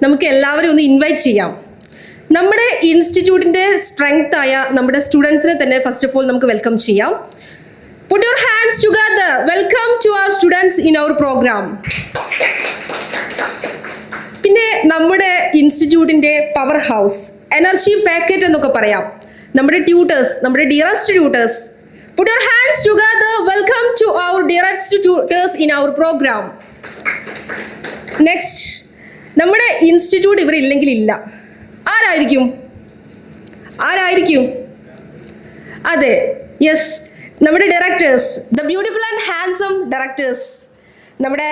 നമുക്ക് എല്ലാവരും ഒന്ന് ഇൻവൈറ്റ് ചെയ്യാം. നമ്മുടെ ഇൻസ്റ്റിറ്റ്യൂട്ടിൻ്റെ സ്ട്രെങ്ത് ആയ നമ്മുടെ സ്റ്റുഡൻസിനെ തന്നെ ഫസ്റ്റ് ഓഫ് ഓൾ നമുക്ക് വെൽക്കം ചെയ്യാം. Put your hands together. Welcome to our students in our program. പിന്നെ നമ്മുടെ ഇൻസ്റ്റിറ്റ്യൂട്ടിൻ്റെ പവർ ഹൗസ്, എനർജി പാക്കറ്റ് എന്നൊക്കെ പറയാം, നമ്മുടെ ട്യൂട്ടേഴ്സ്, നമ്മുടെ dearest tutors. Put your hands together. Welcome to our dearest tutors in our program. Next, നമ്മുടെ institute ഇവരില്ലെങ്കിൽ ഇല്ല. ആരായിരിക്കും? അതെ, യെസ്, നമ്മുടെ directors, the beautiful and handsome directors. നമ്മുടെ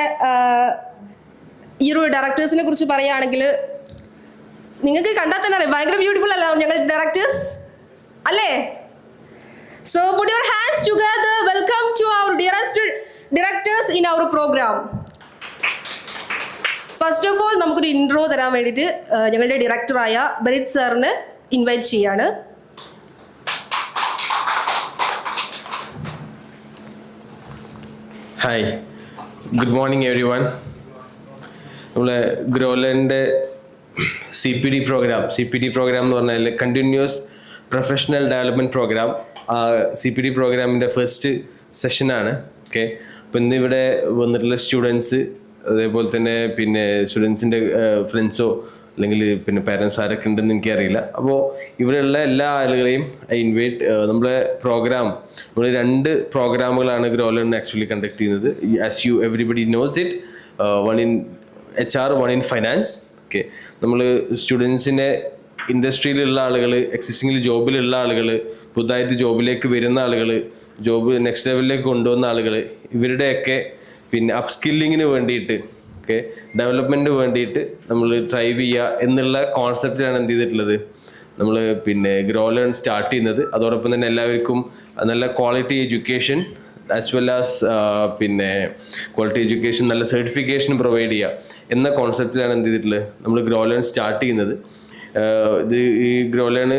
ഈ ഒരു ഡയറക്ടേഴ്സിനെ കുറിച്ച് പറയുകയാണെങ്കിൽ നിങ്ങൾക്ക് കണ്ടാൽ തന്നെ അറിയാം, ഭയങ്കര ബ്യൂട്ടിഫുൾ അല്ല ഞങ്ങൾ ഡയറക്ടേഴ്സ് അല്ലേ? So put your hands together. Welcome to our dearest directors in our program. First of all നമുക്കൊരു ഇൻട്രോ തരാൻ വേണ്ടിയിട്ട് ഞങ്ങളുടെ ഡയറക്ടറായ ബരിത് സാറിനെ ഇൻവൈറ്റ് ചെയ്യാണ്. Hi, good morning everyone. നമ്മളെ ഗ്രോലൻ്റെ CPD പ്രോഗ്രാം എന്ന് പറഞ്ഞാൽ continuous professional development programme. CPD പ്രോഗ്രാമിൻ്റെ ഫസ്റ്റ് സെഷനാണ്. ഓക്കെ, അപ്പോൾ ഇന്നിവിടെ വന്നിട്ടുള്ള സ്റ്റുഡൻസ്, അതേപോലെ തന്നെ പിന്നെ സ്റ്റുഡൻസിൻ്റെ ഫ്രണ്ട്സോ അല്ലെങ്കിൽ പിന്നെ പാരൻസ് ആരൊക്കെ ഉണ്ടെന്ന് എനിക്കറിയില്ല. അപ്പോൾ ഇവിടെയുള്ള എല്ലാ ആളുകളെയും ഇൻവൈറ്റ്. നമ്മളെ പ്രോഗ്രാം, നമ്മൾ 2 പ്രോഗ്രാമുകളാണ് ഗ്രോലൺ ആക്ച്വലി കണ്ടക്ട് ചെയ്യുന്നത്. As you everybody knows it, 1 in HR, 1 in finance. Okay, നമ്മൾ സ്റ്റുഡൻസിനെ ഇൻഡസ്ട്രിയിലുള്ള ആളുകൾ, എക്സിസ്റ്റിംഗിൽ ജോബിലുള്ള ആളുകൾ, പുതുതായിട്ട് ജോബിലേക്ക് വരുന്ന ആളുകൾ, ജോബ് നെക്സ്റ്റ് ലെവലിലേക്ക് കൊണ്ടുവന്ന ആളുകൾ, ഇവരുടെയൊക്കെ പിന്നെ അപ്സ്കില്ലിങ്ങിന് വേണ്ടിയിട്ട്, ഓക്കെ, ഡെവലപ്മെൻറ്റിന് വേണ്ടിയിട്ട് നമ്മൾ ഡ്രൈവ് ചെയ്യുക എന്നുള്ള കോൺസെപ്റ്റിലാണ് എന്ത് ചെയ്തിട്ടുള്ളത് നമ്മൾ പിന്നെ ഗ്രോലൺ സ്റ്റാർട്ട് ചെയ്യുന്നത്. അതോടൊപ്പം തന്നെ എല്ലാവർക്കും നല്ല quality education as well as പിന്നെ ക്വാളിറ്റി എഡ്യൂക്കേഷൻ, നല്ല സർട്ടിഫിക്കേഷൻ പ്രൊവൈഡ് ചെയ്യുക എന്ന കോൺസെപ്റ്റിലാണ് എന്ത് ചെയ്തിട്ടുള്ളത് നമ്മൾ ഗ്രോലൺ സ്റ്റാർട്ട് ചെയ്യുന്നത്. ഇത് ഈ ഗ്രോലണ്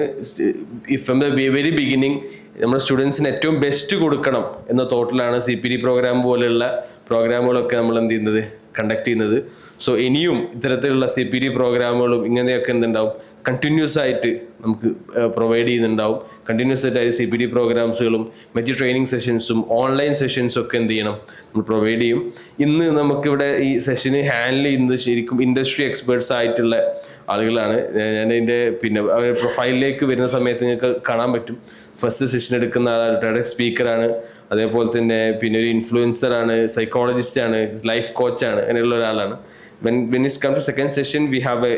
ഫ്രം ദ വെരി ബിഗിനിങ് നമ്മുടെ സ്റ്റുഡൻസിന് ഏറ്റവും ബെസ്റ്റ് കൊടുക്കണം എന്ന തോട്ടിലാണ് CPD പ്രോഗ്രാം പോലെയുള്ള പ്രോഗ്രാമുകളൊക്കെ നമ്മൾ എന്ത് ചെയ്യുന്നത് കണ്ടക്ട് ചെയ്യുന്നത്. സോ ഇനിയും ഇത്തരത്തിലുള്ള CPD പ്രോഗ്രാമുകളും ഇങ്ങനെയൊക്കെ എന്തുണ്ടാവും, കണ്ടിന്യൂസ് ആയിട്ട് നമുക്ക് പ്രൊവൈഡ് ചെയ്യുന്നുണ്ടാവും. കണ്ടിന്യൂസ് ആയിട്ട് CPD പ്രോഗ്രാംസുകളും മറ്റ് ട്രെയിനിങ് സെഷൻസും ഓൺലൈൻ സെഷൻസും ഒക്കെ എന്ത് ചെയ്യണം, നമ്മൾ പ്രൊവൈഡ് ചെയ്യും. ഇന്ന് നമുക്കിവിടെ ഈ സെഷന് ഹാൻഡിൽ ചെയ്യുന്നത് ശരിക്കും ഇൻഡസ്ട്രി എക്സ്പേർട്സ് ആയിട്ടുള്ള ആളുകളാണ്. ഞാനതിൻ്റെ പിന്നെ അവരുടെ പ്രൊഫൈലിലേക്ക് വരുന്ന സമയത്ത് നിങ്ങൾക്ക് കാണാൻ പറ്റും. ഫസ്റ്റ് സെഷൻ എടുക്കുന്ന ആൾ ഡയറക്റ്റ് സ്പീക്കറാണ്, അതേപോലെ തന്നെ പിന്നെ ഒരു ഇൻഫ്ലുവൻസറാണ്, സൈക്കോളജിസ്റ്റാണ്, ലൈഫ് കോച്ചാണ്, അങ്ങനെയുള്ള ഒരാളാണ്. When it's come to second session we have a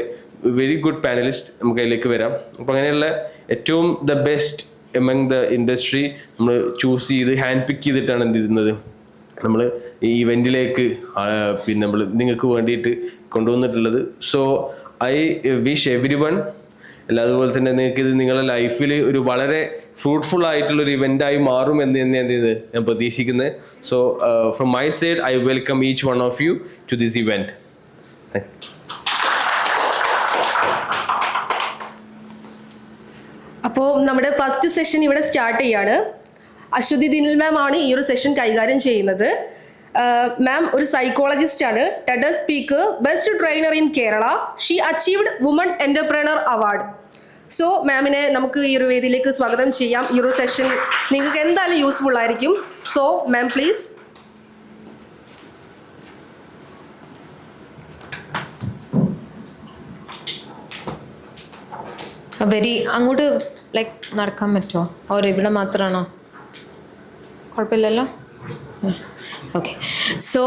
very good panellist. നമുക്ക് അതിലേക്ക് വരാം. അപ്പോൾ അങ്ങനെയുള്ള ഏറ്റവും the best among the industry നമ്മൾ ചൂസ് ചെയ്ത് ഹാൻഡ് പിക്ക് ചെയ്തിട്ടാണ് എന്ത് ചെയ്യുന്നത് നമ്മൾ ഈ ഇവൻറ്റിലേക്ക് പിന്നെ നമ്മൾ നിങ്ങൾക്ക് വേണ്ടിയിട്ട് കൊണ്ടുവന്നിട്ടുള്ളത്. So I wish every one, അല്ല അതുപോലെ തന്നെ നിങ്ങൾക്ക് ഇത് നിങ്ങളുടെ ലൈഫിൽ ഒരു വളരെ ഫ്രൂട്ട്ഫുൾ ആയിട്ടുള്ളൊരു ഇവൻ്റായി മാറും എന്ന് തന്നെയാണ് ഞാൻ പ്രതീക്ഷിക്കുന്നത്. So from my side I welcome each one of you to this event. അപ്പോൾ നമ്മുടെ ഫസ്റ്റ് സെഷൻ ഇവിടെ സ്റ്റാർട്ട് ചെയ്യാണ്. അശ്വതി ദിനിൽ മാം ആണ് ഈ ഒരു സെഷൻ കൈകാര്യം ചെയ്യുന്നത്. മാം ഒരു സൈക്കോളജിസ്റ്റ് ആണ്, TED speaker, best trainer in Kerala. She achieved woman entrepreneur award. So മാമിനെ നമുക്ക് ഈ ഒരു വേദിയിലേക്ക് സ്വാഗതം ചെയ്യാം. ഈ ഒരു സെഷൻ നിങ്ങൾക്ക് എന്തായാലും യൂസ്ഫുൾ ആയിരിക്കും. So ma'am please. അങ്ങോട്ട് ലൈക്ക് നടക്കാൻ പറ്റുമോ? അവർ ഇവിടെ മാത്രമാണോ? കുഴപ്പമില്ലല്ലോ. Okay, so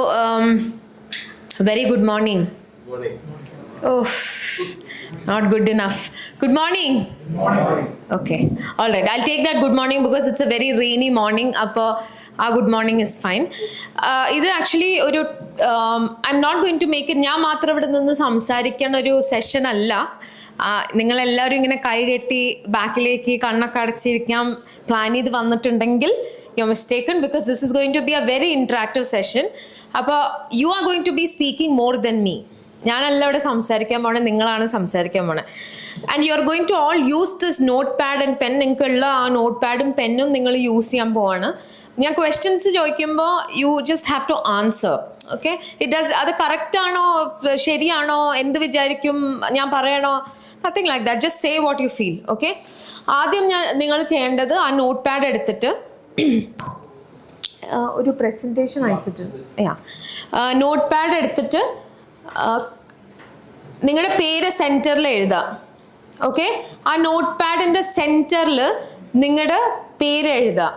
very good morning. Oh, not good enough. Good morning. Okay, all right, I'll take that good morning because it's a very rainy morning. Appo good morning is fine. This actually oru I'm not going to make it ഞാൻ മാത്രം ഇവിടെ നിന്ന് സംസാരിക്കുന്ന ഒരു session അല്ല. നിങ്ങളെല്ലാവരും ഇങ്ങനെ കൈകെട്ടി ബാക്കിലേക്ക് കണ്ണൊക്കെ അടച്ചിരിക്കാൻ പ്ലാൻ ചെയ്ത് വന്നിട്ടുണ്ടെങ്കിൽ you're mistaken, because this is going to be a very interactive session. അപ്പോൾ you are going to be speaking more than me. ഞാനല്ല ഇവിടെ സംസാരിക്കാൻ പോണേ, നിങ്ങളാണ് സംസാരിക്കാൻ പോണേ. And you are going to all use this notepad and pen. നിങ്ങൾക്കുള്ള ആ നോട്ട് പാഡും പെന്നും നിങ്ങൾ യൂസ് ചെയ്യാൻ പോവാണ്. ഞാൻ ക്വസ്റ്റ്യൻസ് ചോദിക്കുമ്പോൾ you just have to answer. Okay, it does അത് കറക്റ്റ് ആണോ ശരിയാണോ എന്ത് വിചാരിക്കും ഞാൻ പറയണോ, nothing like that. Just say what you feel. Okay, ആദ്യം നിങ്ങൾ ചെയ്യേണ്ടത് ആ നോട്ട് പാഡ് എടുത്തിട്ട് ഒരു പ്രസൻറ്റേഷൻ അയച്ചിട്ടുണ്ട്. നോട്ട് പാഡ് എടുത്തിട്ട് നിങ്ങളുടെ പേര് സെൻറ്ററിൽ എഴുതാം. ഓക്കെ, ആ നോട്ട് പാഡിൻ്റെ സെൻറ്ററിൽ നിങ്ങളുടെ പേര് എഴുതാം.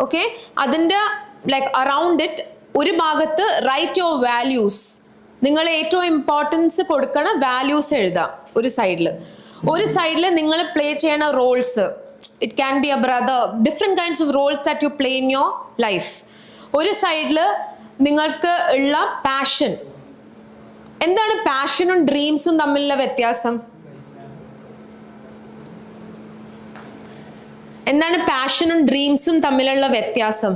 ഓക്കെ, അതിൻ്റെ ലൈക്ക് അറൗണ്ട് ഇറ്റ് ഒരു ഭാഗത്ത് റൈറ്റ് യുവർ വാല്യൂസ്, നിങ്ങൾ ഏറ്റവും ഇമ്പോർട്ടൻസ് കൊടുക്കണ വാല്യൂസ് എഴുതാം ഒരു സൈഡിൽ. ഒരു സൈഡിൽ നിങ്ങൾ പ്ലേ ചെയ്യണ roles, it can be a brother, different kinds of roles that you play in your life. ഒരു സൈഡിൽ നിങ്ങൾക്ക് ഉള്ള പാഷൻ. എന്താണ് പാഷനും ഡ്രീംസും തമ്മിലുള്ള വ്യത്യാസം? എന്താണ് പാഷനും ഡ്രീംസും തമ്മിലുള്ള വ്യത്യാസം?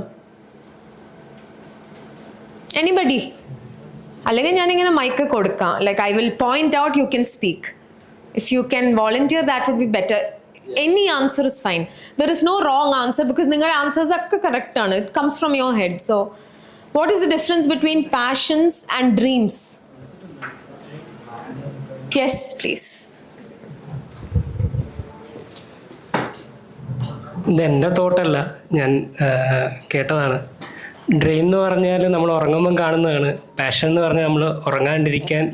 എനിബഡി? അല്ലെങ്കിൽ ഞാനിങ്ങനെ മൈക്ക് കൊടുക്കാം, like I will point out, you can speak. If you can volunteer that would be better. Any answer is fine. There is no wrong answer because നിങ്ങളുടെ ആൻസേഴ്സ് ഒക്കെ കറക്റ്റ് ആണ്. It comes from your head. So what is the difference between passions and dreams? Yes, please. ഇതെൻ്റെ തോട്ടല്ല, ഞാൻ കേട്ടതാണ്. Dream എന്ന് പറഞ്ഞാൽ നമ്മൾ ഉറങ്ങുമ്പം കാണുന്നതാണ്. പാഷൻ എന്ന് പറഞ്ഞാൽ നമ്മൾ ഉറങ്ങാണ്ടിരിക്കാൻ,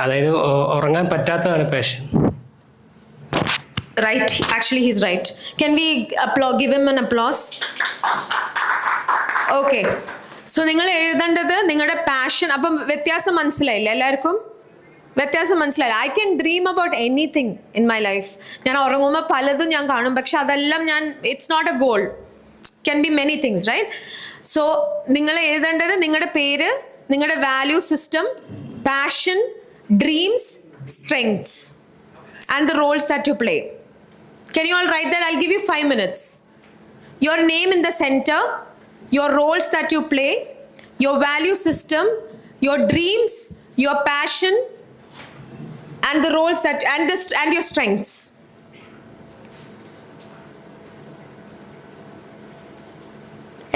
അതായത് ഉറങ്ങാൻ പറ്റാത്തതാണ് passion. Right, actually he's right. Can we give him an applause? Okay, so നിങ്ങൾ എഴുതേണ്ടത് നിങ്ങളുടെ പാഷൻ. അപ്പം വ്യത്യാസം മനസ്സിലായില്ല എല്ലാവർക്കും? വ്യത്യാസം മനസ്സിലായില്ല? I can dream about anything in my life. ഞാൻ ഉറങ്ങുമ്പോൾ പലതും ഞാൻ കാണും, പക്ഷെ അതെല്ലാം it's not a goal. Can be many things, right? So നിങ്ങൾ എഴുതേണ്ടത് നിങ്ങളുടെ പേര്, നിങ്ങളുടെ value system, passion, dreams, strengths and the roles that you play. Can you all write that? I'll give you 5 minutes. Your name in the center, your roles that you play, your value system, your dreams, your passion, and the roles that and your strengths.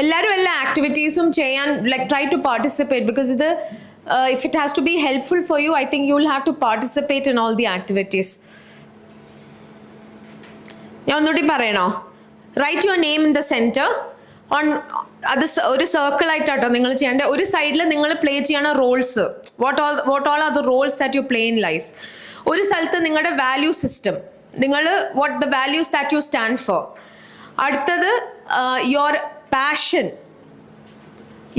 എല്ലാവരും എല്ലാ ആക്ടിവിറ്റീസും ചെയ്യാൻ like try to participate because if it has to be helpful for you, I think you will have to participate in all the activities. ഞാൻ ഒന്നുകൂടി പറയണോ? Write your name in the centre. On അത് ഒരു circle ആയിട്ടാട്ടോ നിങ്ങൾ ചെയ്യേണ്ടത്. ഒരു സൈഡിൽ നിങ്ങൾ പ്ലേ ചെയ്യണ roles, what all are the roles that you play in life. ഒരു സ്ഥലത്ത് നിങ്ങളുടെ വാല്യൂ സിസ്റ്റം, നിങ്ങൾ what the values that you stand for. അടുത്തത് your passion,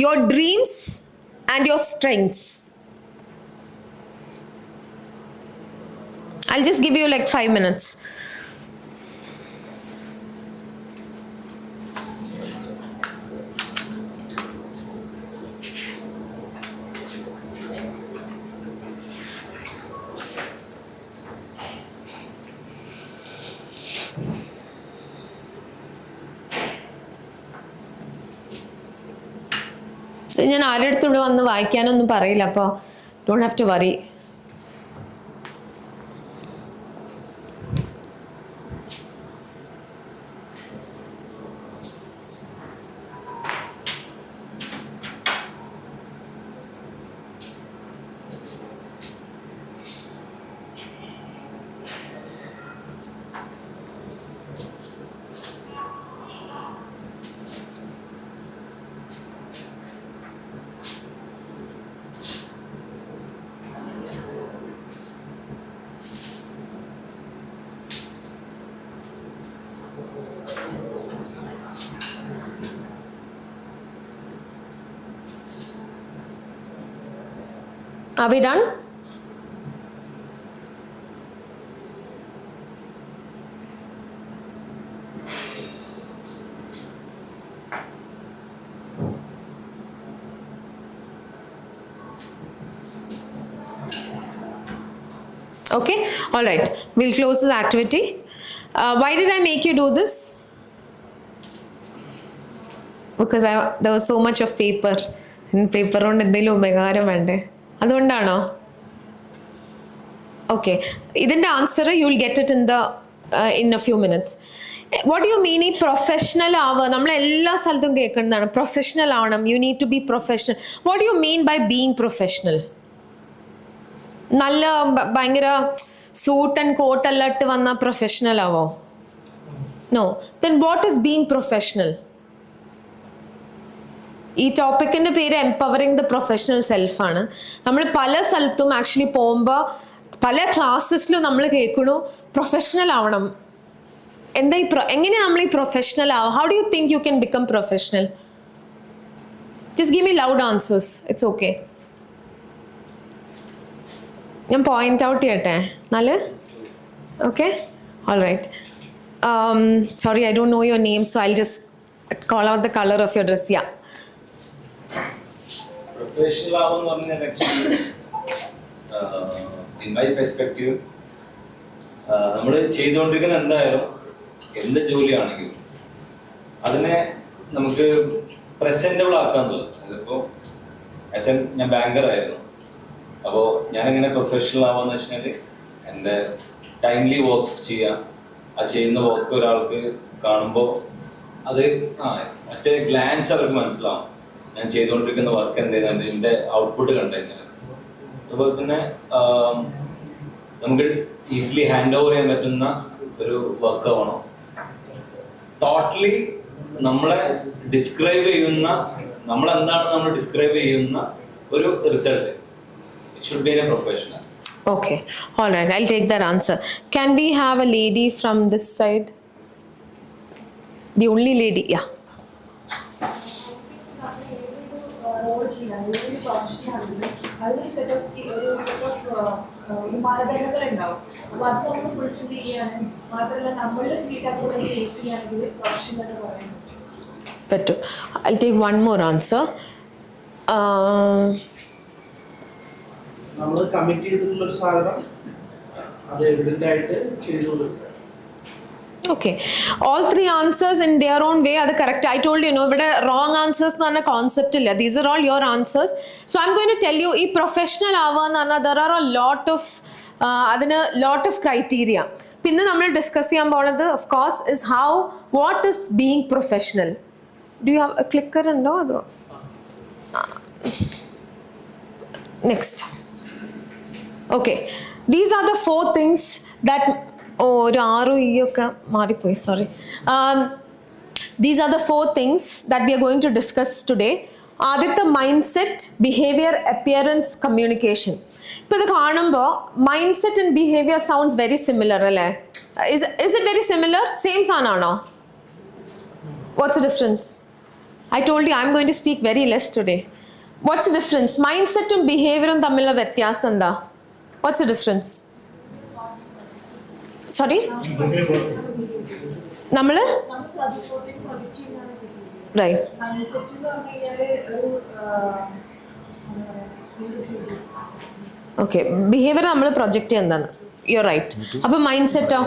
your dreams and your strengths. I'll just give you like 5 minutes. ഞാൻ ആരുടെ അടുത്തോട് വന്ന് വായിക്കാനൊന്നും പറയില്ല, അപ്പോൾ don't have to worry. Are we done? Okay, all right. We'll close this activity. Why did I make you do this? Because there was so much of paper. In paper കൊണ്ട് എന്തെങ്കിലും ഉപകാരം വേണ്ടേ, അതുകൊണ്ടാണോ? ഓക്കെ, ഇതിൻ്റെ answer you will get it in a few minutes. What you mean ഈ professional ആവുക? നമ്മൾ എല്ലാ സ്ഥലത്തും കേൾക്കുന്നതാണ് പ്രൊഫഷണൽ ആവണം, you need to be professional. What you mean by being professional? നല്ല ഭയങ്കര സൂട്ട് ആൻഡ് കോട്ട് എല്ലാം ഇട്ട് വന്ന പ്രൊഫഷണൽ ആവോ? No. Then what is being professional? ഈ ടോപ്പിക്കിൻ്റെ പേര് എംപവറിങ് ദ പ്രൊഫഷണൽ സെൽഫാണ്. നമ്മൾ പല സ്ഥലത്തും ആക്ച്വലി പോകുമ്പോൾ പല ക്ലാസ്സസിലും നമ്മൾ കേൾക്കണു പ്രൊഫഷണൽ ആവണം. എന്താ എങ്ങനെയാണ് നമ്മൾ ഈ പ്രൊഫഷണൽ ആവുക? How do you think you can become professional? Just give me loud answers, it's okay. ഞാൻ പോയിന്റ് ഔട്ട് ചെയ്യട്ടെ നല്ല? Okay, all right. Sorry, I don't know your name, so I'll just call out the color of your dress. Yeah. Professional ആവുമെന്ന് പറഞ്ഞാൽ actually in my perspective നമ്മൾ ചെയ്തുകൊണ്ടിരിക്കുന്ന എന്തായാലും എന്ത് ജോലിയാണെങ്കിലും അതിനെ നമുക്ക് പ്രസൻറ്റബിൾ ആക്കാന്നുള്ളത്. അതിപ്പോൾ ഞാൻ ബാങ്കർ ആയിരുന്നു. അപ്പോൾ ഞാനെങ്ങനെ പ്രൊഫഷണൽ ആവാന്ന് വെച്ചാൽ എൻ്റെ ടൈംലി വർക്ക്സ് ചെയ്യാം. ആ ചെയ്യുന്ന വർക്ക് ഒരാൾക്ക് കാണുമ്പോൾ അത് മറ്റേ ഗ്ലാൻസ് അവർക്ക് മനസ്സിലാവും. ഞാൻ ചെയ്തുകൊണ്ടിരിക്കുന്ന വർക്ക് എന്തെയ്യുന്നുണ്ട്, എൻ്റെ ഔട്ട്പുട്ട് കണ്ടുകഴിഞ്ഞാൽ. അതുപോലെ തന്നെ നമുക്ക് ഈസിലി ഹാൻഡ് ഓവർ ചെയ്യാൻ പറ്റുന്ന ഒരു വർക്ക് ആവണം. ടോട്ടലി നമ്മളെ ഡിസ്ക്രൈബ് ചെയ്യുന്ന, നമ്മളെന്താണ് നമ്മൾ ഡിസ്ക്രൈബ് ചെയ്യുന്ന ഒരു result. It should be in a professional. Okay, all right, I'll take that answer. Can we have a lady from this side? The only lady, yeah. Better. I'll take one more answer. നമ്മൾ commit ചെയ്തിട്ടുള്ളൊരു സാധനം അത് evident ആയിട്ട് ചെയ്തു കൊടുക്കുക. Okay, all three answers in their own way are the correct. I told you, ഇവിടെ wrong answers എന്ന് പറഞ്ഞ concept ഇല്ല. These are all your answers. So I'm going to tell you, ഈ പ്രൊഫഷണൽ ആവാന്ന് പറഞ്ഞാൽ there are a lot of criteria. പിന്നെ നമ്മൾ discuss ചെയ്യാൻ പോണത് of course is what is being professional. Do you have a clicker ഉണ്ടോ? അതോ next. Okay, these are the 4 things that ഒരു 6 ഒക്കെ മാറിപ്പോയി, sorry. These are the 4 things that we are going to discuss today. ആദ്യത്തെ mindset, behaviour, appearance, communication. ഇപ്പോൾ ഇത് കാണുമ്പോൾ mindset and behaviour sounds very similar അല്ലേ? Is it very similar? Same സാധനമാണോ? What's the difference? I told you I'm going to speak very less today. What's the difference? മൈൻഡ്സെറ്റും ബിഹേവിയറും തമ്മിലുള്ള വ്യത്യാസം എന്താ? What's the difference? Sorry? നമ്മൾ right. Okay, behaviour നമ്മൾ project ചെയ്യുന്നതാണ്. You are right. അപ്പോൾ മൈൻഡ് സെറ്റോ?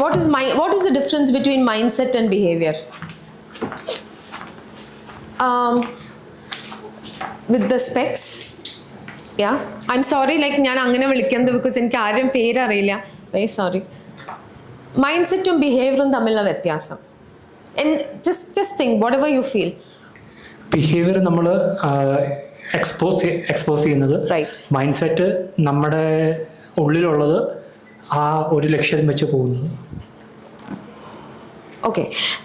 What is the difference between mindset and behavior? With the specs, yeah. I'm sorry, like ഞാൻ അങ്ങനെ വിളിക്കുന്നത് because എനിക്ക് ആരും പേരറിയില്ല. Very sorry. മൈൻഡ്സെറ്റും ബിഹേവിയറും തമ്മിലുള്ള വ്യത്യാസം. And just think whatever you feel. Behaviour നമ്മൾ എക്സ്പോസ് ചെയ്യുന്നത്, Right. മൈൻഡ് സെറ്റ് നമ്മുടെ ഉള്ളിലുള്ളത് ആ ഒരു ലക്ഷ്യം വെച്ച് പോകുന്നത്. ഓക്കെ,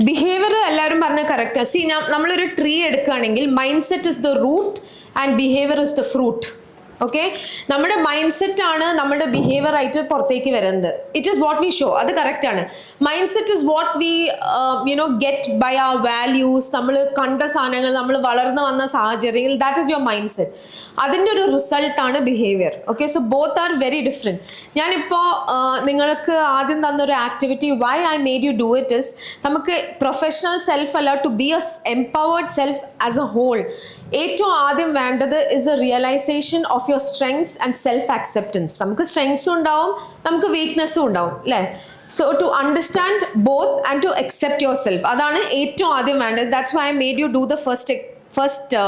ബിഹേവിയർ എല്ലാവരും പറഞ്ഞ കറക്റ്റ്. സി, നമ്മളൊരു ട്രീ എടുക്കുകയാണെങ്കിൽ mindset is the root and behaviour is the fruit. Okay, നമ്മുടെ മൈൻഡ് സെറ്റ് ആണ് നമ്മുടെ ബിഹേവിയർ ആയിട്ട് പുറത്തേക്ക് വരുന്നത്. It is what we show, അത് കറക്റ്റാണ്. Mindset is what we get by our values. നമ്മൾ കണ്ട സാധനങ്ങൾ, നമ്മൾ വളർന്നു വന്ന സാഹചര്യങ്ങൾ, that is your mindset. അതിൻ്റെ ഒരു റിസൾട്ടാണ് behaviour. Okay, so both are very different. ഞാനിപ്പോൾ നിങ്ങൾക്ക് ആദ്യം തന്നൊരു activity, why I made you do it is, നമുക്ക് പ്രൊഫഷണൽ സെൽഫ് അല്ല, to be a empowered self as a whole, ഏറ്റവും ആദ്യം വേണ്ടത് is a realisation of your strengths and self acceptance. നമുക്ക് സ്ട്രെങ്ത്സും ഉണ്ടാവും, നമുക്ക് വീക്ക്നെസ്സും ഉണ്ടാവും അല്ലേ? So to understand both and to accept yourself, അതാണ് ഏറ്റവും ആദ്യം വേണ്ടത്. That's why I made you do the first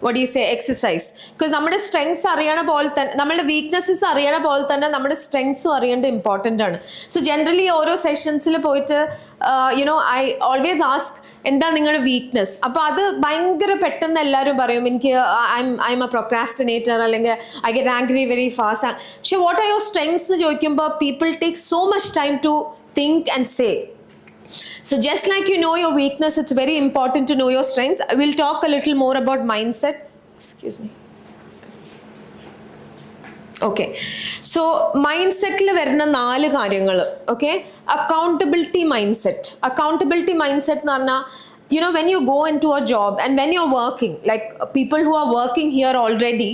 what do you say exercise. Because നമ്മുടെ സ്ട്രെങ്സ് അറിയണ പോലെ തന്നെ നമ്മുടെ വീക്ക്നെസ്സസ് അറിയണ പോലെ തന്നെ നമ്മുടെ സ്ട്രെങ്സും അറിയേണ്ടത് ഇമ്പോർട്ടൻ്റ് ആണ്. സോ ജനറലി ഓരോ സെഷൻസിൽ പോയിട്ട് ഐ ഓൾവേസ് ആസ്ക് എന്താ നിങ്ങളുടെ വീക്ക്നെസ്. അപ്പോൾ അത് ഭയങ്കര പെട്ടെന്ന് എല്ലാവരും പറയും എനിക്ക് ഐ എം എ പ്രൊക്രാസ്റ്റിനേറ്റർ അല്ലെങ്കിൽ I get angry very fast. പക്ഷേ വാട്ട് ആർ യുവർ സ്ട്രെങ്സ് എന്ന് ചോദിക്കുമ്പോൾ people take so much time to think and say. So just like you know your weakness, it's very important to know your strengths. I will talk a little more about mindset. Excuse me. Okay. So mindsetൽ വരുന്ന 4 കാര്യങ്ങൾ. Okay. Accountability mindset. Accountability mindset എന്ന് പറഞ്ഞാൽ when you go into a job and when you're working, like people who are working here already,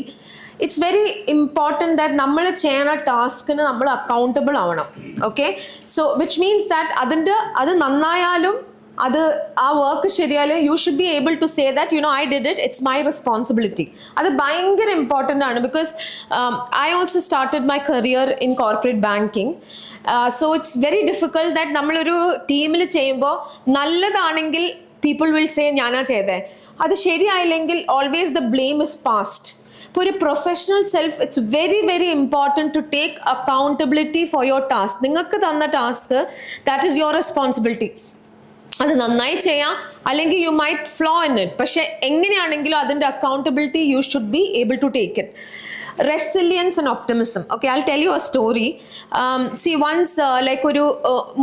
it's very important that നമ്മൾ ചെയ്യുന്ന ടാസ്കിന് നമ്മൾ accountable ആവണം. Okay. So which means that അത് നന്നായാലും അത് ആ വർക്ക് ശരിയായാലും you should be able to say that I did it, it's my responsibility. അത് ഭയങ്കര ഇമ്പോർട്ടൻ്റ് ആണ്. Because I also started my career in corporate banking. So it's very difficult that നമ്മളൊരു ടീമിൽ ചെയ്യുമ്പോൾ നല്ലതാണെങ്കിൽ പീപ്പിൾ വിൽ സേ ഞാനാ ചെയ്തേ, അത് ശരിയായില്ലെങ്കിൽ always the blame is passed. ഇപ്പോൾ ഒരു professional self it's very very important to take accountability for your task. നിങ്ങൾക്ക് തന്ന task that is your responsibility. അത് നന്നായി ചെയ്യാം, അല്ലെങ്കിൽ you might flow in it. പക്ഷേ എങ്ങനെയാണെങ്കിലും അതിൻ്റെ accountability you should be able to take it. Resilience and optimism. Okay, I'll tell you a story. See, once like ഒരു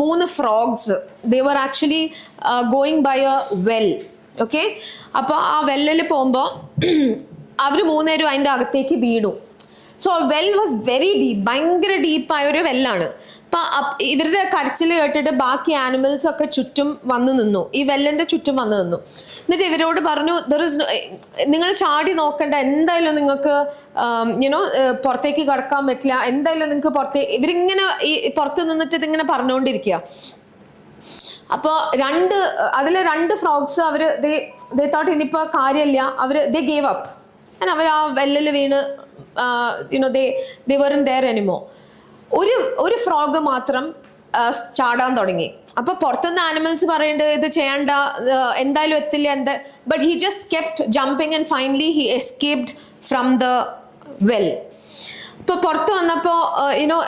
3 frogs, they were actually going by a well. Okay, അപ്പോൾ ആ വെല്ലിൽ പോകുമ്പോൾ അവർ 3 പേരും അതിൻ്റെ അകത്തേക്ക് വീണു. So well was very deep, ഭയങ്കര ഡീപ്പായൊരു വെല്ലാണ്. അപ്പം ഇവരുടെ കരച്ചിൽ കേട്ടിട്ട് ബാക്കി ആനിമൽസ് ഒക്കെ ചുറ്റും വന്നു നിന്നു, ഈ വെല്ലിൻ്റെ ചുറ്റും വന്നു നിന്നു. എന്നിട്ട് ഇവരോട് പറഞ്ഞു നിങ്ങൾ ചാടി നോക്കണ്ട, എന്തായാലും നിങ്ങൾക്ക് പുറത്തേക്ക് കടക്കാൻ പറ്റില്ല, എന്തായാലും നിങ്ങൾക്ക് ഇവരിങ്ങനെ ഈ പുറത്ത് നിന്നിട്ട് ഇതിങ്ങനെ പറഞ്ഞുകൊണ്ടിരിക്കുക. അപ്പോൾ അതിൽ 2 ഫ്രോഗ്സ് അവർ ദേ തോട്ട് ഇനിയിപ്പോൾ കാര്യമില്ല, ദേ ഗേവ് അപ്പ്. അവർ ആ വെല്ലിൽ വീണ് they weren't there anymore. ഒരു ഫ്രോഗ് മാത്രം ചാടാൻ തുടങ്ങി. അപ്പോൾ പുറത്തുനിന്ന് ആനിമൽസ് പറയുന്നുണ്ട് ഇത് ചെയ്യണ്ട, എന്തായാലും എത്തില്ല, but he just kept jumping and finally he escaped from the well. ഇപ്പോൾ പുറത്ത് വന്നപ്പോൾ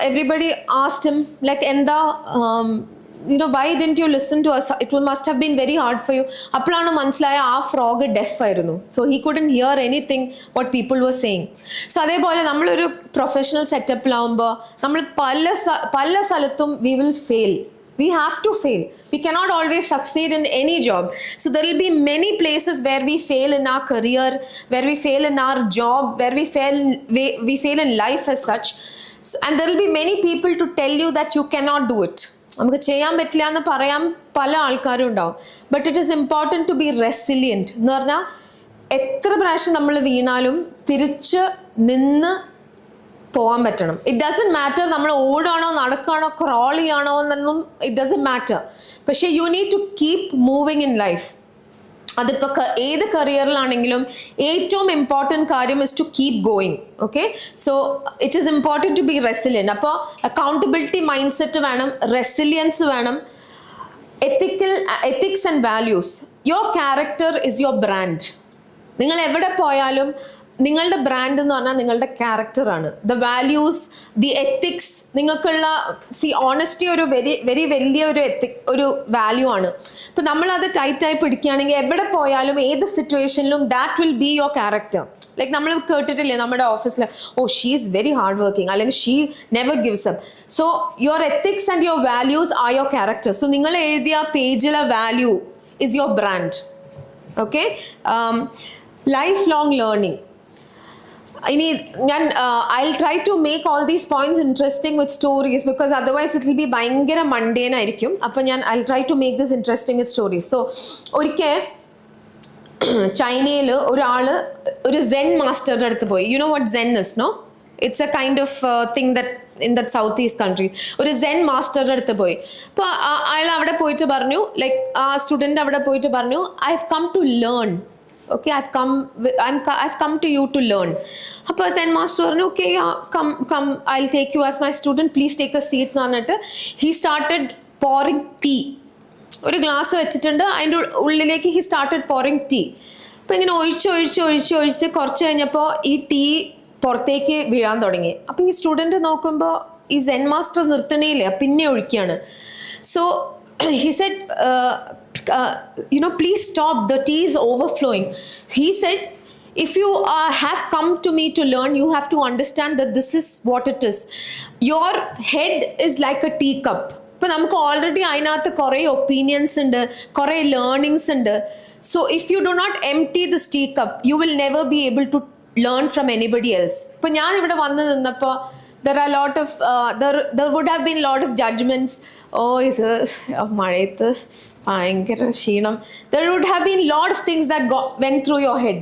എവറിബഡി ആസ്ക്ഡ് ഹിം ലൈക്ക് എന്താ why didn't you listen to us? It must have been very hard for you. അപ്പോഴാണ് മനസ്സിലായ ആ ഫ്രോഗ് ഡെഫ് ആയിരുന്നു. So he couldn't hear anything what people were saying. So അതേപോലെ നമ്മളൊരു പ്രൊഫഷണൽ സെറ്റപ്പിലാവുമ്പോൾ നമ്മൾ പല സ്ഥലത്തും we will fail. We have to fail. We cannot always succeed in any job. So there will be many places where we fail in our career, where we fail in our job, where we fail in life as such. So, and there will be many people to tell you that you cannot do it. നമുക്ക് ചെയ്യാൻ പറ്റില്ല എന്ന് പറയാൻ പല ആൾക്കാരും ഉണ്ടാവും. But it is important to be resilient എന്ന് പറഞ്ഞാൽ എത്ര പ്രാവശ്യം നമ്മൾ വീണാലും തിരിച്ച് നിന്ന് പോകാൻ പറ്റണം. ഇറ്റ് ഡസൻറ്റ് മാറ്റർ നമ്മൾ ഓടാണോ നടക്കുകയാണോ ക്രോൾ ചെയ്യാണോ എന്നൊന്നും ഇറ്റ് ഡസൻറ്റ് മാറ്റർ. പക്ഷേ you need to keep moving in life. അതിപ്പോൾ ഏത് കരിയറിലാണെങ്കിലും ഏറ്റവും ഇമ്പോർട്ടൻറ്റ് കാര്യം is to keep going. Okay, so it is important to be resilient. അപ്പോൾ അക്കൗണ്ടബിലിറ്റി മൈൻഡ് സെറ്റ് വേണം, റെസിലിയൻസ് വേണം, ethics and values. Your character is your brand. നിങ്ങൾ എവിടെ പോയാലും നിങ്ങളുടെ ബ്രാൻഡ് എന്ന് പറഞ്ഞാൽ നിങ്ങളുടെ ക്യാരക്ടറാണ്. ദ വാല്യൂസ്, ദി എത്തിക്സ്, നിങ്ങൾക്കുള്ള ഓണസ്റ്റി ഒരു വെരി വലിയ ഒരു വാല്യൂ ആണ്. ഇപ്പം നമ്മളത് ടൈറ്റായി പിടിക്കുകയാണെങ്കിൽ എവിടെ പോയാലും ഏത് സിറ്റുവേഷനിലും that will be your character. Like നമ്മൾ കേട്ടിട്ടില്ലേ നമ്മുടെ ഓഫീസിൽ, she is very hard working, അല്ലെങ്കിൽ she never gives up. So your ethics and your values are your character. So നിങ്ങൾ എഴുതിയ പേജിലെ value is your brand. Okay, life long learning. ഇനി ഞാൻ I will try to make all these points interesting with stories, because otherwise it will be ഭയങ്കര mundane ആയിരിക്കും. അപ്പം ഞാൻ I will try to make this interesting with stories. So ഒരിക്കൽ ചൈനയിൽ ഒരു Zen മാസ്റ്ററുടെ അടുത്ത് പോയി. You know what Zen is, no? It's a kind of thing that in that south east country. ഒരു സെൻ മാസ്റ്ററുടെ അടുത്ത് പോയി. അപ്പോൾ അയാൾ അവിടെ പോയിട്ട് പറഞ്ഞു, ലൈക്ക് ആ സ്റ്റുഡൻറ്റ് അവിടെ പോയിട്ട് പറഞ്ഞു, I have come to learn. Okay, I've come to you to learn. അപ്പോൾ സെൻ മാസ്റ്റർ പറഞ്ഞു, okay, come, I'll take you as my student, please take a seat എന്ന് പറഞ്ഞിട്ട് he started pouring tea. ഒരു glass വെച്ചിട്ടുണ്ട്, അതിൻ്റെ ഉള്ളിലേക്ക് he started pouring tea. അപ്പോൾ ഇങ്ങനെ ഒഴിച്ച് കുറച്ച് കഴിഞ്ഞപ്പോൾ ഈ ടീ പുറത്തേക്ക് വീഴാൻ തുടങ്ങി. അപ്പോൾ ഈ സ്റ്റുഡൻറ്റ് നോക്കുമ്പോൾ ഈ സെൻ മാസ്റ്റർ നിർത്തണേയില്ല, പിന്നെ ഒഴിക്കുകയാണ്. So he said, please stop, the tea is overflowing. He said, if you have come to me to learn, you have to understand that this is what it is. Your head is like a teacup. ഇപ്പം നമുക്ക് already അതിനകത്ത് കുറേ opinions ഉണ്ട്, കുറേ learnings ഉണ്ട്. So if you do not empty this teacup, you will never be able to learn from anybody else. ഇപ്പം ഞാൻ ഇവിടെ വന്ന് നിന്നപ്പോൾ there are a lot of there would have been a lot of judgments. ഇത് മഴയത്ത് ഭയങ്കര ക്ഷീണം. There would have been a lot of things that went through your head.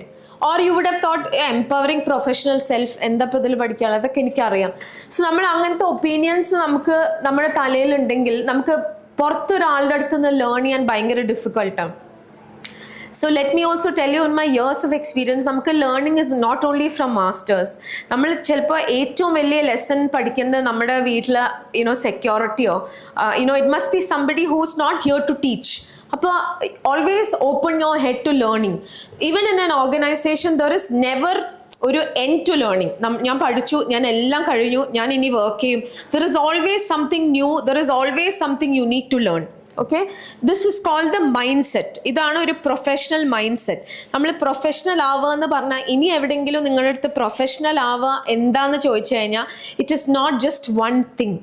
Or you would have thought empowering professional self, എന്താ ഇപ്പോൾ ഇതിൽ പഠിക്കുകയാണ്, അതൊക്കെ എനിക്കറിയാം. സോ നമ്മൾ അങ്ങനത്തെ ഒപ്പീനിയൻസ് നമുക്ക് നമ്മുടെ തലയിലുണ്ടെങ്കിൽ നമുക്ക് പുറത്തൊരാളുടെ അടുത്ത് നിന്ന് ലേൺ ചെയ്യാൻ ഭയങ്കര ഡിഫിക്കൾട്ടാണ്. So let me also tell you, in my years of experience, നമുക്ക് learning is not only from masters. നമ്മൾ ചിലപ്പോൾ ഏറ്റവും വലിയ ലെസൺ പഠിക്കുന്നത് നമ്മുടെ വീട്ടിൽ സെക്യൂരിറ്റിയോ it must be somebody who is not here to teach. അപ്പോൾ always open your head to learning. Even in an organisation there is never ഒരു എൻഡ് ടു ലേണിംഗ്. ഞാൻ പഠിച്ചു, ഞാൻ എല്ലാം കഴിഞ്ഞു, ഞാൻ ഇനി വർക്ക് ചെയ്യും. There is always something new, there is always something you need to learn. Okay, this is called the mindset. ഇതാണ് ഒരു പ്രൊഫഷണൽ മൈൻഡ് സെറ്റ്. നമ്മൾ പ്രൊഫഷണൽ ആവുക എന്ന് പറഞ്ഞാൽ, ഇനി എവിടെയെങ്കിലും നിങ്ങളുടെ അടുത്ത് പ്രൊഫഷണൽ ആവുക എന്താണെന്ന് ചോദിച്ചു കഴിഞ്ഞാൽ, it is not just one thing.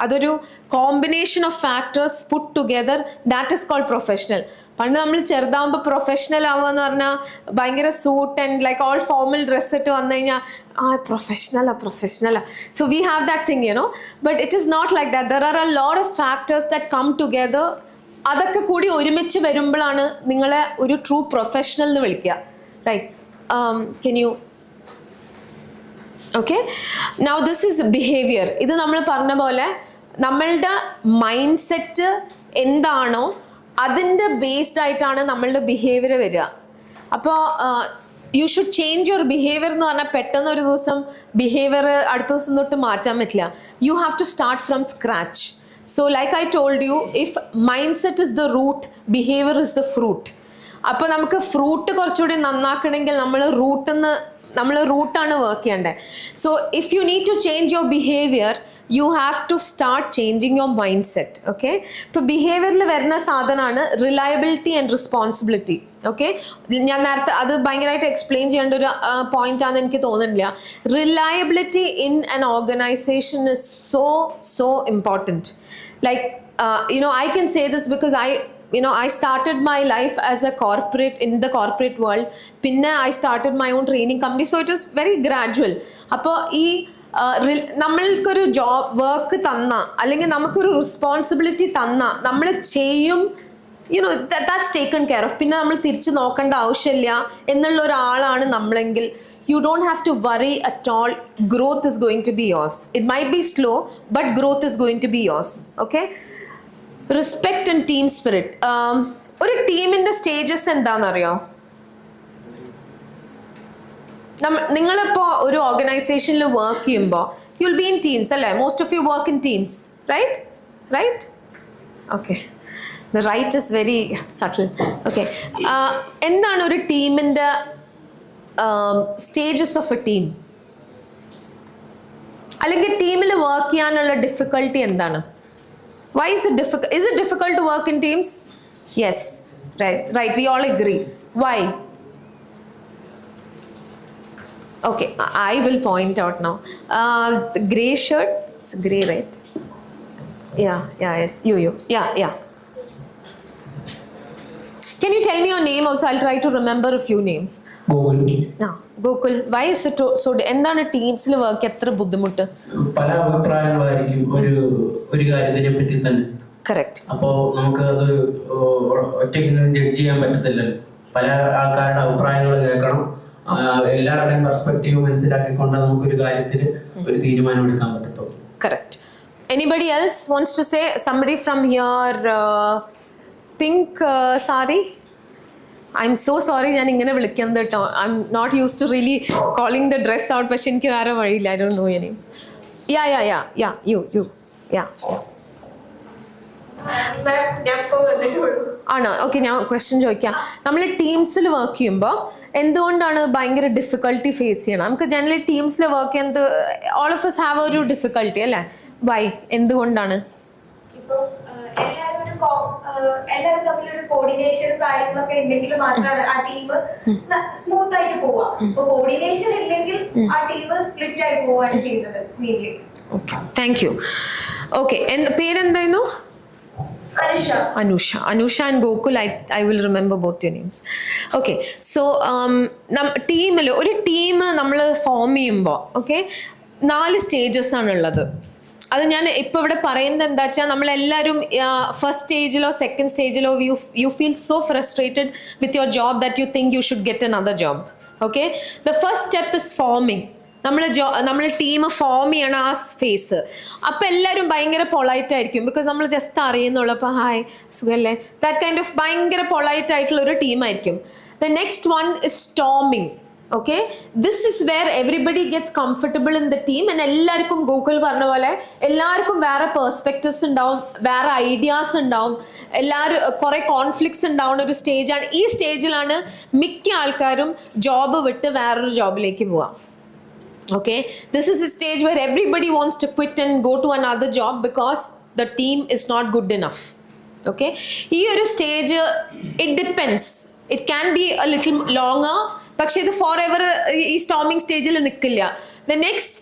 അതൊരു combination of factors put together, that is called professional. പണ്ട് നമ്മൾ ചെറുതാകുമ്പോൾ പ്രൊഫഷണൽ ആവുക എന്ന് പറഞ്ഞാൽ ഭയങ്കര suit and like all formal dress ഇട്ട് വന്നു കഴിഞ്ഞാൽ പ്രൊഫഷണലാ. So we have that thing, but it is not like that. There are a lot of factors that come together. അതൊക്കെ കൂടി ഒരുമിച്ച് വരുമ്പോഴാണ് നിങ്ങളെ ഒരു ട്രൂ പ്രൊഫഷണൽ എന്ന് വിളിക്കുക. Right? Can you okay, now this is behaviour. ഇത് നമ്മൾ പറഞ്ഞ പോലെ നമ്മളുടെ മൈൻഡ് സെറ്റ് എന്താണോ അതിൻ്റെ ബേസ്ഡ് ആയിട്ടാണ് നമ്മളുടെ ബിഹേവിയർ വരിക. അപ്പോൾ you should change your behaviour എന്ന് പറഞ്ഞാൽ പെട്ടെന്ന് ഒരു ദിവസം ബിഹേവിയർ അടുത്ത ദിവസം തൊട്ട് മാറ്റാൻ പറ്റില്ല. You have to start from scratch. So like I told you, if mindset is the root, behaviour is the fruit. അപ്പോൾ നമുക്ക് ഫ്രൂട്ട് കുറച്ചുകൂടി നന്നാക്കണമെങ്കിൽ നമ്മൾ റൂട്ടാണ് വർക്ക് ചെയ്യേണ്ടത്. So if you need to change your behaviour, you have to start changing your mindset. Okay, ഇപ്പോൾ ബിഹേവിയറിൽ വരുന്ന സാധനമാണ് റിലയബിലിറ്റി ആൻഡ് റെസ്പോൺസിബിലിറ്റി. ഓക്കെ, ഞാൻ നേരത്തെ അത് ഭയങ്കരമായിട്ട് എക്സ്പ്ലെയിൻ ചെയ്യേണ്ട ഒരു പോയിന്റ് ആണെന്ന് എനിക്ക് തോന്നുന്നില്ല. Reliability in an organisation is so important. Like I can say this because I started my life as a corporate, in the corporate world. Pinna I started my own training company, so it was very gradual. അപ്പോൾ ഈ നമ്മൾക്കൊരു job work തന്ന, അല്ലെങ്കിൽ നമുക്കൊരു responsibility തന്ന, നമ്മൾ ചെയ്യും, that's taken care of. പിന്നെ നമ്മൾ തിരിച്ച് നോക്കേണ്ട ആവശ്യമില്ല എന്നുള്ള ഒരാളാണ് നമ്മളെങ്കിൽ, you don't have to worry at all. Growth is going to be yours. It might be slow, but growth is going to be yours. Okay, respect and team spirit. ഒരു ടീമിൻ്റെ stages എന്താണെന്നറിയോ? നിങ്ങളിപ്പോൾ ഒരു ഓർഗനൈസേഷനിൽ വർക്ക് ചെയ്യുമ്പോൾ you will be in teams അല്ലേ? Most of you work in teams, right? Okay, the right is very subtle. Okay, എന്താണ് ഒരു ടീമിൻ്റെ സ്റ്റേജസ് ഓഫ് എ ടീം? അല്ലെങ്കിൽ ടീമിൽ വർക്ക് ചെയ്യാനുള്ള ഡിഫിക്കൽട്ടി എന്താണ്? Why is it difficult? Is it difficult to work in teams? Yes, right, we all agree. Why? Okay, I will point out now. The grey shirt, it's grey, right? Yeah, you. Yeah. Can you tell me your name also? I'll try to remember a few names. Gokul. Why is it so? എന്താണ് ടീംസിൽ work എത്ര ബുദ്ധിമുട്ട്? പല അഭിപ്രായങ്ങളായിരിക്കും ഒരു കാര്യത്തിനെ പറ്റി തന്നെ. Correct. അപ്പോൾ നമുക്ക് അത് ഒറ്റയ്ക്ക് ജഡ്ജ് ചെയ്യാൻ പറ്റത്തില്ല. പല ആൾക്കാരുടെ അഭിപ്രായങ്ങൾ കേൾക്കണം. എല്ലാവരുടെയും പെർസ്പെക്റ്റീവ് മനസ്സിലാക്കിക്കൊണ്ട് നമുക്കൊരു കാര്യത്തിൽ ഒരു തീരുമാനം എടുക്കാൻ പറ്റത്തുള്ളൂ. Correct. Anybody else wants to say? Somebody from here, pink sari. I'm so sorry, ഞാൻ ഇങ്ങനെ വിളിക്കുന്നത് കേട്ടോ. I'm not used to really calling the dress out. പക്ഷെ എനിക്ക് വേറെ വഴിയില്ല. I don't know your names. Yeah. You. Yeah. ഞാൻ ഇപ്പോൾ വന്നിട്ടുള്ളൂ. ആണോ? ഓക്കെ, ഞാൻ ക്വസ്റ്റ്യൻ ചോദിക്കാം. നമ്മൾ ടീംസിൽ വർക്ക് ചെയ്യുമ്പോൾ എന്തുകൊണ്ടാണ് ഭയങ്കര ഡിഫിക്കൽട്ടി ഫേസ് ചെയ്യണം? നമുക്ക് ജനറലി ടീംസിൽ വർക്ക് ചെയ്യുന്നത് ഓൾ ഓഫ് us ഹാവ് ഒരു ഡിഫിക്കൽട്ടി അല്ലേ? വൈ? എന്തുകൊണ്ടാണ്? എല്ലാവരും തമ്മിലൊരു കോർഡിനേഷനും കാര്യങ്ങളൊക്കെ ഉണ്ടെങ്കിൽ മാത്രമാണ് ആ ടീം സ്മൂത്ത് ആയിട്ട് പോവാ. ഇപ്പൊ കോർഡിനേഷൻ ഇല്ലെങ്കിൽ ആ ടീം സ്പ്ലിറ്റ് ആയി പോവാണ് ചെയ്യുന്നത് mainly. Okay, thank you. Okay, പേരെന്തായിരുന്നു? Anusha and Gokul, I will remember both your names. Okay, so ടീമിൽ ഒരു ടീം നമ്മൾ ഫോം ചെയ്യുമ്പോൾ ഓക്കെ 4 സ്റ്റേജസ് ആണുള്ളത്. അത് ഞാൻ ഇപ്പോൾ ഇവിടെ പറയുന്നത് എന്താ വെച്ചാൽ നമ്മളെല്ലാവരും ഫസ്റ്റ് സ്റ്റേജിലോ സെക്കൻഡ് സ്റ്റേജിലോ you feel so frustrated with your job that you think you should get another job. Okay, the first step is forming. നമ്മൾ ടീം ഫോം ചെയ്യണം ആ ഫേസ്. അപ്പം എല്ലാവരും ഭയങ്കര പൊളൈറ്റ് ആയിരിക്കും, ബിക്കോസ് നമ്മൾ ജസ്റ്റ് അറിയുന്നുള്ളൂ. അപ്പോൾ ഹായ് സുഖല്ലേ, ദാറ്റ് കൈൻഡ് ഓഫ് ഭയങ്കര പൊളൈറ്റ് ആയിട്ടുള്ള ഒരു ടീമായിരിക്കും. The next one is storming. Okay, this is where everybody gets comfortable in the team. And എല്ലാവർക്കും ഗോകുൽ പറഞ്ഞ പോലെ എല്ലാവർക്കും വേറെ പെർസ്പെക്റ്റീവ്സ് ഉണ്ടാവും, വേറെ ഐഡിയാസ് ഉണ്ടാവും, എല്ലാവരും കുറേ കോൺഫ്ലിക്ട്സ് ഉണ്ടാവുന്ന ഒരു സ്റ്റേജാണ്. ഈ സ്റ്റേജിലാണ് മിക്ക ആൾക്കാരും ജോബ് വിട്ട് വേറൊരു ജോബിലേക്ക് പോവാം. Okay, this is a stage where everybody wants to quit and go to another job because the team is not good enough. Okay, here stage it depends, it can be a little longer, പക്ഷേ ഇത് forever ഈ storming stage-ൽ നിൽക്കില്ല. The next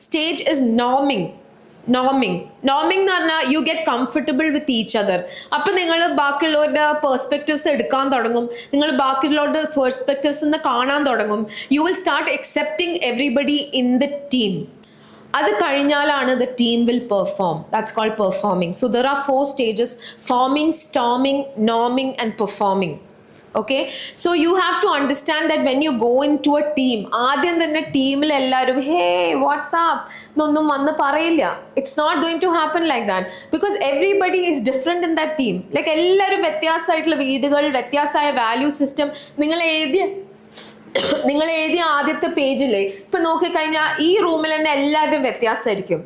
stage is norming എന്ന് പറഞ്ഞാൽ you get comfortable with each other. അപ്പം നിങ്ങൾ ബാക്കിയുള്ളവരുടെ perspectives എടുക്കാൻ തുടങ്ങും, നിങ്ങൾ ബാക്കിയുള്ളവരുടെ പെർസ്പെക്റ്റീവ്സ് നിന്ന് കാണാൻ തുടങ്ങും. You will start accepting everybody in the team. അത് കഴിഞ്ഞാലാണ് the team will perform. That's called performing. So there are 4 stages: forming, storming, norming and performing. Okay, so you have to understand that when you go into a team, ആദ്യം തന്നെ ടീമിൽ എല്ലാവരും ഹേ WhatsApp എന്നൊന്നും വന്ന് പറയില്ല. It's not going to happen like that, because everybody is different in that team. Like എല്ലാവരും വ്യത്യാസമായിട്ടുള്ള വീടുകൾ, വ്യത്യാസമായ വാല്യൂ സിസ്റ്റം. നിങ്ങൾ എഴുതിയ ആദ്യത്തെ പേജിൽ ഇപ്പം നോക്കിക്കഴിഞ്ഞാൽ ഈ റൂമിൽ തന്നെ എല്ലാവരും വ്യത്യാസമായിരിക്കും.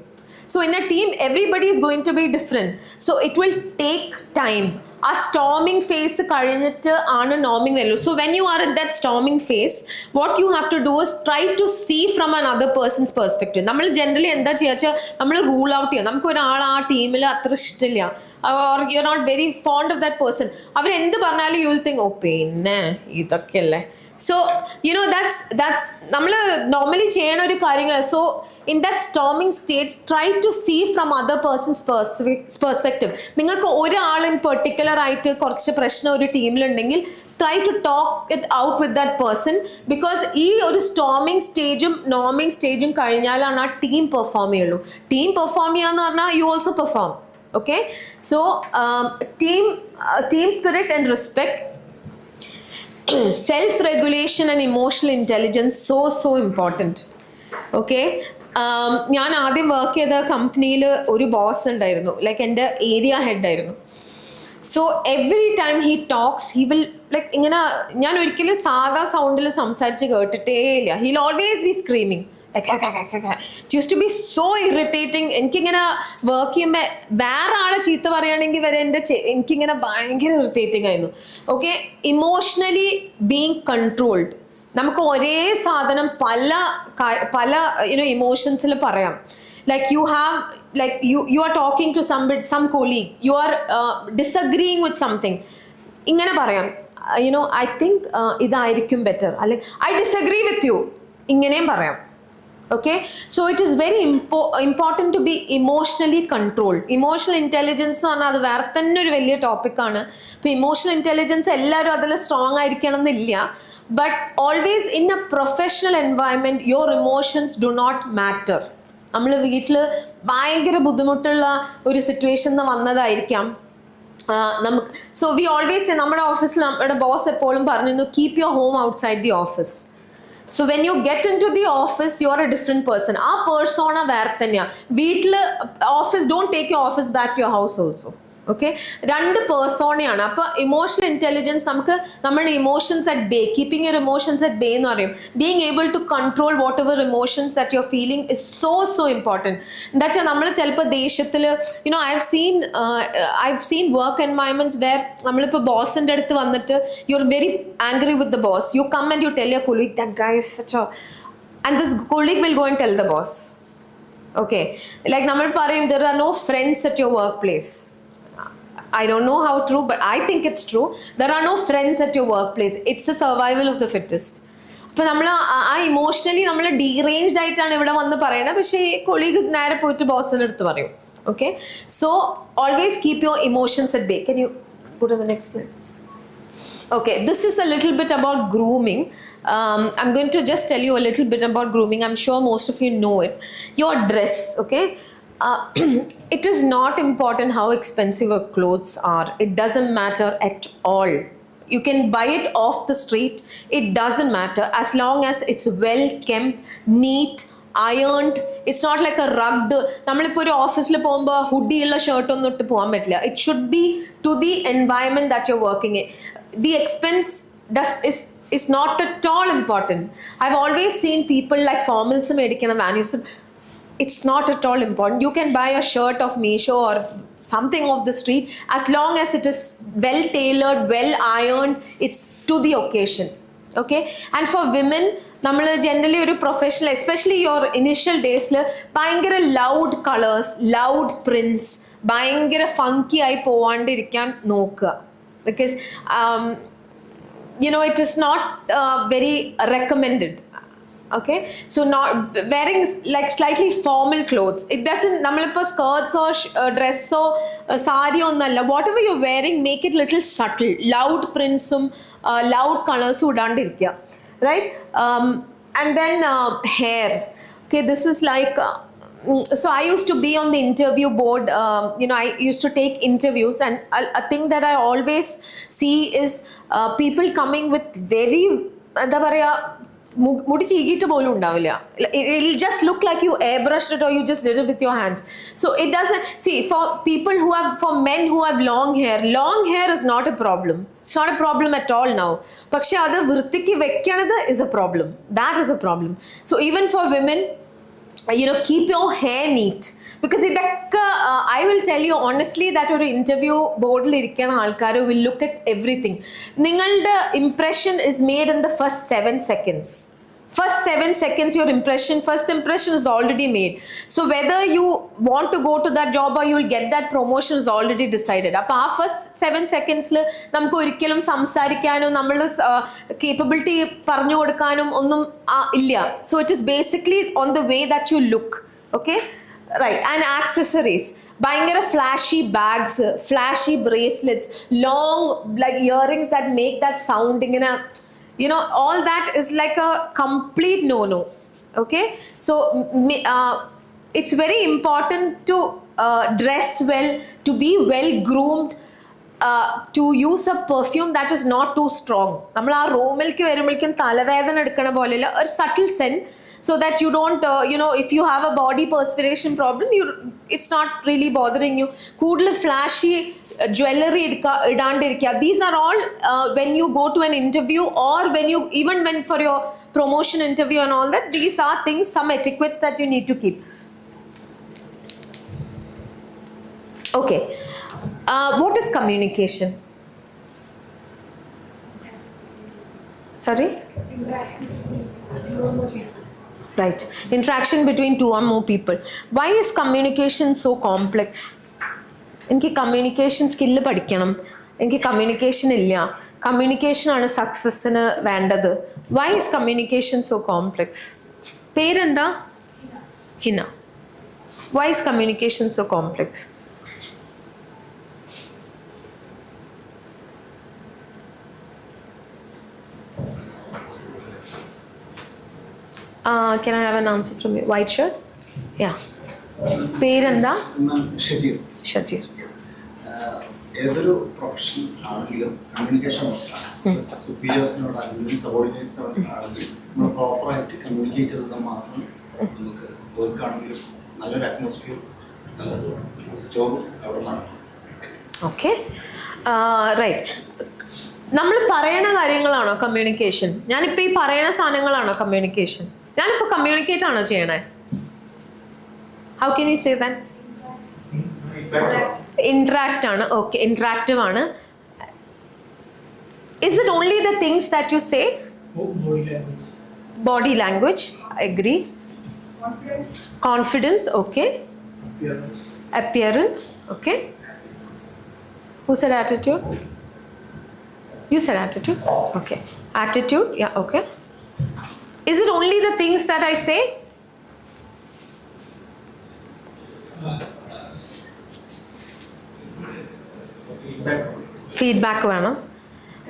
So in a team, everybody is going to be different. So it will take time. ആ സ്റ്റോമിംഗ് ഫേസ് കഴിഞ്ഞിട്ട് ആണ് നോമിംഗ് വരുള്ളൂ. So when you are in that storming phase, what you have to do is try to see from another person's perspective. നമ്മൾ generally എന്താ ചെയ്യുക വെച്ചാൽ നമ്മൾ rule out ചെയ്യുക. നമുക്ക് ഒരാൾ ആ ടീമിൽ അത്ര ഇഷ്ടമില്ല, or you're not very fond of that person. അവരെന്ത് പറഞ്ഞാലും you will think ഓ പിന്നെ ഇതൊക്കെയല്ലേ. So you know that's നമ്മൾ നോർമലി ചെയ്യണ ഒരു കാര്യങ്ങൾ. So in that storming stage, try to see from other person's perspective. നിങ്ങൾക്ക് ഒരാൾ ഇൻ പെർട്ടിക്കുലർ ആയിട്ട് കുറച്ച് പ്രശ്നം ഒരു ടീമിലുണ്ടെങ്കിൽ try to talk it out with that person, because ഈ ഒരു സ്റ്റോമിംഗ് സ്റ്റേജും നോമിംഗ് സ്റ്റേജും കഴിഞ്ഞാലാണ് ആ ടീം പെർഫോം ചെയ്യുള്ളൂ. ടീം പെർഫോം ചെയ്യാന്ന് പറഞ്ഞാൽ you also perform. Okay, so team spirit and respect, self-regulation and emotional intelligence, so important. Okay, ഞാൻ ആദ്യം വർക്ക് ചെയ്ത കമ്പനിയിൽ ഒരു ബോസ് ഉണ്ടായിരുന്നു, ലൈക്ക് എൻ്റെ ഏരിയ ഹെഡ് ആയിരുന്നു. So every time he talks he will like ഇങ്ങനെ, ഞാൻ ഒരിക്കലും സാധാ സൗണ്ടിൽ സംസാരിച്ച് കേട്ടിട്ടേ ഇല്ല. He will always be screaming. It used to be so irritating. എനിക്കിങ്ങനെ വർക്ക് ചെയ്യുമ്പോൾ വേറെ ആളെ ചീത്ത പറയുകയാണെങ്കിൽ വരെ എനിക്കിങ്ങനെ ഭയങ്കര ഇറിറ്റേറ്റിംഗ് ആയിരുന്നു. Okay, emotionally being controlled. നമുക്ക് ഒരേ സാധനം പല ഇമോഷൻസിൽ പറയാം. Like you are talking to some colleague, you are disagreeing with something. ഇങ്ങനെ പറയാം, I think ഇതായിരിക്കും ബെറ്റർ, അല്ലെങ്കിൽ I disagree with you, ഇങ്ങനെയും പറയാം. Okay, so it is very important to be emotionally controlled. Emotional intelligence എന്ന് പറഞ്ഞാൽ അത് വേറെ തന്നെ ഒരു വലിയ ടോപ്പിക്കാണ്. ഇപ്പോൾ ഇമോഷണൽ ഇൻ്റലിജൻസ് എല്ലാവരും അതിൽ സ്ട്രോങ് ആയിരിക്കണം എന്നില്ല. But always in a professional environment your emotions do not matter. നമ്മൾ വീട്ടിൽ ഭയങ്കര ബുദ്ധിമുട്ടുള്ള ഒരു സിറ്റുവേഷൻ വന്നതായിരിക്കാം നമുക്ക്. സോ വി ഓൾവേസ്, നമ്മുടെ ഓഫീസിൽ നമ്മുടെ ബോസ് എപ്പോഴും പറഞ്ഞിരുന്നു, keep your home outside the office. So when you get into the office, you are a different person. ആ പേഴ്സോണ വേറെ തന്നെയാണ്. വീട്ടിൽ office, don't take your office back to your house also. Okay, രണ്ട് പേഴ്സോണയാണ്. അപ്പോൾ emotional intelligence നമുക്ക് നമ്മുടെ emotions at bay, keeping your emotions at bay എന്ന് പറയും. Being able to control whatever emotions that you are feeling is so important. എന്താ വെച്ചാൽ നമ്മൾ ചിലപ്പോൾ ദേഷ്യത്തിൽ I have seen work environments where നമ്മളിപ്പോൾ ബോസിൻ്റെ അടുത്ത് വന്നിട്ട് you are very angry with the boss, you come and you tell your colleague that guy is such a, and this colleague will go and tell the boss. Okay, like നമ്മൾ പറയും there are no friends at your work place. I don't know how true, but I think it's true. There are no friends at your workplace. It's the survival of the fittest. അപ്പോൾ നമ്മൾ ആ emotionally നമ്മൾ deranged ആയിട്ടാണ് ഇവിടെ വന്ന് പറയുന്നത്, പക്ഷേ ഈ കൊളീഗ് നേരെ പോയിട്ട് ബോസിൻ്റെ അടുത്ത് പറയും. Okay, so always keep your emotions at bay. Can you go to the next slide? Okay, this is a little bit about grooming. I'm going to just tell you a little bit about grooming. I'm sure most of you know it. Your dress, okay? It is not important how expensive your clothes are. It doesn't matter at all. You can buy it off the street. It doesn't matter as long as it's well kept, neat, ironed. It's not like a rugged. നമ്മളിപ്പോൾ ഒരു ഓഫീസിൽ പോകുമ്പോൾ hoodie ഉള്ള shirt ഒന്നും ഇട്ട് പോകാൻ പറ്റില്ല. It should be to the environment that you're working in. The expense is not at all important. I've always seen people like formals മേടിക്കണം, values. It's not at all important. You can buy a shirt of Meesho or something off the street as long as it is well tailored, well ironed, it's to the occasion. Okay, and for women, നമ്മൾ generally ഒരു professional, especially your initial ഡേയ്സിൽ ഭയങ്കര loud colours, loud prints, ഭയങ്കര funky ആയി പോവാണ്ടിരിക്കാൻ നോക്കുക. Because it is not very recommended. Okay, so not wearing like slightly formal clothes, it doesn't, nammalipo skirts or dress or sari onnalla, whatever you're wearing, make it little subtle, loud prints loud colors udandirikka, right? And then hair. Okay, this is like so I used to be on the interview board. I used to take interviews, and a thing that I always see is people coming with very എന്താ പറയാ, മുടി ചീകിയിട്ട് പോലും ഉണ്ടാവില്ല. It'll just look like you airbrushed it or you just did it with your hands. So it doesn't, see, for men who have long hair is not a problem. It's not a problem at all now. പക്ഷെ അത് വൃത്തിക്ക് വെക്കണത് is a problem. That is a problem. So even for women, keep your hair neat. Because ഇതൊക്കെ I will tell you honestly that ഒരു interview ബോർഡിൽ ഇരിക്കുന്ന ആൾക്കാർ will look at everything. നിങ്ങളുടെ impression is made in the first 7 seconds. First 7 seconds, your first impression is already made. So whether you want to go to that job or you will get that promotion is already decided. അപ്പോൾ ആ first 7 secondsൽ നമുക്ക് ഒരിക്കലും സംസാരിക്കാനോ നമ്മളുടെ capability പറഞ്ഞു കൊടുക്കാനും ഒന്നും ഇല്ല. So it is basically on the way that you look. Okay? Right, and accessories, ഭയങ്കര flashy bags, flashy bracelets, long like earrings that make that sound ഇങ്ങനെ, all that is like a complete no. Okay, so it's very important to dress well, to be well groomed, to use a perfume that is not too strong. നമ്മൾ ആ റൂമിലേക്ക് വരുമ്പോഴേക്കും തലവേദന എടുക്കണ പോലെയുള്ള ഒരു subtle scent, so that you don't if you have a body perspiration problem, it's not really bothering you. കൂടുതൽ flashy jewelry idandirikka. These are all when you go to an interview, or even when for your promotion interview and all that, these are things, some etiquette that you need to keep. Okay, what is communication? Sorry? Right, interaction between two or more people. Why is communication so complex? എനിക്ക് communication skill പഠിക്കണം, എനിക്ക് communication ഇല്ല, communication ആണ് സക്സസ്സിന് വേണ്ടത്. Why is communication so complex? പേരെന്താ? Hina. Why is communication so complex? Can I have an answer from you? White shirt? Yeah. പേരെന്താ? ഷജീർ. ഏതൊരു പ്രൊഫഷൻ ആണെങ്കിലും കമ്മ്യൂണിക്കേഷൻ മസ്റ്റാണ്. സുപ്പീരിയേഴ്സിനോടാണെങ്കിലും സബോർഡിനേറ്റ്സിനോടാണെങ്കിലും നമ്മൾ പ്രോപ്പറായിട്ട് കമ്മ്യൂണിക്കേറ്റ് ചെയ്താൽ മാത്രം നമുക്ക് വർക്കാണെങ്കിലും നല്ലൊരു അറ്റ്മോസ്ഫിയർ, നല്ലൊരു ജോബും അവിടെ നടക്കും. Okay right. നമ്മൾ പറയണ കാര്യങ്ങളാണോ കമ്മ്യൂണിക്കേഷൻ? ഞാനിപ്പോൾ ഈ പറയണ സാധനങ്ങളാണോ കമ്മ്യൂണിക്കേഷൻ? ഞാനിപ്പോൾ കമ്മ്യൂണിക്കേറ്റ് ആണോ ചെയ്യണേ? How can you say that? Interact ആണ്. ഓക്കെ, ഇന്ററാക്റ്റീവ് ആണ്. Is it only the things that you say? Body language, I agree. Confidence, okay. Appearance, okay. Who said attitude? You said attitude, okay. Attitude, yeah, okay. Is it only the things that I say? Feedback വേണം.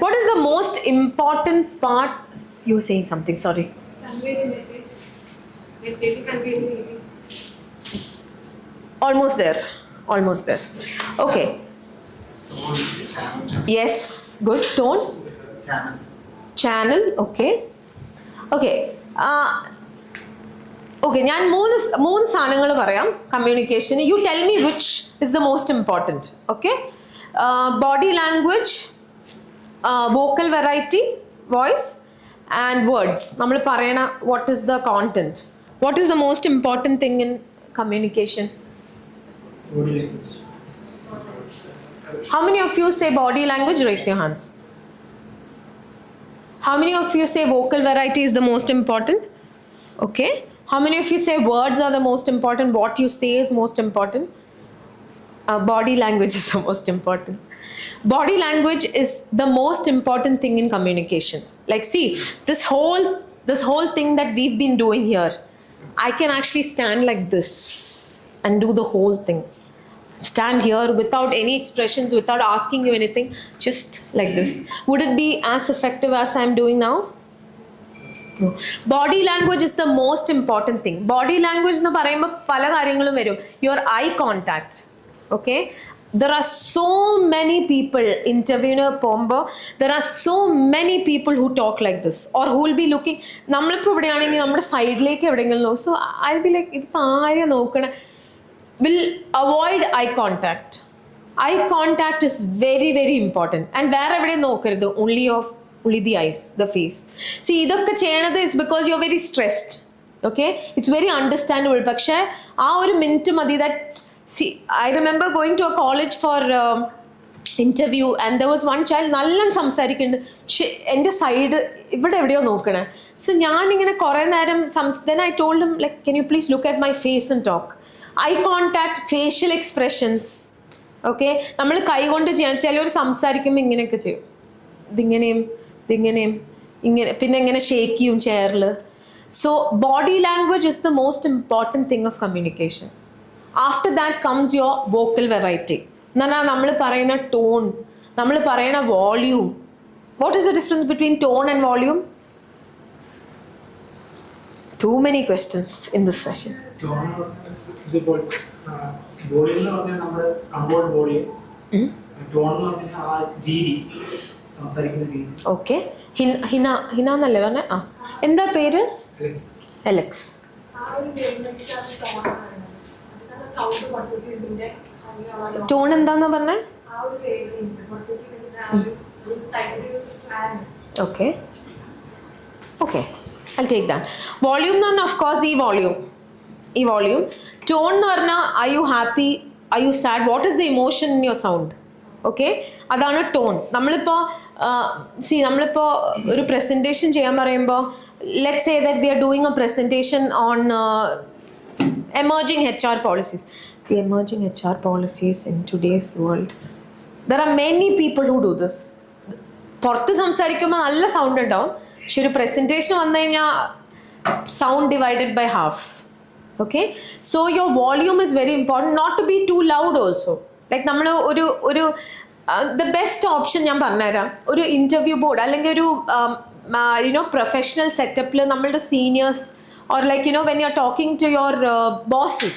What is the most important part? You were saying something, sorry. Convey the message. Message convey the meaning. Almost there. Almost there. Okay. Yes, good. Tone? Channel, okay. Okay. Okay, ഞാൻ മൂന്ന് സാധനങ്ങൾ പറയാം കമ്മ്യൂണിക്കേഷന്. You tell me which is the most important. Okay, body language, vocal variety, voice and words. നമ്മൾ പറയണ what is the content, what is the most important thing in communication? How many of you say body language? Raise your hands. How many of you say vocal variety is the most important? Okay. How many of you say words are the most important? What you say is most important? Body language is the most important. Body language is the most important thing in communication. Like, see, this whole thing that we've been doing here, I can actually stand like this and do the whole thing. Stand here without any expressions, without asking you anything, just like this. Would it be as effective as I'm doing now? No. Body language is the most important thing. Body language എന്ന് പറയുമ്പോൾ പല കാര്യങ്ങളും വരും. Your eye contact, okay? There are so many people interviewing പോകുമ്പോൾ there are so many people who talk like this or who will be looking. നമ്മളിപ്പോൾ എവിടെയാണെങ്കിൽ നമ്മുടെ സൈഡിലേക്ക് എവിടെയെങ്കിലും നോക്കും. So I'll be like, ഇതിപ്പോൾ ആരെയാണ് നോക്കണേ? Will avoid eye contact. Eye contact is very, very important. And where എവിടെയും നോക്കരുത്, only the eyes, the face. See, ഇതൊക്കെ ചെയ്യണത് is because you're very stressed. Okay? It's very understandable. പക്ഷേ ആ ഒരു മിനിറ്റ് മതി that, see, I remember going to a college for interview and there was one child നല്ല സംസാരിക്കുന്നുണ്ട്. പക്ഷേ എൻ്റെ സൈഡ് ഇവിടെ എവിടെയോ നോക്കണേ. So ഞാനിങ്ങനെ കുറേ നേരം then I told him, like, can you please look at my face and talk? Eye contact, facial expressions. Okay? നമ്മൾ കൈ കൊണ്ട് ചെയ്യണം. ചിലവർ സംസാരിക്കുമ്പോൾ ഇങ്ങനെയൊക്കെ ചെയ്യും, ഇതിങ്ങനെയും ഇങ്ങനെ, പിന്നെ ഇങ്ങനെ ഷേക്ക് ചെയ്യും ചെയറിൽ. So body language is the most important thing of communication. After that comes your vocal variety. എന്ന് പറഞ്ഞാൽ നമ്മൾ പറയുന്ന ടോൺ, നമ്മൾ പറയുന്ന volume. What is the difference between tone and volume? Too many questions in this session. ഇതിപ്പോൾ body എന്ന് പറഞ്ഞാൽ നമ്മുടെ കൺട്രോൾഡ് ബോഡി, ടോൺ എന്ന് പറഞ്ഞാൽ ആ രീതി, സംസാരിക്കുന്ന രീതി. ഓക്കെ, ഹിന എന്നല്ലേ പറഞ്ഞ? ആ, എന്താ പേര്? എലക്സ്. ടോൺ എന്താന്നാ പറഞ്ഞേ? Okay, okay, I'll take that. Volume എന്ന് പറഞ്ഞാൽ of course ഈ വോള്യൂം. ടോൺ എന്ന് പറഞ്ഞാൽ are you happy, are you sad, what is the emotion in your sound? Okay, അതാണ് ടോൺ. നമ്മളിപ്പോൾ ഒരു പ്രസൻറ്റേഷൻ ചെയ്യാൻ പറയുമ്പോൾ let's say that we are doing a presentation on emerging HR policies. The emerging HR policies in today's world. There are many people who do this. പുറത്ത് സംസാരിക്കുമ്പോൾ നല്ല sound ഉണ്ടാവും, പക്ഷെ ഒരു പ്രസൻറ്റേഷൻ വന്നു കഴിഞ്ഞാൽ sound divided by half. Okay, so your volume is very important, not to be too loud also. Like നമ്മൾ ഒരു ദ ബെസ്റ്റ് ഓപ്ഷൻ ഞാൻ പറഞ്ഞുതരാം. ഒരു ഇൻ്റർവ്യൂ ബോർഡ് അല്ലെങ്കിൽ ഒരു പ്രൊഫഷണൽ സെറ്റപ്പിൽ നമ്മളുടെ seniors or like when you're talking to your bosses,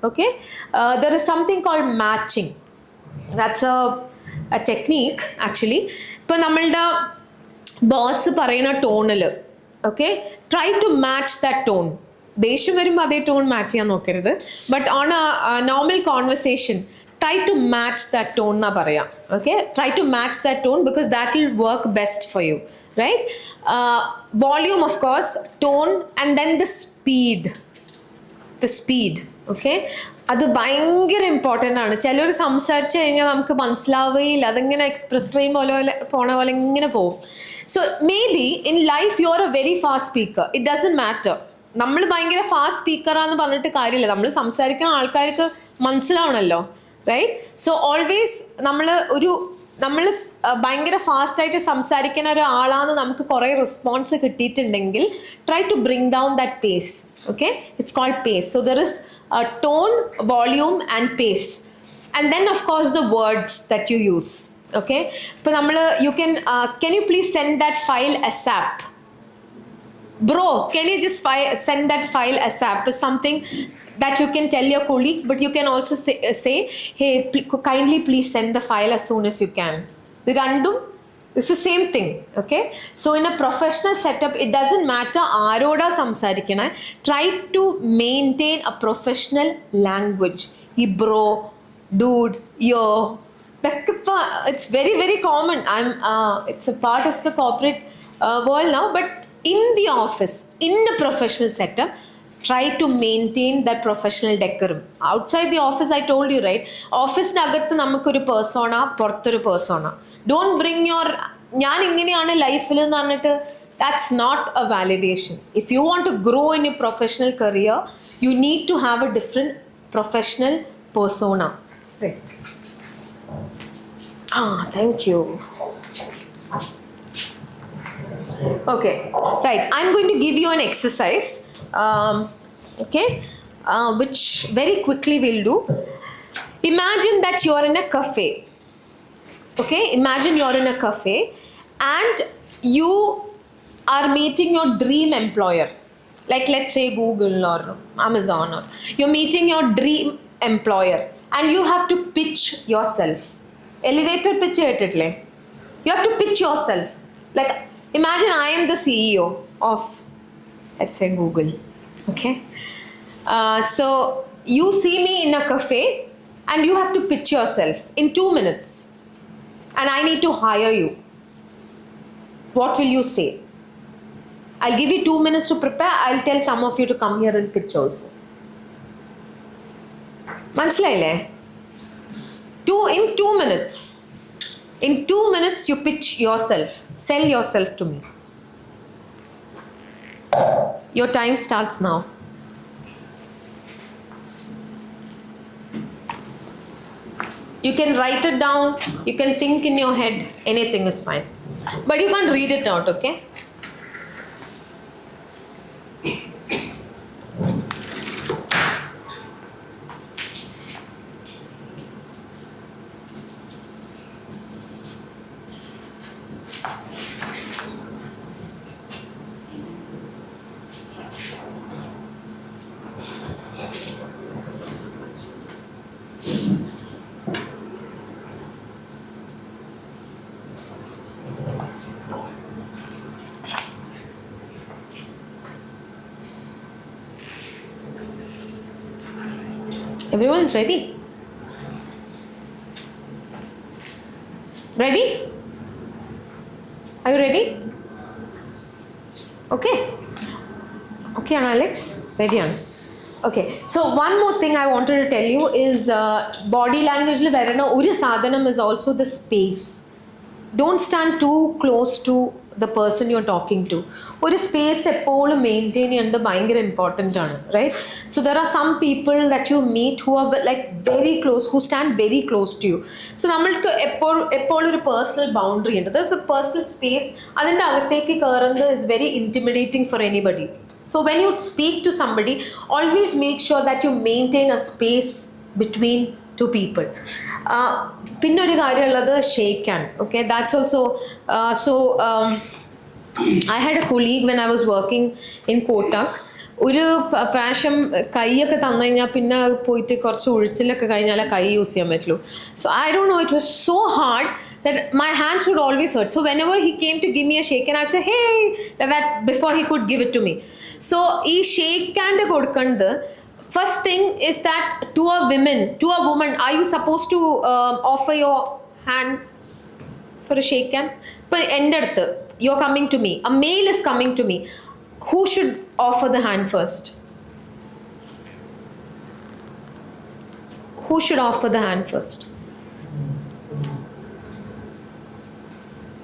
okay, there is something called matching. That's a technique actually. ഇപ്പോൾ നമ്മളുടെ ബോസ് പറയുന്ന ടോണിൽ, okay, try to match that tone. ദേഷ്യം വരുമ്പോൾ അതേ ടോൺ മാച്ച് ചെയ്യാൻ നോക്കരുത്, but on a normal conversation try to match that tone na paraya. Okay, try to match that tone because that will work best for you, right? Volume, of course, tone, and then the speed. Okay, അത് ഭയങ്കര important ആണ്. ചിലർ സംസാരിച്ച് കഴിഞ്ഞാൽ നമുക്ക് മനസ്സിലാവുകയില്ല, അതിങ്ങനെ express train പോലെ പോണ പോലെ ഇങ്ങനെ പോകും. So may be in life you are A very fast speaker, it doesn't matter. നമ്മൾ ഭയങ്കര ഫാസ്റ്റ് സ്പീക്കറാന്ന് പറഞ്ഞിട്ട് കാര്യമില്ല, നമ്മൾ സംസാരിക്കുന്ന ആൾക്കാർക്ക് മനസ്സിലാവണമല്ലോ, റൈറ്റ്? സോ ഓൾവേസ് നമ്മൾ ഭയങ്കര ഫാസ്റ്റായിട്ട് സംസാരിക്കുന്ന ഒരാളാന്ന് നമുക്ക് കുറേ റെസ്പോൺസ് കിട്ടിയിട്ടുണ്ടെങ്കിൽ try to bring down that pace. Okay, it's called pace. So there is tone, volume and pace, and then of course the words that you use. Okay, so you can you please send that file ASAP? Bro, can you just send that file ASAP? Is something that you can tell your colleagues, but you can also say hey, kindly please send the file as soon as you can. The random, it's the same thing. Okay, so in a professional setup it doesn't matter aaroda samsarikkana, try to maintain a professional language. Bro, dude, yo, it's very very common. It's a part of the corporate world now, but in the office, in the professional setup, try to maintain that professional decorum. Outside the office, I told you, right? Office nagathu namukku persona, porthoru persona. Don't bring your ഞാൻ ഇങ്ങനെയാണ് ലൈഫിൽ എന്ന് പറഞ്ഞിട്ട്, that's not a validation. If you want to grow in your professional career, you need to have a different professional persona. Right. Thank you. Okay, right. I'm going to give you an exercise, okay, which very quickly we'll do. Imagine that you are in a cafe. Okay, imagine you're in a cafe and you are meeting your dream employer, like let's say Google or Amazon, or you're meeting your dream employer and you have to pitch yourself. Elevator pitch ettile, you have to pitch yourself. Like imagine I am the CEO of, let's say, Google. Okay, so you see me in a cafe and you have to pitch yourself in 2 minutes. And I need to hire you. What will you say? I'll give you 2 minutes to prepare. I'll tell some of you to come here and pitch also. Manslaile? In 2 minutes. In 2 minutes, you pitch yourself. Sell yourself to me. Your time starts now. You can write it down, you can think in your head, anything is fine. But you can't read it out, okay? Everyone's ready? Ready? Are you ready? Okay. Okay, Alex? Ready on? Okay. So one more thing I wanted to tell you is body language le varana oru sadhanam is also the space. Don't stand too close to the person you're talking to. ഒരു space എപ്പോഴും maintain ചെയ്യേണ്ടത് ഭയങ്കര important ആണ്, right? So there are some people that you meet who are like very close, who stand very close to you. So നമ്മൾക്ക് എപ്പോഴും ഒരു personal boundary ഉണ്ട്. There is a personal space. അതിൻ്റെ അകത്തേക്ക് കയറുന്നത് is very intimidating for anybody. So when you speak to somebody, always make sure that you maintain a space between two people. പിന്നെ ഒരു കാര്യമുള്ളത് shake hand. Okay, that's also I had a colleague when I was working in Kotak. ഒരു പ്രാവശ്യം കൈയൊക്കെ തന്നു കഴിഞ്ഞാൽ പിന്നെ പോയിട്ട് കുറച്ച് ഒഴിച്ചിലൊക്കെ കഴിഞ്ഞാൽ കൈ യൂസ് ചെയ്യാൻ പറ്റുള്ളൂ. So I don't know, it was so hard that my hands would always hurt. So whenever he came to give me a shake hand, I'd say hey, that before he could give it to me. So ee shake hand kodukkanadu first thing is that to a woman, are you supposed to offer your hand for a shake hand? But you're coming to me. A male is coming to me. Who should offer the hand first? Who should offer the hand first?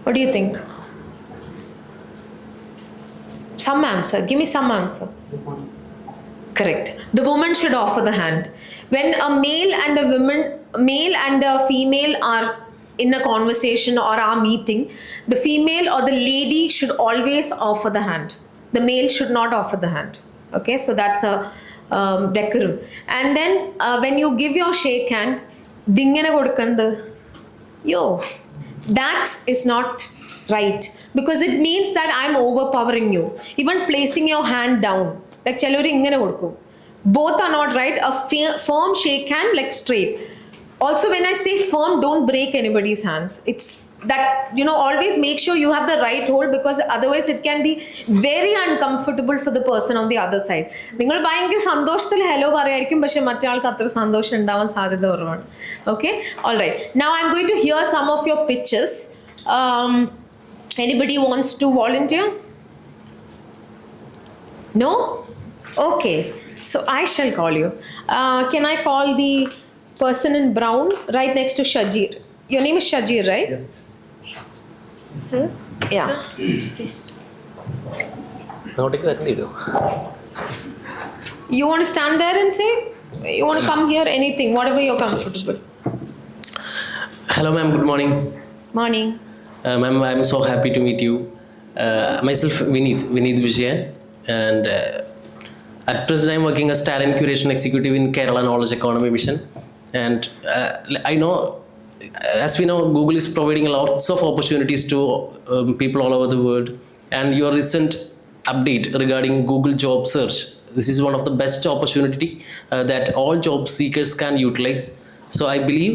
What do you think? Some answer. Give me some answer. Correct. The woman should offer the hand. When a male and a female are in a conversation or are meeting, the female or the lady should always offer the hand. The male should not offer the hand. Okay, so that's a decorum. And then when you give your shake hand, that is not right, because it means that I'm overpowering you. Even placing your hand down, like both are not right. A firm shake hand, like straight. Also, when I say firm, don't break anybody's hands. It's that, always make sure you have the right hold, because otherwise it can be very uncomfortable for the person on the other side. നിങ്ങൾ ഭയങ്കര സന്തോഷത്തിൽ hello പറയായിരിക്കും, പക്ഷെ മറ്റേ ആൾക്ക് അത്ര സന്തോഷം ഉണ്ടാവാൻ സാധ്യത കുറവാണ്. Okay, all right. Now I'm going to hear some of your pitches. Anybody wants to volunteer? No? Okay. So I shall call you. Can I call the person in brown right next to Shajir? Your name is Shajir, right? Yes. Sir? Yeah. Please. You want to stand there and say? You want to come here? Anything, whatever you're comfortable. Hello ma'am, good morning. Morning. Ma'am, I'm so happy to meet you. Myself Vineet Vijayan, and at present I'm working as talent curation executive in Kerala Knowledge Economy Mission. And I know, as we know, Google is providing lots of opportunities to people all over the world. And your recent update regarding Google job search, this is one of the best opportunity that all job seekers can utilize. So I believe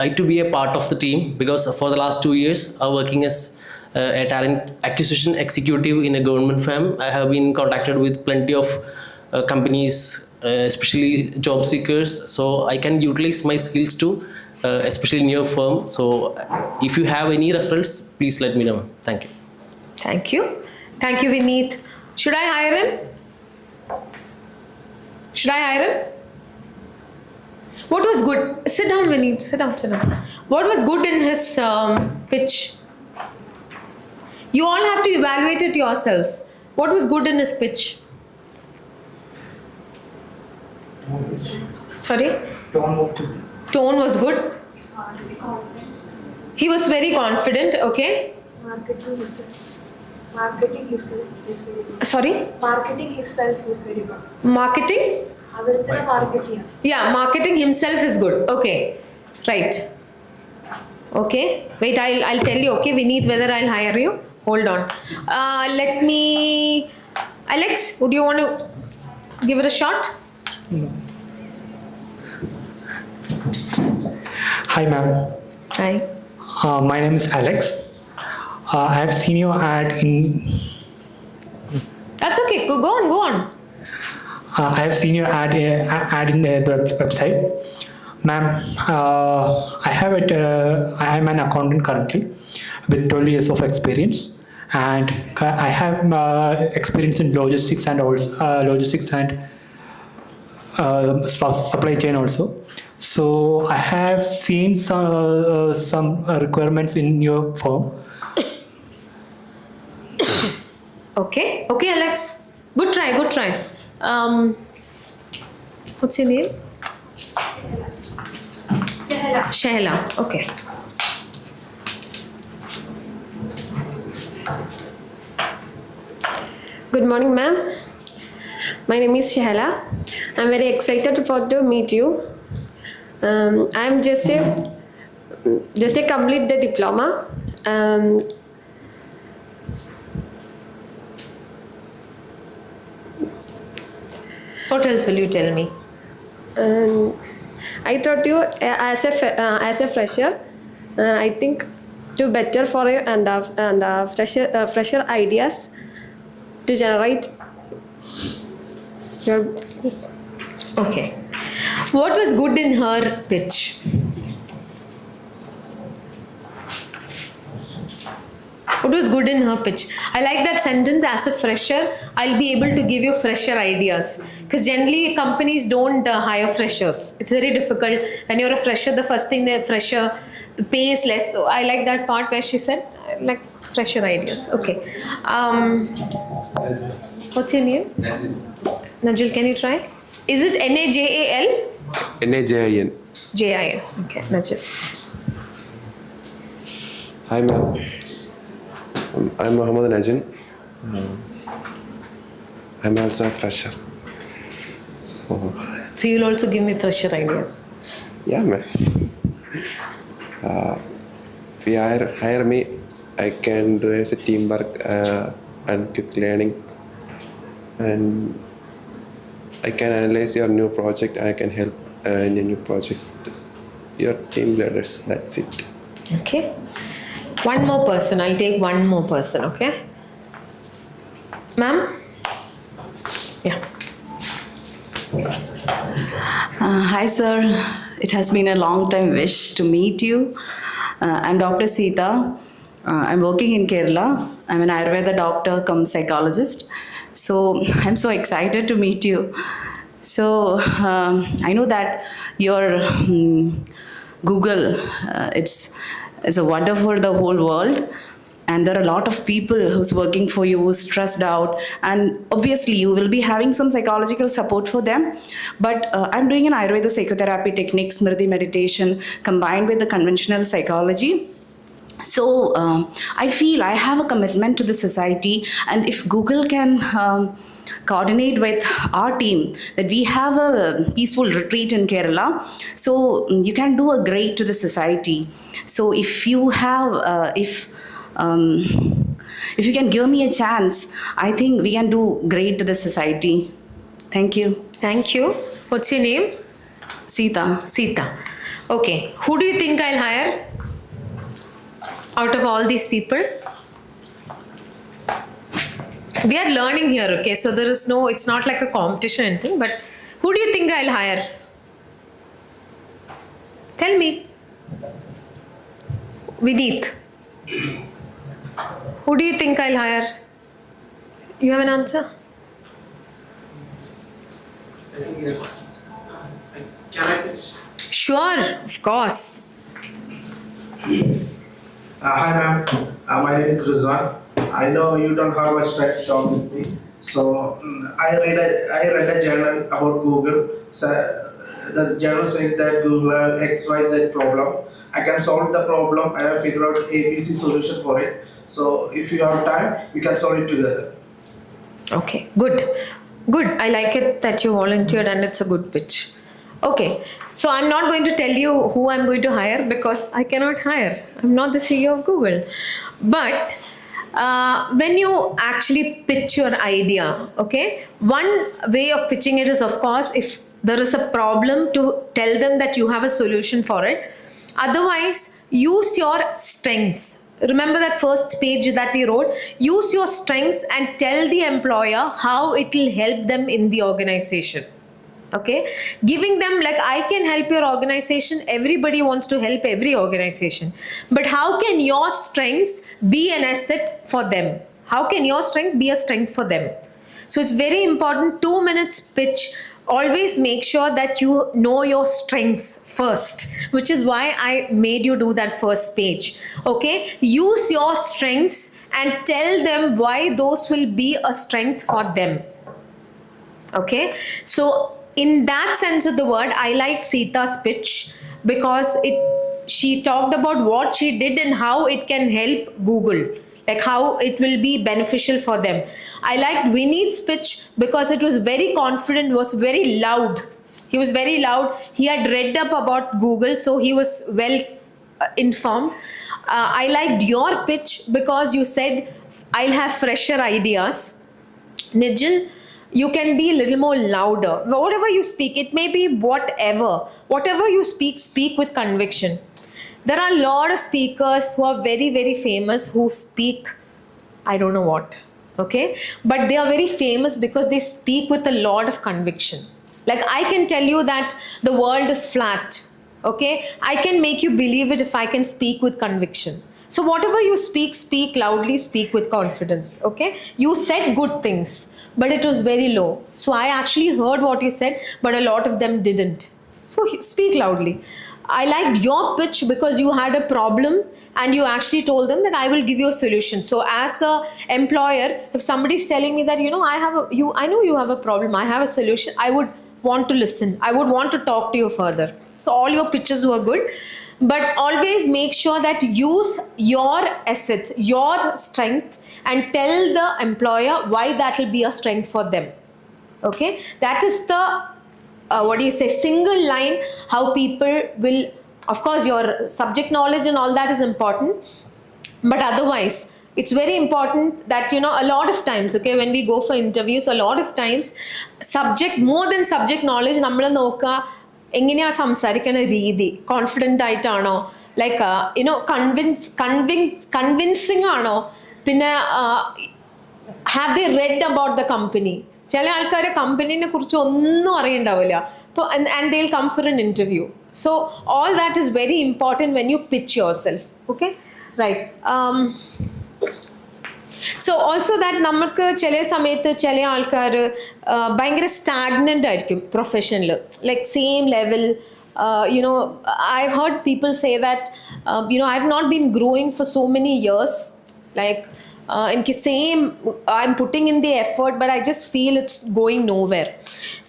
I to be a part of the team, because for the last 2 years I'm working as a talent acquisition executive in a government firm. I have been contacted with plenty of companies, especially job seekers. So I can utilize my skills too, especially in your firm. So if you have any referrals, please let me know. Thank you. Thank you. Thank you, Vineet. Should I hire him? What was good? Sit down, Vineet. Sit down. What was good in his pitch? You all have to evaluate it yourselves. What was good in his pitch? Sorry? Tone was good. He was very confident. Okay. Marketing himself is very good. Sorry? Marketing himself is very good. Marketing? Marketing. Yeah, marketing himself is good. Okay. Right. Okay. Wait, I'll tell you, okay, Vineet, whether I'll hire you. Hold on. Alex, would you want to give it a shot? No. Hi, ma'am. Hi. My name is Alex. I have seen your ad in. That's okay. Go on. I have seen your ad in the website, ma'am. I am an accountant currently with 12 years of experience, and I have experience in logistics and supply chain also. So I have seen some requirements in your firm. Okay, Alex. Good try. What's your name? Shehla. Okay. Good morning, ma'am. My name is Shehla. I'm very excited to meet you. I'm just a complete the diploma. What else will you tell me? I thought you as a fresher. I think to better for you and fresher ideas to generate your business. Okay. What was good in her pitch? What was good in her pitch? I like that sentence. As a fresher, I'll be able to give you fresher ideas. Because generally, companies don't hire freshers. It's very difficult. When you're a fresher, the first thing the fresher, the pay is less. So I like that part where she said, I like fresher ideas. Okay. What's your name? Najil, can you try? Is it Najal? NAJIN. JIN. Okay, Najil. Hi ma'am. I'm Muhammad Najin. I'm also a fresher. So you'll also give me fresher ideas. Yeah, ma'am. If you hire me, I can do as a teamwork and quick learning, and I can analyze your new project. I can help in your new project. Your team leaders. That's it. Okay. One more person. I'll take one more person. Okay. Ma'am. Yeah. Hi, sir. It has been a long time wish to meet you. I'm Dr. Sita. I'm working in Kerala. I'm an Ayurveda doctor cum psychologist. So I'm so excited to meet you. So I know that your Google, it's a wonder for the whole world. And there are a lot of people who's working for you, who's stressed out, and obviously you will be having some psychological support for them. But I'm doing an Ayurveda psychotherapy technique, Smriti meditation, combined with the conventional psychology. So I feel I have a commitment to the society, and if Google can coordinate with our team, that we have a peaceful retreat in Kerala, so you can do a great to the society. So if you have, if you can give me a chance, I think we can do great to the society. Thank you. Thank you. What's your name? Sita. Sita. Okay. Who do you think I'll hire out of all these people? We are learning here, okay? So there is no, it's not like a competition or anything, but who do you think I'll hire? Tell me. Vineet. Who do you think I'll hire? You have an answer? I think yes. Can I pitch? Sure, of course. Hi ma'am, my name is Rizwan. I know you don't have much time to talk with me. So I read a journal about Google. So the journal said that Google have XYZ problem. I can solve the problem. I have figured out ABC solution for it. So if you have time, we can solve it together. Okay, good. Good. I like it that you volunteered and it's a good pitch. Okay, so I'm not going to tell you who I'm going to hire because I cannot hire. I'm not the CEO of Google. But when you actually pitch your idea, okay, one way of pitching it is, of course, if there is a problem, to tell them that you have a solution for it. Otherwise, use your strengths. Remember that first page that we wrote? Use your strengths and tell the employer how it will help them in the organization. Okay, giving them like, I can help your organization. Everybody wants to help every organization, but how can your strengths be an asset for them? How can your strength be a strength for them? So it's very important. 2 minutes pitch. Always make sure that you know your strengths first, which is why I made you do that first page. Okay, use your strengths and tell them why those will be a strength for them. Okay, so in that sense of the word, I like Sita's pitch because she talked about what she did and how it can help Google, like how it will be beneficial for them. I liked Vineet's pitch because it was very confident, was very loud. He was very loud. He had read up about Google, so he was well informed. I liked your pitch because you said, I'll have fresher ideas. Nijal, you can be a little more louder. Whatever you speak, it may be whatever you speak with conviction. There are a lot of speakers who are very, very famous who speak, I don't know what, okay? But they are very famous because they speak with a lot of conviction. Like, I can tell you that the world is flat. Okay? I can make you believe it if I can speak with conviction. So whatever you speak, speak loudly, speak with confidence. Okay? You said good things, but it was very low. So I actually heard what you said, but a lot of them didn't. So speak loudly. I liked your pitch because you had a problem and you actually told them that I will give you a solution. So as a employer, if somebody is telling me that, you know, I know you have a problem, I have a solution, I would want to listen. I would want to talk to you further. So all your pitches were good, but always make sure that use your assets, your strength, and tell the employer why that will be a strength for them. Okay, that is the single line how people will, of course your subject knowledge and all that is important, but otherwise it's very important that, you know, a lot of times, okay, when we go for interviews, a lot of times more than subject knowledge, നമ്മൾ നോക്കുക എങ്ങനെയാണ് സംസാരിക്കുന്ന രീതി, confident ആയിട്ടാണോ, like you know convincing ആണോ, പിന്നെ have they read about the company. ചില ആൾക്കാർ കമ്പനീനെ കുറിച്ച് ഒന്നും അറിയണ്ടാവില്ല, അപ്പോൾ and they will come for an interview. So all that is very important when you pitch yourself. Okay, right. So also that നമുക്ക് ചില സമയത്ത് ചില ആൾക്കാർ ഭയങ്കര സ്റ്റാഗ്നൻ്റ് ആയിരിക്കും പ്രൊഫഷനിൽ, like same level. You know I have heard people say that you know I have not been growing for so many years, like എനിക്ക് same I'm putting in the effort but I just feel it's going nowhere.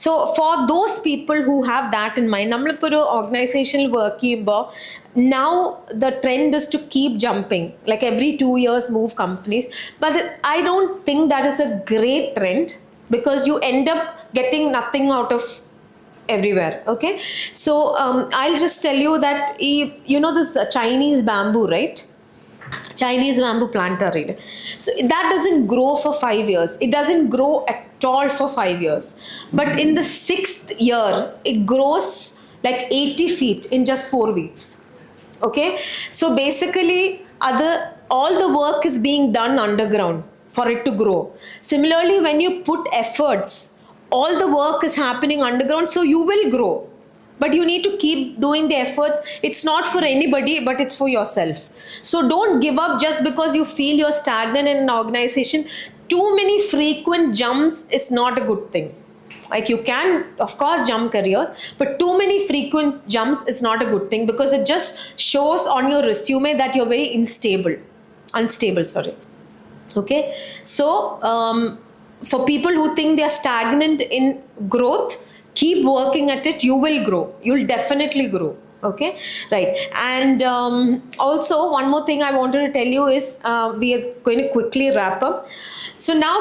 So for those people who have that in mind, നമ്മളിപ്പോൾ ഒരു ഓർഗനൈസേഷനിൽ work ചെയ്യുമ്പോൾ now the trend is to keep jumping, like every 2 years move companies, but I don't think that is a great trend because you end up getting nothing out of everywhere. Okay, so I'll just tell you that you know this Chinese bamboo, right? Chinese bamboo plant area. So that doesn't grow for 5 years. It doesn't grow at all for 5 years. But in the 6th year, it grows like 80 feet in just 4 weeks. Okay, so basically all the work is being done underground for it to grow. Similarly, when you put efforts, all the work is happening underground, so you will grow, but you need to keep doing the efforts. It's not for anybody, but it's for yourself. So don't give up just because you feel you're stagnant in an organization. Too many frequent jumps is not a good thing. Like, you can of course jump careers, but too many frequent jumps is not a good thing because it just shows on your resume that you're very unstable. Okay, so for people who think they are stagnant in growth, keep working at it. You will grow, you'll definitely grow. Okay, right. And also one more thing I wanted to tell you is we are going to quickly wrap up. So now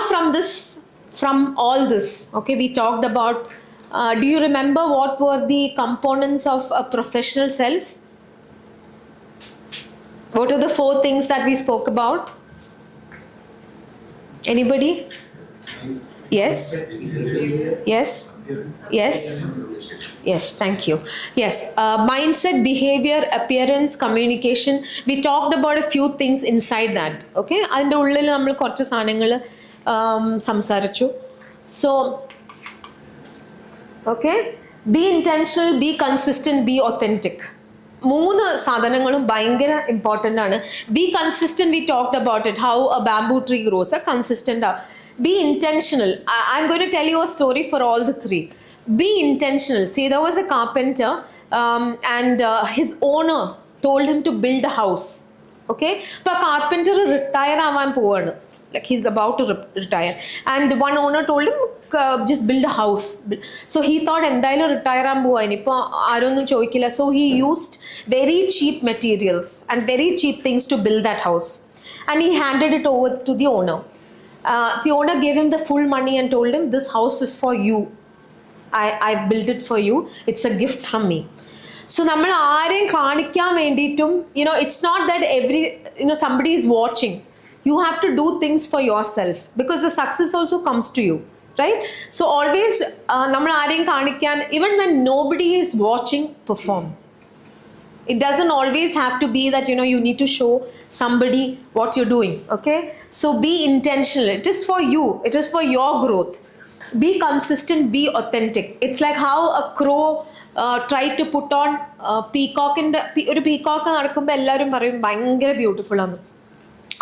from all this, okay, we talked about, do you remember what were the components of a professional self? What are the 4 things that we spoke about? Anybody? Yes, thank you. Yes, mindset, behavior, appearance, communication. We talked about a few things inside that. Okay, അതിൻ്റെ ഉള്ളിൽ നമ്മൾ കുറച്ച് സാധനങ്ങൾ സംസാരിച്ചു. So okay, be intentional, be consistent, be authentic. 3 സാധനങ്ങളും ഭയങ്കര important ആണ്. Be consistent, we talked about it, how a bamboo tree grows. Consistent ആ. Be intentional. I'm going to tell you a story for all the 3. Be intentional. See, there was a carpenter and his owner told him to build a house. Okay, but carpenter retire avan povanu, like he's about to retire, and one owner told him just build a house. So he thought endayilo retire aan povani ipo aronu choikilla, so he used very cheap materials and very cheap things to build that house, and he handed it over to the owner. The owner gave him the full money and told him, this house is for you, I built it for you, it's a gift from me. So നമ്മൾ ആരെയും കാണിക്കാൻ വേണ്ടിയിട്ടും, you know, it's not that somebody is watching. You have to do things for yourself because the success also comes to you, right? So always നമ്മൾ ആരെയും കാണിക്കാൻ, even when nobody is watching, perform. It doesn't always have to be that, you know, you need to show somebody what you're doing. Okay, so be intentional. It is for you, it is for your growth. be consistent, be authentic. It's like how a crow tried to put on പീകോക്കിൻ്റെ ഒരു peacock നടക്കുമ്പോൾ എല്ലാവരും പറയും ഭയങ്കര beautiful ആണ്.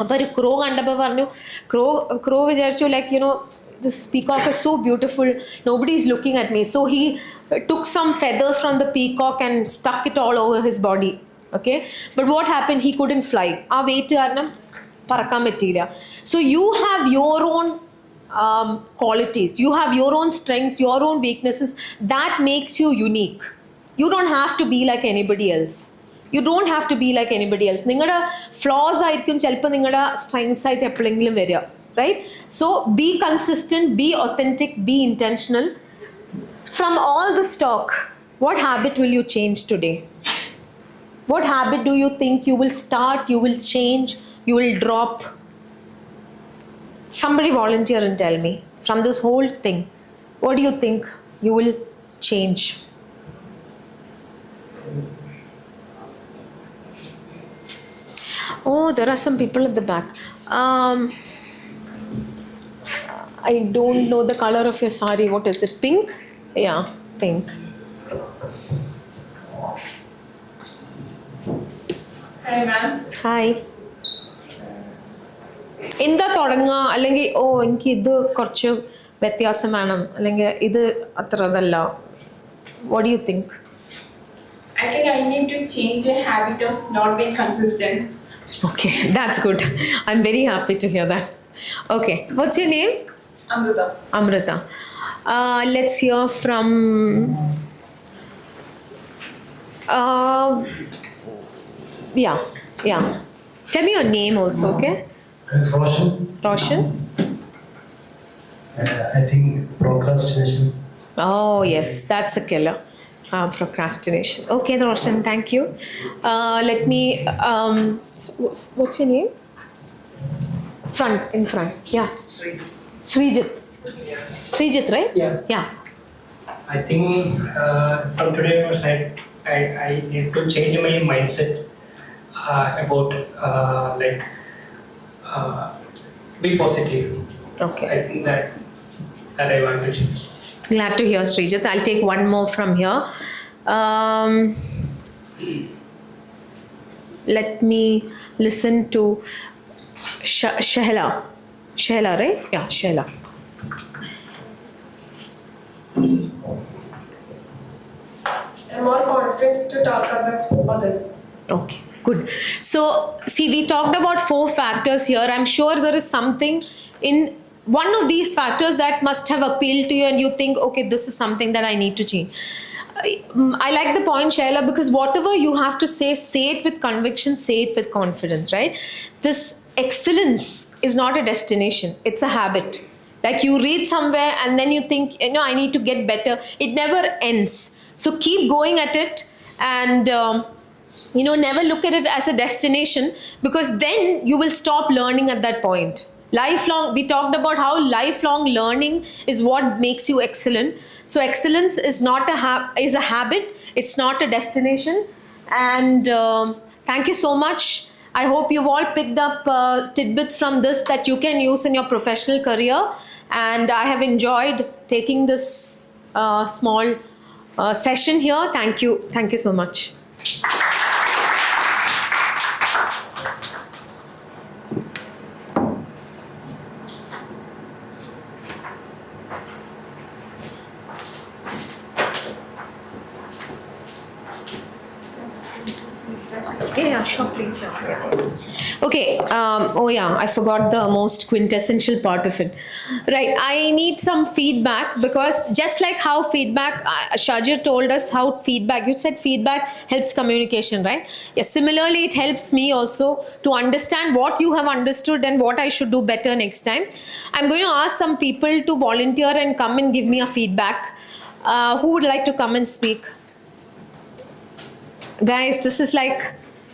അപ്പോൾ ഒരു ക്രോ കണ്ടപ്പോൾ പറഞ്ഞു, ക്രോ വിചാരിച്ചു like you know this peacock is so beautiful, nobody is looking at me. So he took some feathers from the peacock and stuck it all over his body. Okay, but what happened, he couldn't fly. Aa weight karanam parakkan pattilla. So you have your own qualities, you have your own strengths, your own weaknesses that makes you unique. You don't have to be like anybody else. You don't have to be like anybody else. Ningada flaws aayirkum chelappo ningada strengths aayittu eppalengilum variya, right? So be consistent, be authentic, be intentional. From all this talk, what habit will you change today? What habit do you think you will start, you will change, you will drop? Somebody volunteer and tell me, from this whole thing, what do you think you will change? Oh, there are some people at the back. I don't know the color of your sari. What is it? Pink? Yeah, pink. Hi, ma'am. Hi. എന്താ തുടങ്ങുക, അല്ലെങ്കിൽ ഓ എനിക്ക് ഇത് കുറച്ച് വ്യത്യാസം വേണം, അല്ലെങ്കിൽ ഇത് അത്ര അതല്ല. What do you think? I think I need to change the habit of not being consistent. Okay, that's good. I'm very happy to hear that. Okay, what's your name? Amrita. Amrita. Let's hear from yeah. Tell me your name also, okay? It's Roshan. Roshan? I think procrastination. Oh, yes, that's a killer. Procrastination. Okay, Roshan, thank you. Let me, what's your name? In front. Yeah. Srijit. Srijit, right? Yeah. Yeah. I think from today onwards, I need to change my mindset about be positive. Okay. I think that I want to change. Glad to hear, Srijit. I'll take one more from here. Let me listen to Shahla. Shahla, right? Yeah, Shahla. More confidence to talk about others. Okay, good. So, see, we talked about 4 factors here. I'm sure there is something in one of these factors that must have appealed to you and you think, okay, this is something that I need to change. I like the point, Shaila, because whatever you have to say it with conviction, say it with confidence, right? This excellence is not a destination, it's a habit. Like you read somewhere and then you think, I need to get better. It never ends. So keep going at it and never look at it as a destination, because then you will stop learning at that point. Lifelong, we talked about how lifelong learning is what makes you excellent. So excellence is not is a habit, it's not a destination. And thank you so much. I hope you've all picked up tidbits from this that you can use in your professional career. And I have enjoyed taking this small session here. Thank you so much. Yeah, sure, please. Yeah. Okay. I forgot the most quintessential part of it. Right. I need some feedback, because just like how feedback, Shajir told us how feedback, you said feedback helps communication, right? Yes. Similarly, it helps me also to understand what you have understood and what I should do better next time. I'm going to ask some people to volunteer and come and give me a feedback. Who would like to come and speak? Guys, this is like,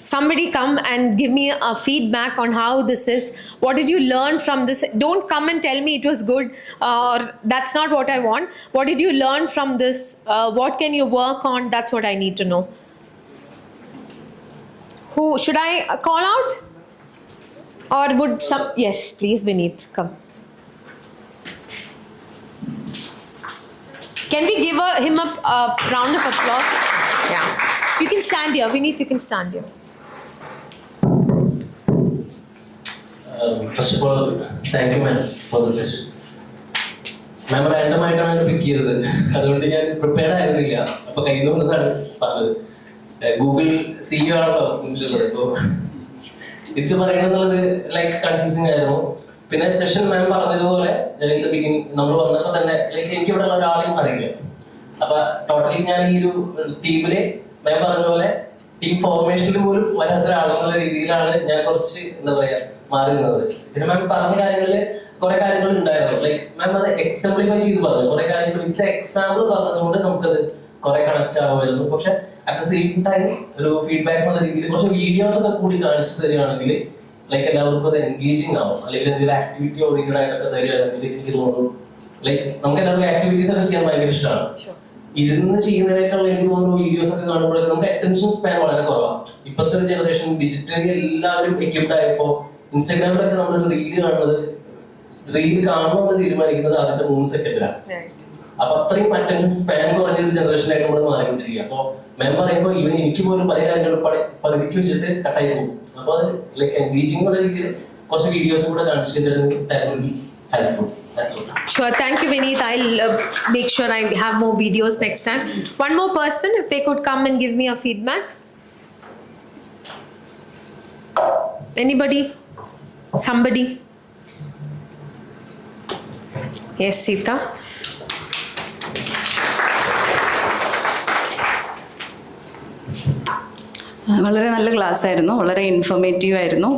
somebody come and give me a feedback on how this is. What did you learn from this? Don't come and tell me it was good or that's not what I want. What did you learn from this? What can you work on? That's what I need to know. Who should I call out? Or would some? Yes, please, Vineet, come. Can we give him a round of applause? Yeah. You can stand here. Vineet, you can stand here. First of all, thank you, ma'am, for the session. മാം റാൻഡമായിട്ടാണ് പിക്ക് ചെയ്തത്, അതുകൊണ്ട് ഞാൻ prepared ആയിരുന്നില്ല. അപ്പൊ കയ്യിൽ നിന്നാണ് പറഞ്ഞത്. Google CEO ആണല്ലോ മുന്നിലുള്ളത്, ഇപ്പോൾ ഇത് പറയണമെന്നുള്ളത് ലൈക്ക് കൺഫ്യൂസിങ് ആയിരുന്നു. പിന്നെ സെഷൻ മാം പറഞ്ഞതുപോലെ നമ്മൾ വന്നപ്പോൾ തന്നെ ലൈക്ക് എനിക്ക് ഇവിടെ ഉള്ള ഒരാളെയും അറിയില്ല. അപ്പൊ ടോട്ടലി ഞാൻ ഈ ഒരു ടീമില് മാം പറഞ്ഞ പോലെ ടീം ഫോർമേഷനിൽ പോലും വരാത്ത ഒരാളെന്നുള്ള രീതിയിലാണ് ഞാൻ കുറച്ച് എന്താ പറയാ മാറി നിന്നത്. പിന്നെ മാം പറഞ്ഞ കാര്യങ്ങളില് കുറെ കാര്യങ്ങൾ ഉണ്ടായിരുന്നു. ലൈക്ക് മാം അത് എക്സാംപ്ലിഫൈ ചെയ്ത് പറഞ്ഞു കുറെ കാര്യങ്ങൾ. വിത്ത് എക്സാമ്പിൾ പറഞ്ഞതുകൊണ്ട് നമുക്കത് കുറെ കണക്ട് ആവുമായിരുന്നു. പക്ഷെ അറ്റ് ദ സെയിം ടൈം ഒരു ഫീഡ്ബാക്ക് എന്ന രീതിയിൽ കുറച്ച് വീഡിയോസ് ഒക്കെ കൂടി കാണിച്ചു തരികയാണെങ്കിൽ ലൈക്ക് എല്ലാവർക്കും അത് എൻഗേജിങ് ആവും. അല്ലെങ്കിൽ എന്തെങ്കിലും ആക്ടിവിറ്റി ഓറിയന്റഡ് ആയിട്ടൊക്കെ തരികയാണെങ്കിൽ എനിക്ക് തോന്നുന്നു ലൈക്ക് നമുക്ക് എല്ലാവർക്കും ആക്ടിവിറ്റീസ് ഒക്കെ ചെയ്യാൻ ഭയങ്കര ഇഷ്ടമാണ്. ഇരുന്ന് ചെയ്യുന്നതിനേക്കാൾ എനിക്ക് തോന്നുന്നു വീഡിയോസ് ഒക്കെ കാണുമ്പോഴേക്കും നമുക്ക് അറ്റൻഷൻ സ്പാൻ വളരെ കുറവാണ്. ഇപ്പോഴത്തെ ഒരു ജനറേഷൻ ഡിജിറ്റലി എല്ലാവരും എക്യുപ്ഡ് ആയപ്പോൾ ഇൻസ്റ്റാഗ്രാമിലൊക്കെ നമ്മളൊരു റീല് കാണുന്നത് കാണുമെന്ന് തീരുമാനിക്കുന്നത് ആദ്യത്തെ 3 സെക്കൻഡിലാണ്. അപ്പൊ അത്രയും അറ്റൻഷൻ സ്പാൻ കുറഞ്ഞൊരു ജനറേഷനായിട്ട് നമ്മൾ മാറിക്കൊണ്ടിരിക്കുക. അപ്പൊ മാം പറയുമ്പോൾ ഇവൻ എനിക്ക് പോലും പല കാര്യങ്ങളും പകുതിക്ക് വെച്ചിട്ട് കട്ടായി പോകും. അപ്പൊ അത് ലൈക്ക് എൻഗേജിംഗ് എന്നുള്ള രീതിയിൽ കുറച്ച് വീഡിയോസ് കൂടെ കാണിച്ചു തരുന്നത് helpful. That's all. Sure. Thank you, Vineet. I'll make sure I have more videos next time. One more person, if they could come and give me a feedback. Anybody? Somebody? Yes, Sita. വളരെ നല്ല class ആയിരുന്നു, വളരെ informative ആയിരുന്നു.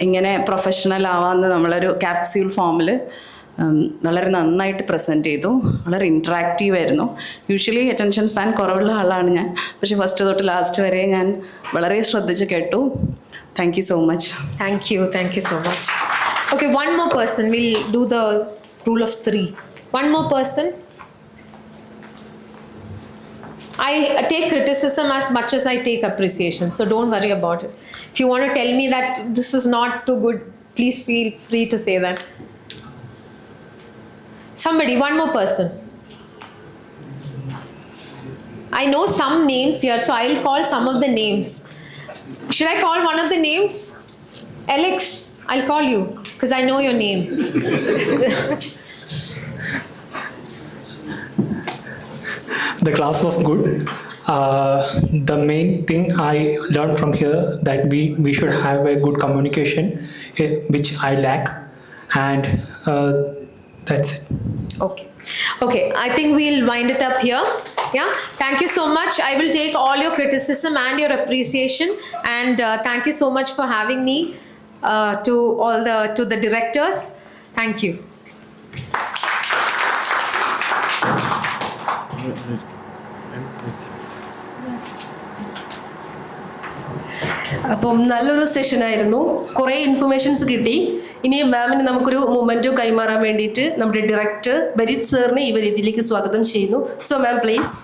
ഇങ്ങനെ professional ആവാമെന്ന് നമ്മളൊരു capsule ഫോമിൽ വളരെ നന്നായിട്ട് പ്രസൻറ്റ് ചെയ്തു. വളരെ ഇൻട്രാക്റ്റീവ് ആയിരുന്നു. യൂഷ്വലി അറ്റൻഷൻ സ്പാൻ കുറവുള്ള ആളാണ് ഞാൻ, പക്ഷേ ഫസ്റ്റ് തൊട്ട് ലാസ്റ്റ് വരെ ഞാൻ വളരെ ശ്രദ്ധിച്ച് കേട്ടു. Thank you so much. Thank you so much. Okay, one more person. We'll do the rule of 3. One more person. I take criticism as much as I take appreciation, so don't worry about it. If you want to tell me that this is not too good, please feel free to say that. Somebody, one more person. I know some names here, so I'll call some of the names. Should I call one of the names? Alex, I'll call you because I know your name. The class was good. The main thing I learned from here that we should have a good communication, which I lack, and that's it. Okay, I think we'll wind it up here. Yeah, thank you so much. I will take all your criticism and your appreciation, and thank you so much for having me. To the directors, thank you. അപ്പം നല്ലൊരു session ആയിരുന്നു, കുറേ informations കിട്ടി. ഇനി മാമിന് നമുക്കൊരു memento കൈമാറാൻ വേണ്ടിയിട്ട് നമ്മുടെ ഡയറക്ടർ ബരിത് സാറിനെ ഈ വേദിയിലേക്ക് സ്വാഗതം ചെയ്യുന്നു. So ma'am please.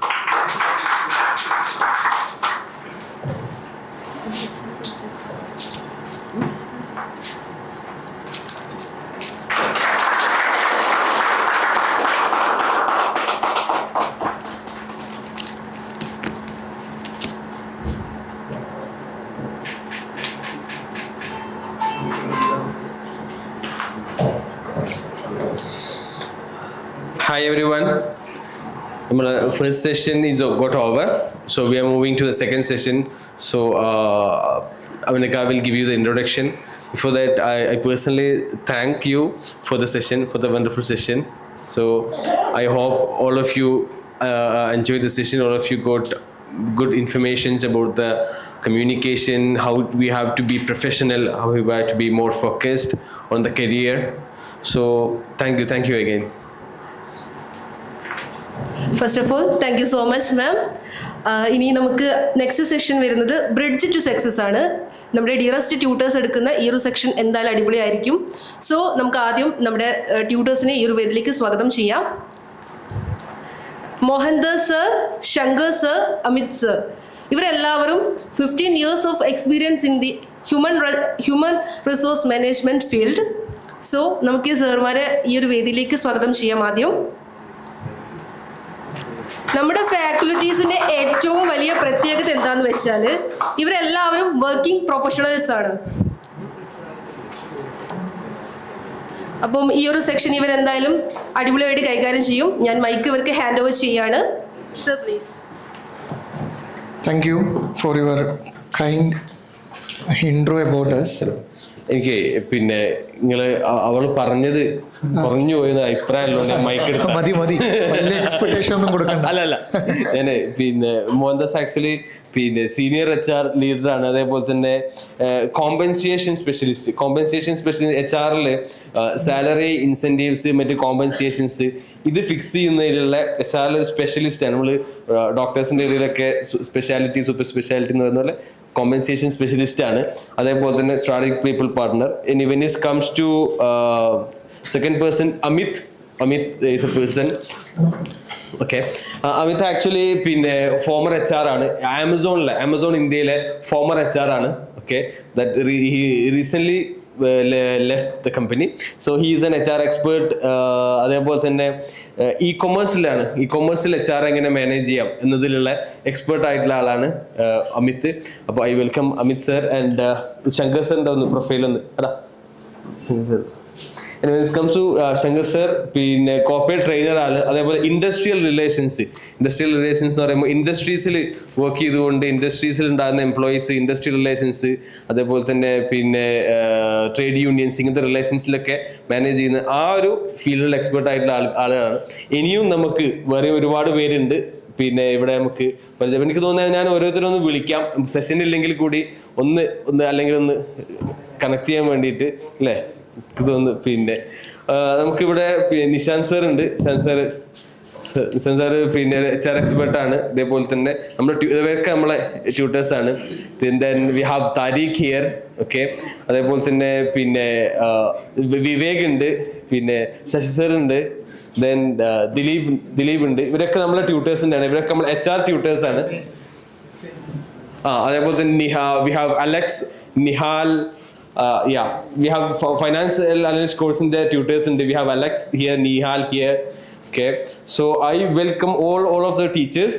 Hi everyone. Our first session is got over, so we are moving to the second session. So Aminika will give you the introduction. Before that, I personally thank you for the session, for the wonderful session. So I hope all of you enjoyed the session. All of you got good informations about the communication, how we have to be professional, how we have to be more focused on the career. So thank you again. First of all thank you so much ma'am. ഇനി നമുക്ക് next session വരുന്നത് bridge to success ആണ്. നമ്മുടെ dearest tutors എടുക്കുന്ന ഈ ഒരു section എന്തായാലും അടിപൊളിയായിരിക്കും. സോ നമുക്ക് ആദ്യം നമ്മുടെ ട്യൂട്ടേഴ്സിനെ ഈ ഒരു വേദിയിലേക്ക് സ്വാഗതം ചെയ്യാം. Mohinder sir, Shankar sir, Amit sir, ഇവരെല്ലാവരും 15 years of experience in the human resource management field. So നമുക്ക് ഈ സാർമാരെ ഈ ഒരു വേദിയിലേക്ക് സ്വാഗതം ചെയ്യാം. ആദ്യം നമ്മുടെ ഫാക്കൽറ്റീസിൻ്റെ ഏറ്റവും വലിയ പ്രത്യേകത എന്താണെന്ന് വെച്ചാൽ ഇവരെല്ലാവരും വർക്കിംഗ് പ്രൊഫഷണൽസ് ആണ്. അപ്പം ഈ ഒരു സെക്ഷൻ ഇവരെന്തായാലും അടിപൊളിയായിട്ട് കൈകാര്യം ചെയ്യും. ഞാൻ മൈക്ക് ഇവർക്ക് ഹാൻഡ് ഓവർ ചെയ്യാണ്. Sir please. Thank you for your kind intro about us. എനിക്ക് പിന്നെ നിങ്ങൾ അവൾ പറഞ്ഞത് കുറഞ്ഞു പോയെന്ന് അഭിപ്രായമല്ലോ ഞാൻ മൈക്ക് എടുത്ത. മതി വലിയ എക്സ്പെക്ടേഷൻ ഒന്നും കൊടുക്കണ്ട. അല്ല ഞാൻ പിന്നെ മോഹൻദാസ് ആക്ച്വലി പിന്നെ സീനിയർ HR ലീഡറാണ്. അതേപോലെ തന്നെ കോമ്പൻസേഷൻ സ്പെഷ്യലിസ്റ്റ് HR-ൽ സാലറി, ഇൻസെൻറ്റീവ്സ്, മറ്റ് കോമ്പൻസേഷൻസ് ഇത് ഫിക്സ് ചെയ്യുന്നതിലുള്ള HR-ൽ ഒരു സ്പെഷ്യലിസ്റ്റാണ്. നമ്മൾ ഡോക്ടേഴ്സിൻ്റെ ഇടയിലൊക്കെ സ്പെഷ്യാലിറ്റി, സൂപ്പർ സ്പെഷ്യാലിറ്റി എന്ന് പറയുന്ന പോലെ കോമ്പൻസേഷൻ സ്പെഷ്യലിസ്റ്റ് ആണ്. അതേപോലെ തന്നെ സ്ട്രാറ്റജിക് പീപ്പിൾ പാർട്ട്ണർ. ഇനി when it comes to second person, Amit is a person. Okay. Amit actually പിന്നെ ഫോമർ HR ആണ്. ആമസോൺ ഇന്ത്യയിലെ ഫോമർ HR ആണ്. Okay. That he recently left the company. So he is an HR expert. അതേപോലെ തന്നെ ഇ-കൊമേഴ്സിൽ HR എങ്ങനെ manage ചെയ്യാം എന്നതിലുള്ള expert ആയിട്ടുള്ള ആളാണ് അമിത്. അപ്പോൾ I welcome Amit sir and Shankar സറിൻ്റെ ഒന്ന് പ്രൊഫൈൽ ഒന്ന് എടാ. And when it comes to Shankar sir, പിന്നെ കോർപ്പറേറ്റ് ട്രെയിനർ ആണ്. അതേപോലെ ഇൻഡസ്ട്രിയൽ റിലേഷൻസ് എന്ന് പറയുമ്പോൾ ഇൻഡസ്ട്രീസിൽ വർക്ക് ചെയ്തുകൊണ്ട് ഇൻഡസ്ട്രീസിൽ ഉണ്ടാകുന്ന എംപ്ലോയീസ്, ഇൻഡസ്ട്രിയൽ റിലേഷൻസ്, അതേപോലെ തന്നെ പിന്നെ ട്രേഡ് യൂണിയൻസ്, ഇങ്ങനത്തെ റിലേഷൻസിലൊക്കെ മാനേജ് ചെയ്യുന്ന ആ ഒരു ഫീൽഡിൽ എക്സ്പെർട്ട് ആയിട്ടുള്ള ആളുകളാണ്. ഇനിയും നമുക്ക് വേറെ ഒരുപാട് പേരുണ്ട്. പിന്നെ ഇവിടെ നമുക്ക് എനിക്ക് തോന്നുന്നത് ഞാൻ ഓരോരുത്തരൊന്ന് വിളിക്കാം, സെഷൻ ഇല്ലെങ്കിൽ കൂടി ഒന്ന് അല്ലെങ്കിൽ ഒന്ന് കണക്ട് ചെയ്യാൻ വേണ്ടിയിട്ട് അല്ലേ തോന്നുന്നു. പിന്നെ നമുക്കിവിടെ നിശാന്ത് സാർ ഉണ്ട്. നിശാന്ത് സാറ് പിന്നെ HR എക്സ്പെർട്ടാണ്. ഇതേപോലെ തന്നെ ഇവരൊക്കെ നമ്മളെ ട്യൂട്ടേഴ്സാണ്. Then we have Tariq here. Okay. അതേപോലെ തന്നെ പിന്നെ വിവേക് ഉണ്ട്, പിന്നെ ശശി സാർ ഉണ്ട്, ദെൻ ദിലീപ് ഉണ്ട്. ഇവരൊക്കെ നമ്മളെ ട്യൂട്ടേഴ്സിൻ്റെ ആണ്. ഇവരൊക്കെ നമ്മൾ HR ട്യൂട്ടേഴ്സാണ്. അതേപോലെ തന്നെ we have Alex, Nihal. We have financial analyst course in the tutors, and we have Alex here, Nihal here. Okay, so I welcome all of the teachers.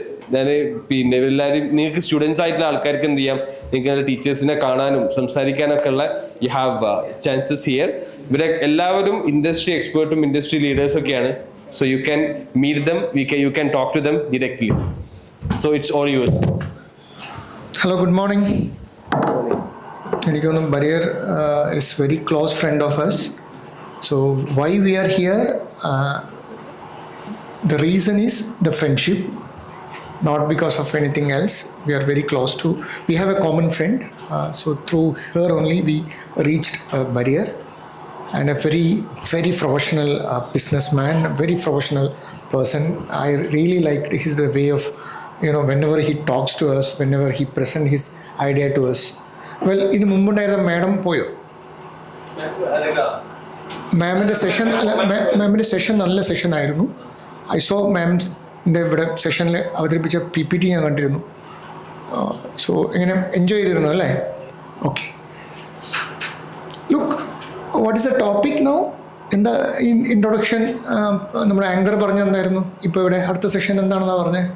പിന്നെ എല്ലാവരും നിങ്ങൾക്ക് സ്റ്റുഡൻസ് ആയിട്ടുള്ള ആൾക്കാർക്ക് എന്ത് ചെയ്യാം, നിങ്ങൾക്ക് ടീച്ചേഴ്സിനെ കാണാനും സംസാരിക്കാനൊക്കെ ഉള്ള യു ഹാവ് ചാൻസസ് ഹിയർ. ഇവരെ എല്ലാവരും ഇൻഡസ്ട്രി എക്സ്പേർട്ടും ഇൻഡസ്ട്രി ലീഡേഴ്സൊക്കെയാണ്. So you can meet them, you can talk to them directly. So it's all yours. Hello, good morning. Barrier is very close friend of us. So why we are here? The reason is the friendship, not because of anything else. We are very close to. We have a common friend. So through her only we reached Barrier, and a very professional businessman, a very professional person. I really liked the way of whenever he talks to us, whenever he presents his idea to us. Well ഇതിന് മുമ്പുണ്ടായിരുന്ന madam പോയോ? മാമിൻ്റെ session നല്ല session ആയിരുന്നു. I so മാമിൻ്റെ ഇവിടെ സെഷനിൽ അവതരിപ്പിച്ച PPT ഞാൻ കണ്ടിരുന്നു. സോ എങ്ങനെ എൻജോയ് ചെയ്തിരുന്നു അല്ലേ? Okay. Look, what is the topic now? എന്താ ഇൻട്രൊഡക്ഷൻ നമ്മുടെ ആങ്കർ പറഞ്ഞെന്തായിരുന്നു? ഇപ്പോൾ ഇവിടെ അടുത്ത സെഷൻ എന്താണെന്നാണ് പറഞ്ഞത്?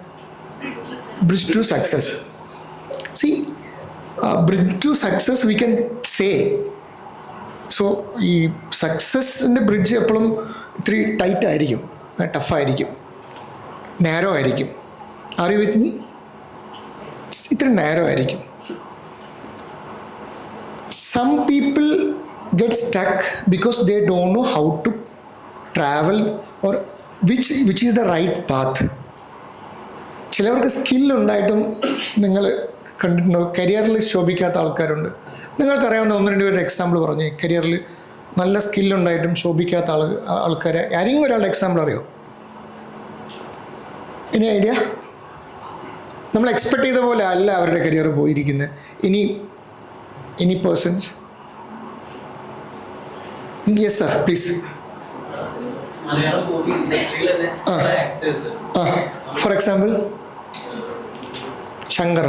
Bridge to success. See bridge to success we can say. So ഈ സക്സസിൻ്റെ ബ്രിഡ്ജ് എപ്പോഴും ഇത്തിരി ടൈറ്റ് ആയിരിക്കും, ടഫായിരിക്കും, നാരോ ആയിരിക്കും. Are you with me? ഇത്തിരി നാരോ ആയിരിക്കും. Some people get stuck because they don't know how to travel or which is the right path. ചിലവർക്ക് സ്കില്ലുണ്ടായിട്ടും നിങ്ങൾ കണ്ടിട്ടുണ്ടോ കരിയറിൽ ശോഭിക്കാത്ത ആൾക്കാരുണ്ട്. നിങ്ങൾക്കറിയാവുന്ന 1-2 പേരുടെ എക്സാമ്പിൾ പറഞ്ഞേ. കരിയറിൽ നല്ല സ്കില്ലുണ്ടായിട്ടും ശോഭിക്കാത്ത ആൾക്കാരെ ആരെങ്കിലും ഒരാളുടെ എക്സാമ്പിൾ അറിയോ? ഇനി ഐഡിയ? നമ്മൾ എക്സ്പെക്ട് ചെയ്ത പോലെ അല്ല അവരുടെ കരിയർ പോയിരിക്കുന്നത്. ഇനി persons? Yes sir, please. For example Shankar.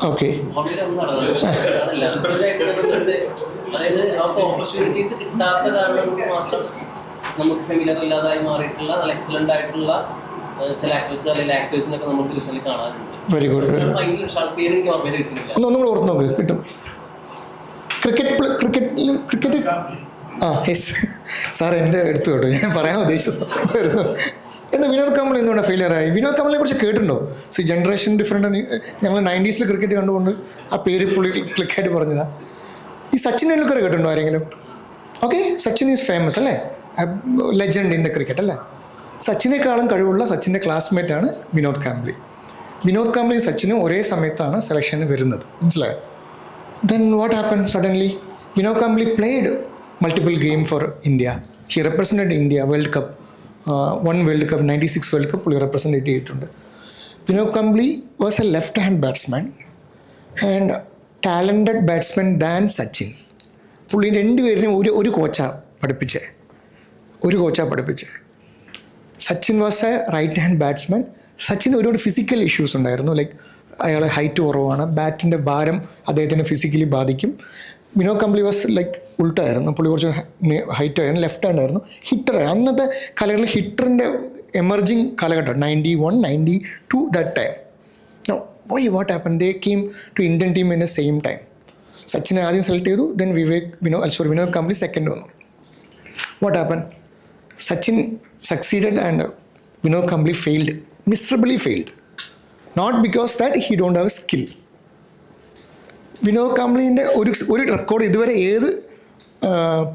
Okay. Opportunities കിട്ടാത്ത കാരണം കൊണ്ട് മാത്രം നമുക്ക് ഫെമിലിയർ ഇല്ലാതായി മാറിയിട്ടുള്ള നല്ല എക്സലന്റ് ആയിട്ടുള്ള ചില ആക്ടേഴ്സ് അല്ലെങ്കിൽ ആക്ടേഴ്സിനൊക്കെ നമുക്ക് റീസെന്റ് കാണാറുണ്ട്. Very good, very good. ഭയങ്കര ഷാർട്ട് പേര് എനിക്ക് ഓർമ്മയിൽ കിട്ടുന്നില്ല. ഒന്നും കൂടെ ഓർത്ത് നോക്ക്, കിട്ടും. ക്രിക്കറ്റ് ആ യെസ് സാർ എൻ്റെ എടുത്തു കേട്ടോ, ഞാൻ പറയാൻ ഉദ്ദേശിച്ചു. എന്നാൽ വിനോദ് കാംബ്ലി എന്തുകൊണ്ട് ഫെയിലിയർ ആയി? വിനോദ് കാംബ്ലിനെ കുറിച്ച് കേട്ടിട്ടുണ്ടോ? Generation different. ഞങ്ങൾ 90s ക്രിക്കറ്റ് കണ്ടുകൊണ്ട് ആ പേര് പുള്ളി ക്ലിക്കായിട്ട് പറഞ്ഞതാണ്. ഈ സച്ചിൻ ടെണ്ടുൽക്കർ കേട്ടിട്ടുണ്ടോ ആരെങ്കിലും? ഓക്കെ, സച്ചിൻ ഈസ് ഫേമസ് അല്ലേ, ലെജൻഡ് ഇൻ ദ ക്രിക്കറ്റ് അല്ലേ. സച്ചിനേക്കാളും കഴിവുള്ള സച്ചിൻ്റെ ക്ലാസ്മേറ്റാണ് വിനോദ് കാംബ്ലി. വിനോദ് കാംബ്ലിയും സച്ചിനും ഒരേ സമയത്താണ് സെലക്ഷന് വരുന്നത്, മനസ്സിലായോ? Then what happen suddenly? Vinod Kambli played multiple game for India. He represented India world cup, 1 world cup, 96 world cup പുള്ളി റെപ്രസെൻറ്റ് ചെയ്തിട്ടുണ്ട്. Vinod Kambli was a left hand batsman and talented batsman than Sachin. പുള്ളി രണ്ടുപേരിനും ഒരു കോച്ചാണ് പഠിപ്പിച്ചത്. Sachin was a right hand batsman. സച്ചിന് ഒരുപാട് physical issues ഉണ്ടായിരുന്നു, ലൈക്ക് അയാൾ ഹൈറ്റ് കുറവാണ്, ബാറ്റിൻ്റെ ഭാരം അദ്ദേഹത്തിന് ഫിസിക്കലി ബാധിക്കും. വിനോദ് കാംബ്ലി വാസ് ലൈക്ക് ഉൾട്ടായിരുന്നു, പുള്ളി കുറച്ച് ഹൈറ്റ് ആയിരുന്നു, ലെഫ്റ്റ് ഹാൻഡ് ആയിരുന്നു, ഹിറ്റർ. അന്നത്തെ കാലഘട്ടത്തിൽ ഹിറ്ററിൻ്റെ എമർജിങ് കാലഘട്ടം 91, 92 that time. No why what happen? They came to Indian team in the same time. സച്ചിനെ ആദ്യം സെലക്ട് ചെയ്തു, ദെൻ വിനോദ് കാംബ്ലി സെക്കൻഡ് വന്നു. What happen? Sachin succeeded and Vinod Kambli failed, miserably failed. Not because that he don't have skill. Vinod കാംബ്ലിൻ്റെ ഒരു record ഇതുവരെ ഏത്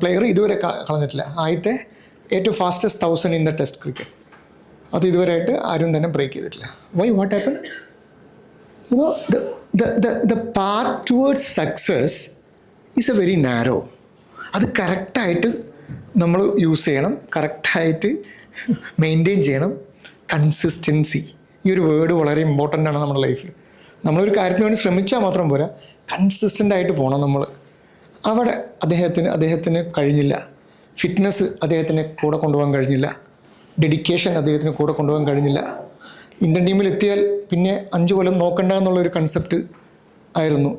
player ഇതുവരെ കളഞ്ഞിട്ടില്ല. ആദ്യത്തെ ഏറ്റവും fastest 1000 in the test cricket, അത് ഇതുവരെയായിട്ട് ആരും തന്നെ ബ്രേക്ക് ചെയ്തിട്ടില്ല. Why what happen? the path towards success is a very narrow. അത് കറക്റ്റായിട്ട് നമ്മൾ യൂസ് ചെയ്യണം, കറക്റ്റായിട്ട് മെയിൻറ്റെയിൻ ചെയ്യണം. കൺസിസ്റ്റൻസി, ഈ ഒരു വേർഡ് വളരെ ഇമ്പോർട്ടൻ്റ് ആണ് നമ്മുടെ ലൈഫിൽ. നമ്മളൊരു കാര്യത്തിന് വേണ്ടി ശ്രമിച്ചാൽ മാത്രം പോരാ, കൺസിസ്റ്റൻ്റ് ആയിട്ട് പോകണം നമ്മൾ. അവിടെ അദ്ദേഹത്തിന് കഴിഞ്ഞില്ല. ഫിറ്റ്നസ് അദ്ദേഹത്തിന് കൂടെ കൊണ്ടുപോകാൻ കഴിഞ്ഞില്ല, ഡെഡിക്കേഷൻ അദ്ദേഹത്തിന് കൂടെ കൊണ്ടുപോകാൻ കഴിഞ്ഞില്ല. ഇന്ത്യൻ ടീമിൽ എത്തിയാൽ പിന്നെ 5 കൊല്ലം നോക്കണ്ട എന്നുള്ളൊരു കൺസെപ്റ്റ് ആയിരുന്നു.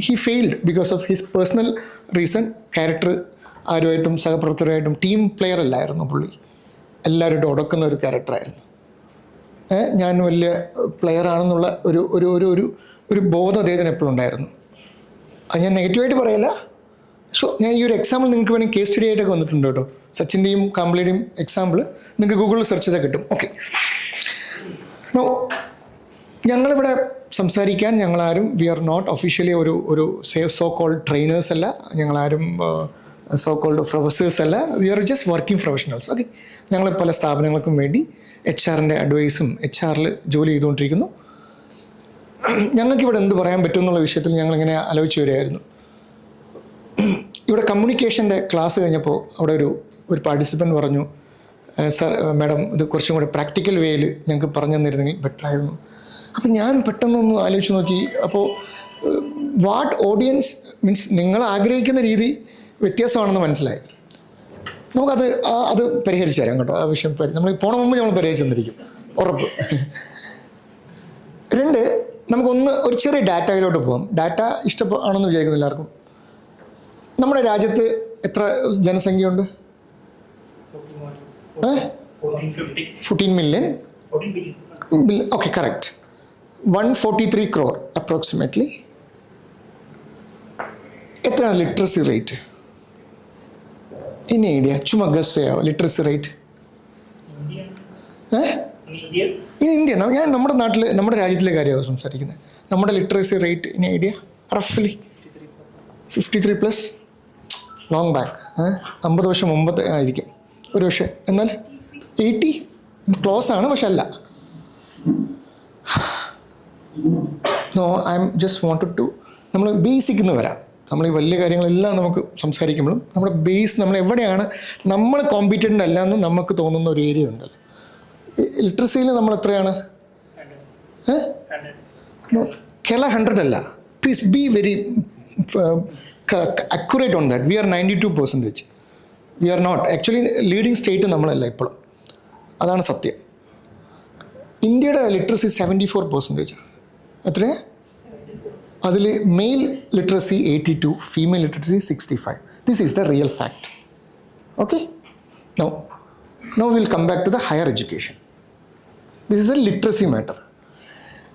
He failed because of his personal reason. Character ആരുമായിട്ടും സഹപ്രവർത്തകരായിട്ടും ടീം പ്ലെയർ അല്ലായിരുന്നു പുള്ളി, എല്ലാവരുമായിട്ടും ഉടക്കുന്ന ഒരു ക്യാരക്ടറായിരുന്നു. ഞാൻ വലിയ പ്ലെയർ ആണെന്നുള്ള ഒരു ബോധം അദ്ദേഹത്തിന് എപ്പോഴും ഉണ്ടായിരുന്നു. അത് ഞാൻ നെഗറ്റീവായിട്ട് പറയല്ല. സോ ഞാൻ ഈ ഒരു എക്സാമ്പിൾ നിങ്ങൾക്ക് വേണമെങ്കിൽ കേസ് സ്റ്റഡി ആയിട്ടൊക്കെ വന്നിട്ടുണ്ട് കേട്ടോ. സച്ചിൻ്റെയും കാംബ്ലിയുടെയും എക്സാമ്പിൾ നിങ്ങൾക്ക് ഗൂഗിളിൽ സെർച്ച് ചെയ്താൽ കിട്ടും. ഓക്കെ, നോ ഞങ്ങളിവിടെ സംസാരിക്കാൻ ഞങ്ങളാരും വി ആർ നോട്ട് ഒഫീഷ്യലി ഒരു സോ കോൾഡ് ട്രെയിനേഴ്സ് അല്ല, ഞങ്ങളാരും സോ കോൾഡ് പ്രൊഫസേഴ്സ് അല്ല. We are just working professionals. Okay, ഞങ്ങൾ പല സ്ഥാപനങ്ങൾക്കും വേണ്ടി HR-ൻ്റെ അഡ്വൈസും HR-ൽ ജോലി ചെയ്തുകൊണ്ടിരിക്കുന്നു. ഞങ്ങൾക്കിവിടെ എന്ത് പറയാൻ പറ്റും എന്നുള്ള വിഷയത്തിൽ ഞങ്ങളിങ്ങനെ ആലോചിച്ച് വരികയായിരുന്നു. ഇവിടെ കമ്മ്യൂണിക്കേഷൻ്റെ ക്ലാസ് കഴിഞ്ഞപ്പോൾ അവിടെ ഒരു പാർട്ടിസിപ്പൻറ്റ് പറഞ്ഞു, സാർ മാഡം ഇത് കുറച്ചും കൂടെ പ്രാക്ടിക്കൽ വേയിൽ ഞങ്ങൾക്ക് പറഞ്ഞു തന്നിരുന്നെങ്കിൽ ബെറ്ററായിരുന്നു. അപ്പം ഞാൻ പെട്ടെന്നൊന്ന് ആലോചിച്ച് നോക്കി. അപ്പോൾ വാട്ട് ഓഡിയൻസ് മീൻസ് നിങ്ങൾ ആഗ്രഹിക്കുന്ന രീതി വ്യത്യാസമാണെന്ന് മനസ്സിലായി. അത് പരിഹരിച്ചു തരാം കേട്ടോ. ആ വിഷയം നമ്മൾ പോണ മുമ്പ് നമ്മൾ പരിഹരിച്ചു തന്നിരിക്കും, ഉറപ്പ്. 2, നമുക്കൊന്ന് ഒരു ചെറിയ ഡാറ്റയിലോട്ട് പോകാം. ഡാറ്റ ഇഷ്ടമാണെന്ന് വിചാരിക്കുന്നു എല്ലാവർക്കും. നമ്മുടെ രാജ്യത്ത് എത്ര ജനസംഖ്യയുണ്ട്? 14 million. Okay, correct. 143 crore approximately. എത്രയാണ് ലിറ്ററസി റേറ്റ് ഇൻ ഇന്ത്യ? ചുമ്മാ ഗസ് ചെയ്യാവോ ലിറ്ററസി റേറ്റ്? In India. ഞാൻ നമ്മുടെ നാട്ടിൽ നമ്മുടെ രാജ്യത്തിലെ കാര്യമാണ് സംസാരിക്കുന്നത്. നമ്മുടെ ലിറ്ററസി റേറ്റ് ഇൻ ഐഡിയ റഫ്ലി 53+. ലോങ് ബാക്ക് 50 വർഷം മുമ്പ് ആയിരിക്കും ഒരു പക്ഷേ. എന്നാൽ 80 ക്ലോസ് ആണ്, പക്ഷെ അല്ല. No, I'm just wanted to നമ്മൾ ബേസിക് എന്ന് വരാം. നമ്മൾ ഈ വലിയ കാര്യങ്ങളെല്ലാം നമുക്ക് സംസാരിക്കുമ്പോഴും നമ്മുടെ ബേസ് നമ്മൾ എവിടെയാണ് നമ്മൾ കോമ്പീറ്റൻ്റ് അല്ല എന്ന് നമുക്ക് തോന്നുന്ന ഒരു ഏരിയ ഉണ്ടല്ലോ. ലിറ്ററസിയിൽ നമ്മൾ എത്രയാണ്? കേരള 100 അല്ല. Please be very accurate on that. We are 92%. We are not actually leading state നമ്മളല്ല ഇപ്പോഴും, അതാണ് സത്യം. ഇന്ത്യയുടെ ലിറ്ററസി 74%. എത്രയാണ്? അതിൽ male literacy 82, female literacy 65. This is the real fact. Okay, no will come back to the higher education. This is a literacy matter.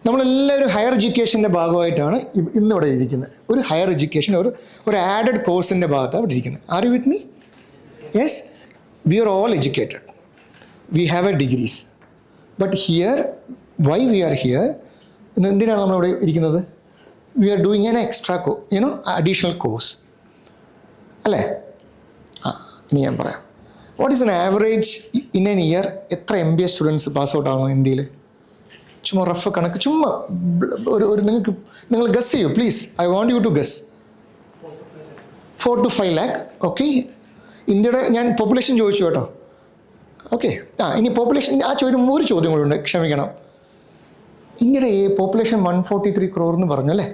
നമ്മളെല്ലാവരും higher എഡ്യൂക്കേഷൻ്റെ ഭാഗമായിട്ടാണ് ഇന്നിവിടെ ഇരിക്കുന്നത്. ഒരു ഹയർ എഡ്യൂക്കേഷൻ, ഒരു ആഡഡ് കോഴ്സിൻ്റെ ഭാഗത്താണ് ഇവിടെ ഇരിക്കുന്നത്. Are you with me? Yes, we are all educated, we have a degrees. But here, why we are here, എന്തിനാണ് നമ്മളിവിടെ ഇരിക്കുന്നത്? We are doing an extra additional course അല്ലേ? ഇനി ഞാൻ പറയാം. What is an average in an year? എത്ര MBA students pass out ആണോ ഇന്ത്യയിൽ? ചുമ്മാ റഫ് കണക്ക്, ചുമ്മാ ഒരു നിങ്ങൾ ഗസ് ചെയ്യൂ please. I want you to guess. 4 to 5 lakh. Okay, ഇന്ത്യയുടെ ഞാൻ പോപ്പുലേഷൻ ചോദിച്ചു കേട്ടോ. ഓക്കെ, ഇനി പോപ്പുലേഷൻ ഒരു ചോദ്യം കൂടെ ഉണ്ട്, ക്ഷമിക്കണം. ഇന്ത്യയുടെ പോപ്പുലേഷൻ 143 crore എന്ന് പറഞ്ഞു അല്ലേ?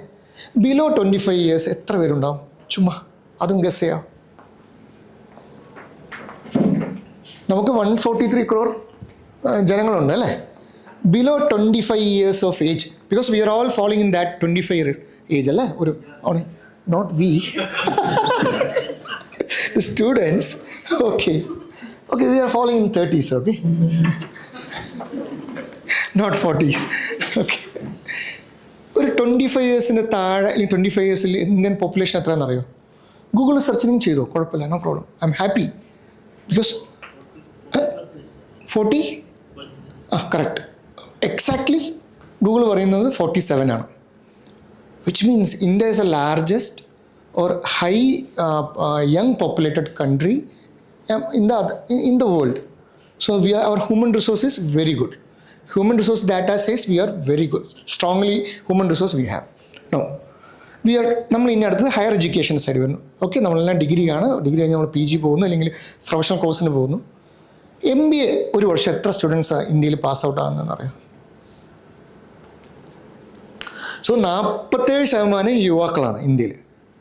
ബിലോ 25 years എത്ര പേരുണ്ടാവും? ചുമ്മാ അതും ഗസ് ചെയ്യാം. നമുക്ക് 143 crore ജനങ്ങളുണ്ട് അല്ലേ? Below 25 years of age, because we are all falling in that 25 years age അല്ലേ? not we, the students. Okay, we are falling in 30s, okay? not 40s. Okay, ഒരു 25 yearsന് താഴെ, അല്ലെങ്കിൽ 25 yearsൽ ഇന്ത്യൻ പോപ്പുലേഷൻ എത്രയാണെന്ന് അറിയോ? ഗൂഗിളിൽ സെർച്ചിങ് ചെയ്തോ, കുഴപ്പമില്ല, no problem. I'm happy because 40, correct, exactly Google പറയുന്നത് 47 ആണ്. Which means India is a largest or high young populated country in the world. So our human resource is very good. Human resource data says we are very good. Strongly human resource we have. No, നമ്മൾ ഇനി അടുത്തത് higher education side വരുന്നു. Okay, നമ്മളെല്ലാം ഡിഗ്രിയാണ്. Degree കഴിഞ്ഞ് നമ്മൾ PG പോകുന്നു, അല്ലെങ്കിൽ പ്രൊഫഷണൽ കോഴ്സിന് പോകുന്നു. MBA ഒരു വർഷം എത്ര സ്റ്റുഡൻസാണ് ഇന്ത്യയിൽ പാസ് ഔട്ട് ആകുന്നതെന്ന് അറിയാം? സോ 47% യുവാക്കളാണ് ഇന്ത്യയിൽ.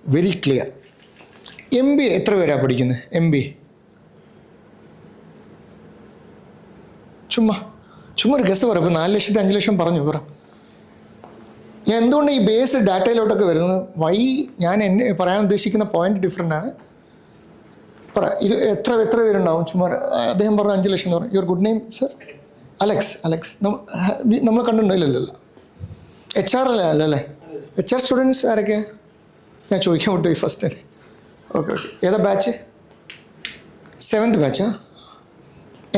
Very clear. MBA എത്ര പേരാണ് പഠിക്കുന്നത്? MBA ചുമ്മാ ഒരു ഗസ് പറ. ഇപ്പോൾ 4 ലക്ഷത്തി 5 ലക്ഷം പറഞ്ഞു പറ. ഞാൻ എന്തുകൊണ്ട് ഈ ബേസ്ഡ് ഡാറ്റയിലോട്ടൊക്കെ വരുന്നത്? ഞാൻ എന്നെ പറയാൻ ഉദ്ദേശിക്കുന്ന പോയിന്റ് ഡിഫറെൻ്റ് ആണ്. പറ, എത്ര പേരുണ്ടാവും? ചുമ്മാ അദ്ദേഹം പറഞ്ഞു 5 ലക്ഷം എന്ന് പറഞ്ഞു. Your good name sir? Alex. നമ്മൾ കണ്ടിട്ടുണ്ടല്ലോ. HR അല്ലേ? HR സ്റ്റുഡൻസ് ആരൊക്കെ? ഞാൻ ചോദിക്കാൻ വിട്ടു ഫസ്റ്റ്. ഓക്കെ, ഏതാ ബാച്ച്? 7th ബാച്ചാ?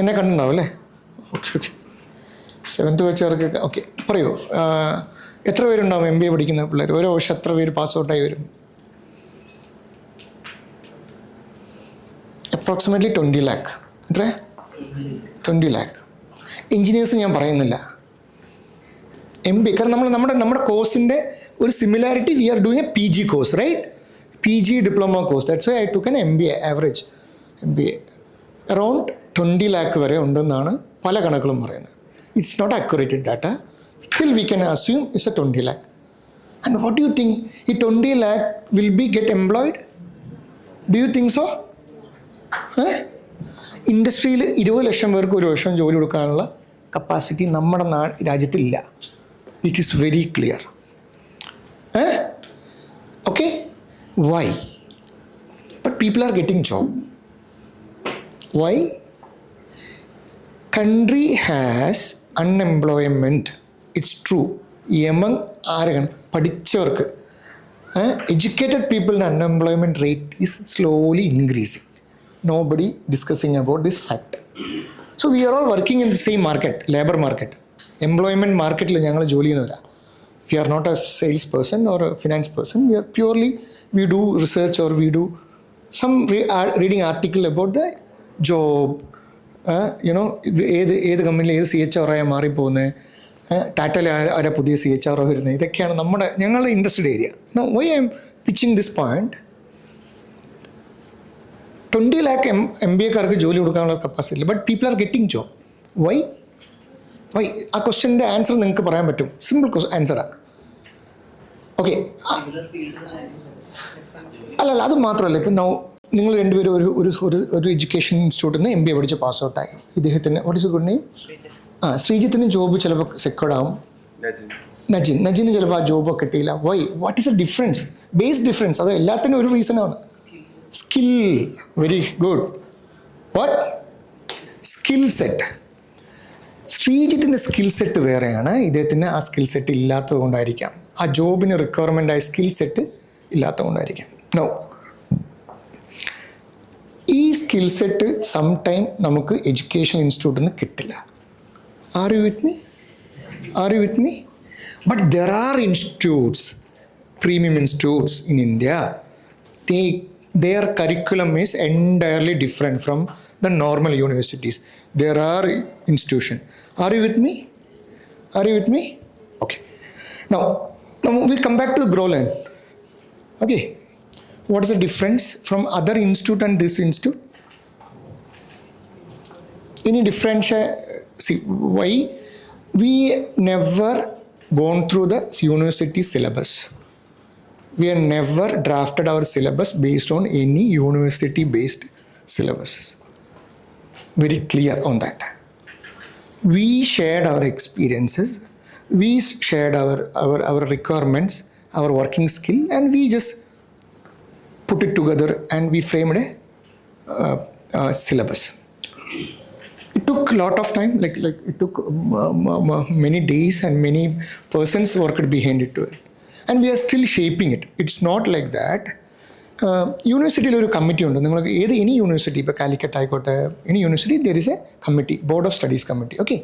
എന്നെ കണ്ടിട്ടുണ്ടാവും അല്ലേ? Okay, 7th ബാച്ചുകാർക്ക്. ഓക്കെ, പറയൂ, എത്ര പേരുണ്ടാവും MBA പഠിക്കുന്ന പിള്ളേർ? ഓരോ വർഷം എത്ര പേര് പാസ് ഔട്ടായി വരും? Approximately 20 lakh. എത്ര? 20 lakh. എൻജിനീയേഴ്സ് ഞാൻ പറയുന്നില്ല, MBA. കാരണം നമ്മുടെ കോഴ്സിൻ്റെ ഒരു similarity, we are doing a PG course, right? PG diploma course. That's why I took an MBA. Average MBA around 20 lakh വരെ ഉണ്ടെന്നാണ് പല കണക്കുകളും പറയുന്നത്. It's not accurated data. Still we can assume it's a 20 lakh. And what do you think? ഈ 20 lakh will be get employed? Do you think so? ഇൻഡസ്ട്രിയിൽ 20 ലക്ഷം പേർക്ക് ഒരു വർഷം ജോലി കൊടുക്കാനുള്ള കപ്പാസിറ്റി നമ്മുടെ രാജ്യത്തിലില്ല. It is very clear. Okay, why? But people are getting job. Why? Country has unemployment. It's true. Among ആരാണ്? പഠിച്ചവർക്ക്, educated people, unemployment rate is slowly increasing. Nobody discussing about this fact. So we are all working in the same market, labor market. Employment market ഞങ്ങൾ ജോലി ചെയ്യുന്നവരാ. We are not a salesperson or a finance person. We are purely, we do research or we do some reading article about the job. ഏത് കമ്പനിയിൽ ഏത് CHRO മാറിപ്പോകുന്നത്, ടാറ്റയിൽ ആരാ പുതിയ CHRO വരുന്നത്, ഇതൊക്കെയാണ് ഞങ്ങളുടെ ഇൻഡസ്ട്രിയുടെ area. Why I am pitching this point? 20 lakh MBAക്കാർക്ക് ജോലി കൊടുക്കാനുള്ള capacity, but people are getting job. Why? ആ ക്വസ്റ്റ്യൻ്റെ ആൻസർ നിങ്ങൾക്ക് പറയാൻ പറ്റും. സിമ്പിൾ ആൻസറാണ്. ഓക്കെ, അല്ലല്ല, അത് മാത്രമല്ല. ഇപ്പം നിങ്ങൾ രണ്ടുപേരും ഒരു എഡ്യൂക്കേഷൻ ഇൻസ്റ്റിറ്റ്യൂട്ടിൽ നിന്ന് MBA പഠിച്ച് പാസ് ഔട്ടായി. ഇദ്ദേഹത്തിന് വാട്ട് ഈസ് ഗുഡ് നെയിം? ശ്രീജിത്തിന് ജോബ് ചിലപ്പോൾ സെക്യൂർഡ് ആവും. നജിന് ചിലപ്പോൾ ആ ജോബ് കിട്ടിയില്ല. Why? What is a difference? Base difference. അത് എല്ലാത്തിനും ഒരു റീസണാണ്. Skill. Very good. What? Skill set. ശ്രീജിത്തിൻ്റെ സ്കിൽ സെറ്റ് വേറെയാണ്, ഇദ്ദേഹത്തിന് ആ സ്കിൽ സെറ്റ് ഇല്ലാത്തത് കൊണ്ടായിരിക്കാം, ആ ജോബിന് റിക്വയർമെൻ്റ് ആയ സ്കിൽ സെറ്റ് ഇല്ലാത്തത് കൊണ്ടായിരിക്കാം. നോ, ഈ സ്കിൽ സെറ്റ് സംടൈം നമുക്ക് എഡ്യൂക്കേഷൻ ഇൻസ്റ്റിറ്റ്യൂട്ടിൽ നിന്ന് കിട്ടില്ല. R you with me? But there are institutes, premium institutes in India, their curriculum is entirely different from the normal universities. There are institutions. Are you with me? Okay. Now we come back to the Groland. Okay. What is the difference from other institute and this institute? Any difference? See, why? We never gone through the university syllabus. We have never drafted our syllabus based on any university-based syllabuses. Very clear on that. We shared our experiences, we shared our requirements, our working skill, and we just put it together and we framed a syllabus. It took a lot of time, like it took many days and many persons worked behind it to it. And we are still shaping it. It's not like that. യൂണിവേഴ്സിറ്റിയിൽ ഒരു committee ഉണ്ട്. നിങ്ങൾക്ക് any university, ഇപ്പോൾ കാലിക്കറ്റ് ആയിക്കോട്ടെ, any university, there is a committee, board of studies committee. Okay,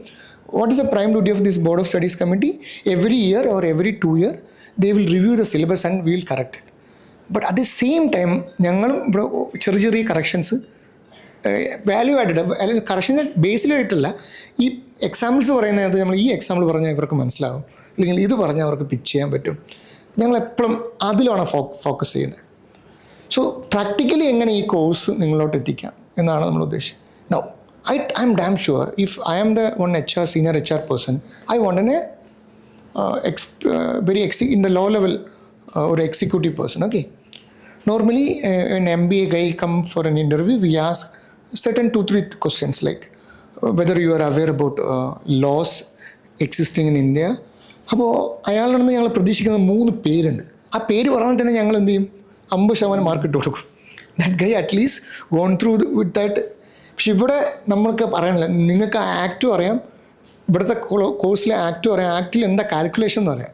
what is the prime duty of this board of studies committee? Every year or every 2 years they will review the syllabus and we will correct it. But at the same time ഞങ്ങളും ഇവിടെ ചെറിയ corrections, value added കറക്ഷൻ്റെ ബേസിലായിട്ടല്ല, ഈ examples പറയുന്നത് നമ്മൾ ഈ example പറഞ്ഞാൽ ഇവർക്ക് മനസ്സിലാവും, അല്ലെങ്കിൽ ഇത് പറഞ്ഞാൽ അവർക്ക് പിച്ച് ചെയ്യാൻ പറ്റും. ഞങ്ങളെപ്പോഴും അതിലാണ് ഫോക്കസ് ചെയ്യുന്നത്. സോ പ്രാക്ടിക്കലി എങ്ങനെ ഈ കോഴ്സ് നിങ്ങളോട്ട് എത്തിക്കാം എന്നാണ് നമ്മൾ ഉദ്ദേശിച്ചത്. Now I'm damn sure if I am the one senior HR person, I want an in the low level or executive person. Okay, normally an MBA guy come for an interview, we ask certain 2-3 questions like whether you are aware about laws existing in India. അപ്പോൾ അയാളിൽ നിന്ന് ഞങ്ങൾ പ്രതീക്ഷിക്കുന്ന 3 പേരുണ്ട്. ആ പേര് പറഞ്ഞാൽ തന്നെ ഞങ്ങൾ എന്ത് ചെയ്യും, 50% മാർക്ക് ഇട്ട് കൊടുക്കും. That guy at least gone through with that. പക്ഷെ ഇവിടെ നമ്മൾക്ക് പറയാനില്ല, നിങ്ങൾക്ക് ആ ആക്റ്റും അറിയാം, ഇവിടുത്തെ കോഴ്സിലെ ആക്റ്റും അറിയാം, ആക്റ്റിൽ എന്താ കാൽക്കുലേഷൻ എന്ന് പറയാം.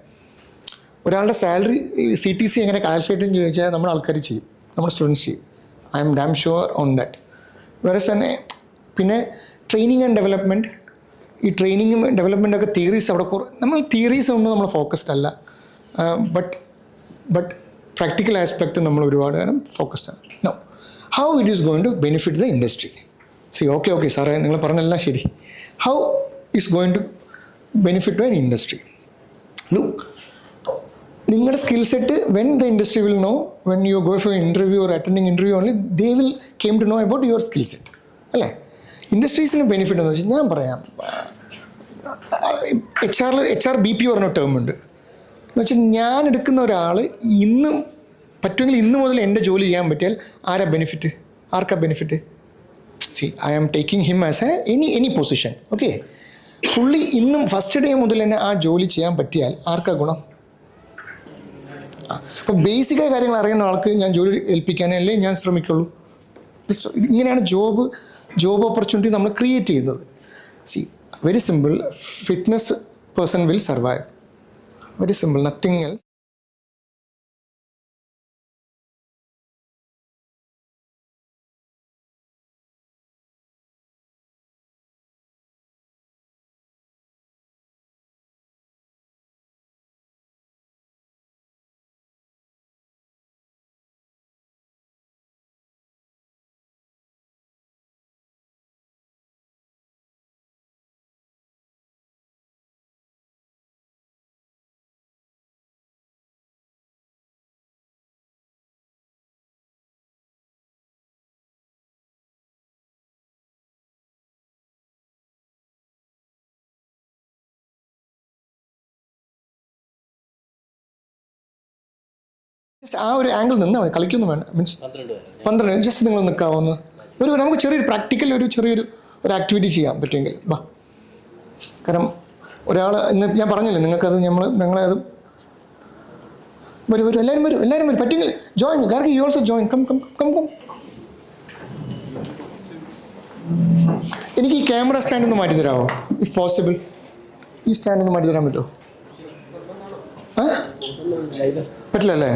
ഒരാളുടെ സാലറി CTC എങ്ങനെ കാൽക്കുലേറ്റ് എന്ന് ചോദിച്ചാൽ നമ്മുടെ ആൾക്കാർ ചെയ്യും, നമ്മുടെ സ്റ്റുഡൻസ് ചെയ്യും. I M damn sure on that. വേറെ തന്നെ പിന്നെ ട്രെയിനിങ് ആൻഡ് ഡെവലപ്മെൻറ്റ്, ഈ ട്രെയിനിങ്ങും ഡെവലപ്മെൻറ്റൊക്കെ തിയറീസ് അവിടെ നമ്മൾ തിയറീസ് ഒന്നും നമ്മൾ ഫോക്കസ്ഡ് അല്ല, ബട്ട് പ്രാക്ടിക്കൽ ആസ്പെക്റ്റ് നമ്മൾ ഒരുപാട് കാലം ഫോക്കസ്ഡ് ആണ്. No, how it is going to benefit the industry? Okay സാറേ നിങ്ങൾ പറഞ്ഞെല്ലാം ശരി. How is going to benefit the industry? Look, നിങ്ങളുടെ skill set when the industry will know, when you go for interview or attending interview only they will came to know about your skill set, അല്ലേ? ഇൻഡസ്ട്രീസിന് benefit എന്ന് വെച്ചാൽ ഞാൻ പറയാം, HR BP പറഞ്ഞ term ഉണ്ട്. എന്ന് വെച്ചാൽ ഞാൻ എടുക്കുന്ന ഒരാൾ പറ്റുമെങ്കിൽ ഇന്ന് മുതൽ എൻ്റെ ജോലി ചെയ്യാൻ പറ്റിയാൽ ആർക്കാ benefit? I am taking him as any position. Okay, പുള്ളി ഇന്നും ഫസ്റ്റ് ഡേ മുതൽ തന്നെ ആ ജോലി ചെയ്യാൻ പറ്റിയാൽ ആർക്കാ ഗുണം? അപ്പോൾ ബേസിക്കായ കാര്യങ്ങൾ അറിയുന്ന ആൾക്ക് ഞാൻ ജോലി ഏൽപ്പിക്കാനല്ലേ ഞാൻ ശ്രമിക്കുള്ളൂ. ഇങ്ങനെയാണ് ജോബ് ഓപ്പർച്യൂണിറ്റി നമ്മൾ ക്രിയേറ്റ് ചെയ്യുന്നത്. Very simple, fitness person will survive. Very simple, nothing else. ആ ഒരു ആംഗിൾ നിന്നാൽ മതി, കളിക്കൊന്നും വേണ്ട. മീൻസ് 12 ജസ്റ്റ് നിങ്ങൾ നിൽക്കാവുന്ന നമുക്ക് ചെറിയൊരു പ്രാക്ടിക്കൽ ചെറിയൊരു ആക്ടിവിറ്റി ചെയ്യാൻ പറ്റുമെങ്കിൽ വാ. കാരണം ഒരാൾ ഇന്ന് ഞാൻ പറഞ്ഞില്ലേ നിങ്ങൾക്കത് ഞങ്ങളത് വരും എല്ലാവരും വരും പറ്റുമെങ്കിൽ join. Gargi, you also join. Come. എനിക്ക് ഈ ക്യാമറ സ്റ്റാൻഡ് ഒന്ന് മാറ്റി തരാമോ, ഇഫ് പോസിബിൾ? ഈ സ്റ്റാൻഡ് ഒന്ന് മാറ്റി തരാൻ പറ്റുമോ? പറ്റില്ല അല്ലേ?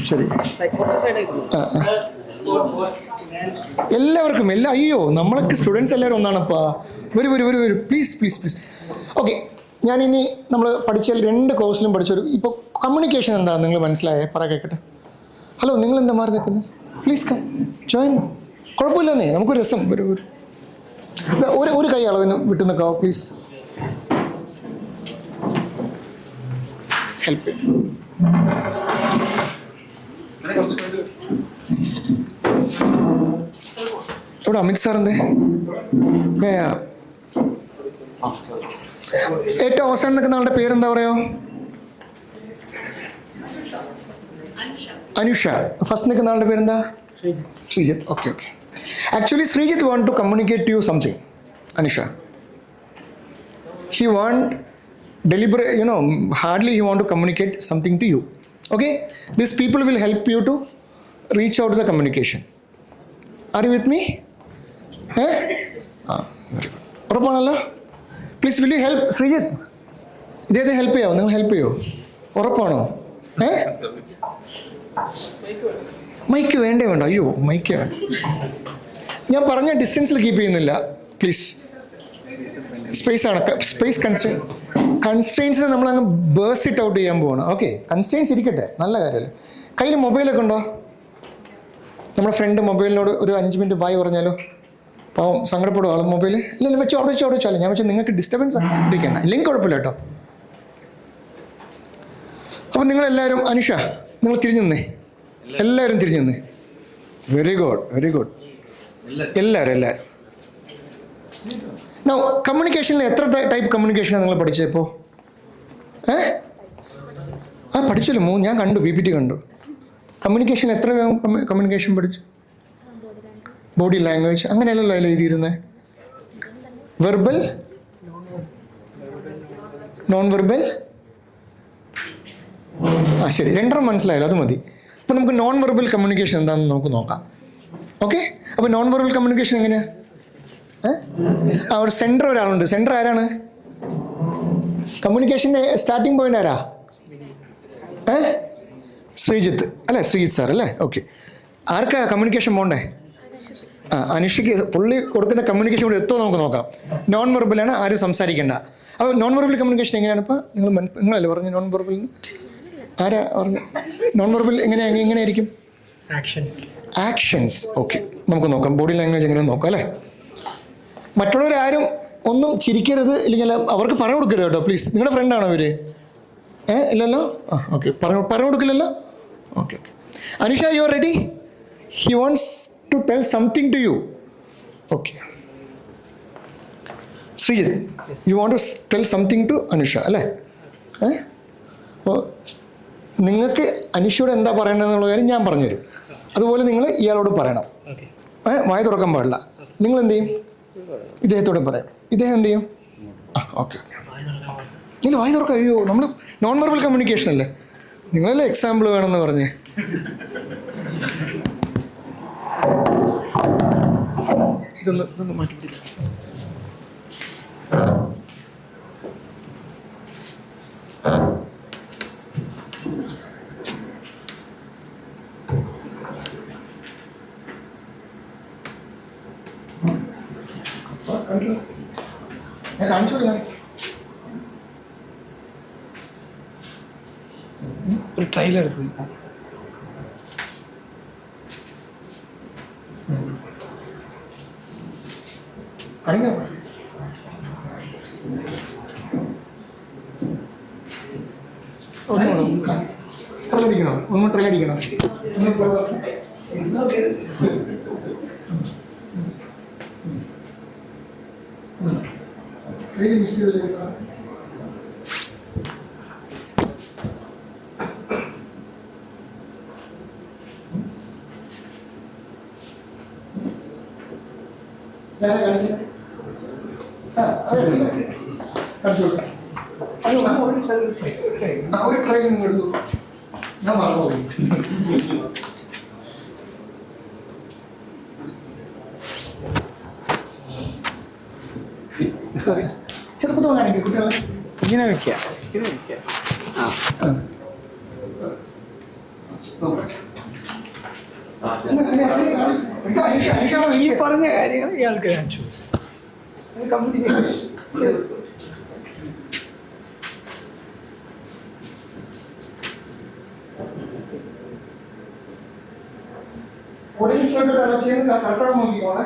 ശരി. എല്ലാവർക്കും അയ്യോ നമ്മളൊക്കെ സ്റ്റുഡൻസ് എല്ലാവരും ഒന്നാണപ്പാ. വരൂ പ്ലീസ്. ഓക്കെ, ഞാനിനി നമ്മൾ പഠിച്ച 2 കോഴ്സിലും പഠിച്ചൊരു ഇപ്പോൾ കമ്മ്യൂണിക്കേഷൻ എന്താ നിങ്ങൾ മനസ്സിലായേ? പറ കേൾക്കട്ടെ. ഹലോ, നിങ്ങൾ എന്താ മാറി നിൽക്കുന്നത്? Please come join. കുഴപ്പമില്ലെന്നേ, നമുക്ക് രസം. ഒരു കൈ അളവിന് വിട്ടു നിൽക്കാവോ പ്ലീസ്? ഹെൽപ്പ്. ഇവിടെ അമിത് സാർ എന്തേ? ഏറ്റവും അവസാനം നിൽക്കുന്ന ആളുടെ പേരെന്താ പറയോ? അനുഷ. ഫസ്റ്റ് നിൽക്കുന്ന ആളുടെ പേരെന്താ? Sreejith. Okay. Actually, Srijit want to communicate to you something, Anisha. He want deliberate, hardly he want to communicate something to you. Okay? These people will help you to reach out to the communication. Are you with me? Very good. ഉറപ്പാണല്ലോ? Please, will you help Srijit? ഇതേ help ചെയ്യാവോ? നിങ്ങൾ help ചെയ്യോ? ഉറപ്പാണോ? Mic വേണ്ട? അയ്യോ mic വേണ്ട. ഞാൻ പറഞ്ഞ ഡിസ്റ്റൻസിൽ keep ചെയ്യുന്നില്ല പ്ലീസ്. സ്പേസ് കൺസ്ട്രെയിൻസിനെ നമ്മളങ്ങ് ബേഴ്സ് ഇറ്റ് ഔട്ട് ചെയ്യാൻ പോവാണ്. ഓക്കെ, കൺസ്ട്രെയിൻസ് ഇരിക്കട്ടെ, നല്ല കാര്യമല്ലേ. കയ്യിൽ മൊബൈലൊക്കെ ഉണ്ടോ? നമ്മുടെ ഫ്രണ്ട് മൊബൈലിനോട് ഒരു 5 മിനിറ്റ് ബായ് പറഞ്ഞാലോ? പാവം സങ്കടപ്പെടും ആൾ. മൊബൈൽ ഇല്ല വെച്ചോ, അവിടെ വെച്ചാലോ. ഞാൻ വെച്ചാൽ നിങ്ങൾക്ക് ഡിസ്റ്റർബൻസ് ഇരിക്കണം, ഇല്ലെങ്കിൽ കുഴപ്പമില്ല കേട്ടോ. അപ്പം നിങ്ങളെല്ലാവരും, അനുഷ നിങ്ങൾ തിരിഞ്ഞു നിന്നേ, എല്ലാവരും തിരിഞ്ഞു നിന്നേ. Very good. എല്ലാവരും. നൗ കമ്മ്യൂണിക്കേഷനിൽ എത്ര ടൈപ്പ് കമ്മ്യൂണിക്കേഷനാണ് നിങ്ങൾ പഠിച്ചത് ഇപ്പോൾ? പഠിച്ചല്ലോ, ഞാൻ കണ്ടു, PPT കണ്ടു. കമ്മ്യൂണിക്കേഷൻ എത്ര കമ്മ്യൂണിക്കേഷൻ പഠിച്ചു? ബോഡി ലാംഗ്വേജ് അങ്ങനെയല്ലല്ലോ അതിൽ എഴുതിയിരുന്നത്. Verbal, non verbal. ശരി, 2 മനസ്സിലായല്ലോ, അത് മതി. അപ്പോൾ നമുക്ക് നോൺ വെർബൽ കമ്മ്യൂണിക്കേഷൻ എന്താണെന്ന് നമുക്ക് നോക്കാം. ഓക്കെ, അപ്പോൾ നോൺ വെർബൽ കമ്മ്യൂണിക്കേഷൻ എങ്ങനെയാണ്? ഒരു സെൻറ്റർ ഒരാളുണ്ട്. സെൻറ്റർ ആരാണ്? കമ്മ്യൂണിക്കേഷൻ്റെ സ്റ്റാർട്ടിങ് പോയിന്റ് ആരാ? ശ്രീജിത്ത് അല്ലേ? ശ്രീജിത്ത് സാർ അല്ലേ? ഓക്കെ. ആർക്കാ കമ്മ്യൂണിക്കേഷൻ പോകണ്ടേ? അനുഷയ്ക്ക്. പുള്ളി കൊടുക്കുന്ന കമ്മ്യൂണിക്കേഷൻ കൂടെ എത്തുമോ നമുക്ക് നോക്കാം. നോൺ വെർബലാണ്, ആരും സംസാരിക്കേണ്ട. അപ്പോൾ നോൺ വെർബൽ കമ്മ്യൂണിക്കേഷൻ എങ്ങനെയാണ്? ഇപ്പോൾ നിങ്ങളല്ലേ പറഞ്ഞു നോൺ വെർബൽ? ആരാ പറഞ്ഞു നോൺ വെർബൽ എങ്ങനെയായിരിക്കും? ആക്ഷൻസ്. ഓക്കെ, നമുക്ക് നോക്കാം. ബോഡി ലാംഗ്വേജ് എങ്ങനെ നോക്കാം അല്ലേ? മറ്റുള്ളവരാരും ഒന്നും ചിരിക്കരുത്, ഇല്ലെങ്കിൽ അവർക്ക് പറഞ്ഞു കൊടുക്കരുത് കേട്ടോ പ്ലീസ്. നിങ്ങളുടെ ഫ്രണ്ടാണോ ഇവർ? ഇല്ലല്ലോ. ഓക്കെ, പറഞ്ഞു കൊടുക്കില്ലല്ലോ. Okay. Anusha, you are ready? He wants to tell something to you. Okay. Sreejith, you want to tell something to Anusha അല്ലേ? അപ്പോൾ നിങ്ങൾക്ക് അനുഷയോട് എന്താ പറയണമെന്നുള്ള കാര്യം ഞാൻ പറഞ്ഞുതരും. അതുപോലെ നിങ്ങൾ ഇയാളോട് പറയണം. വായ തുറക്കാൻ പാടില്ല. നിങ്ങൾ എന്ത് ചെയ്യും? ഇദ്ദേഹത്തോടെ പറയാം. ഇദ്ദേഹം എന്ത് ചെയ്യും? ഓക്കെ. നിങ്ങൾ വായ തുറക്കാം. അയ്യോ, നമ്മൾ നോൺ വെർബൽ കമ്മ്യൂണിക്കേഷൻ അല്ലേ? നിങ്ങളല്ലേ എക്സാമ്പിൾ വേണമെന്ന് പറഞ്ഞേ. ഇതൊന്ന് മാറ്റി പിടിക്കാം. ഞാൻ കാണിച്ചു ഒരു ട്രയൽ എടുക്കും. കാണിക്കാം. ട്രയലടിക്കണോ? ഒന്ന് ട്രയലടിക്കണം. ഒരു ട്രെയിനിങ് എടുത്തു. ഞാൻ മറന്നുപോയി. ചെറുപ്പത്തിൽ കാണിക്കും കുട്ടികളെ. ഇങ്ങനെ വെക്കുക, ഇങ്ങനെ വെക്കുക. ഈ പറഞ്ഞ കാര്യങ്ങൾ ഇയാൾക്ക് കാണിച്ചു. ഓഡിയൻസ് കറക്റ്റാണോ നോക്കിക്കോണേ.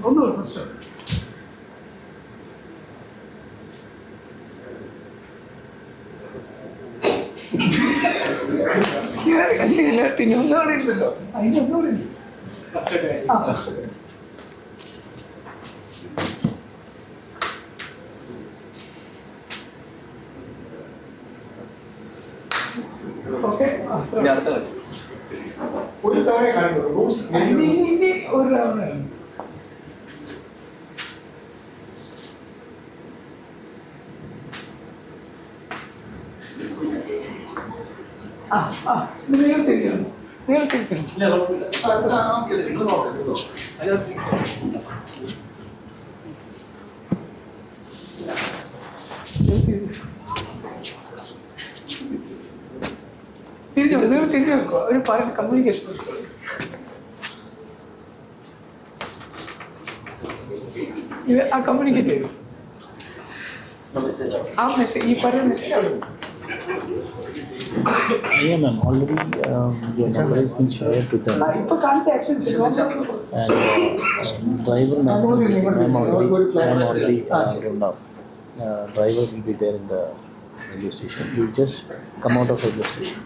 ഒന്നുമില്ല ഫസ്റ്റ് ഒന്നുകൂടെ ഉണ്ടല്ലോ, അതിൻ്റെ ഒന്നുകൂടെ ഉണ്ട്. ഒരു തവണ കാണിക്കുള്ളൂ. റൂൾസ് ഒരു തവണ നേരത്തിരിക്കണം, നേരത്തിരിക്കണം. തിരിച്ചു നിങ്ങൾ തിരിച്ചു വെക്കുക. ഒരു പറയുന്ന കമ്മ്യൂണിക്കേഷൻ ഇത് ആ കമ്മ്യൂണിക്കേറ്റ് ചെയ്യും. ആ മെസ്സേജ് ഈ പറയുന്ന message Yeah, ma'am. Already your number has been shared to them. And driver, ma'am, I'm already rolled out. Driver will be there in the railway station. You just come out of railway station.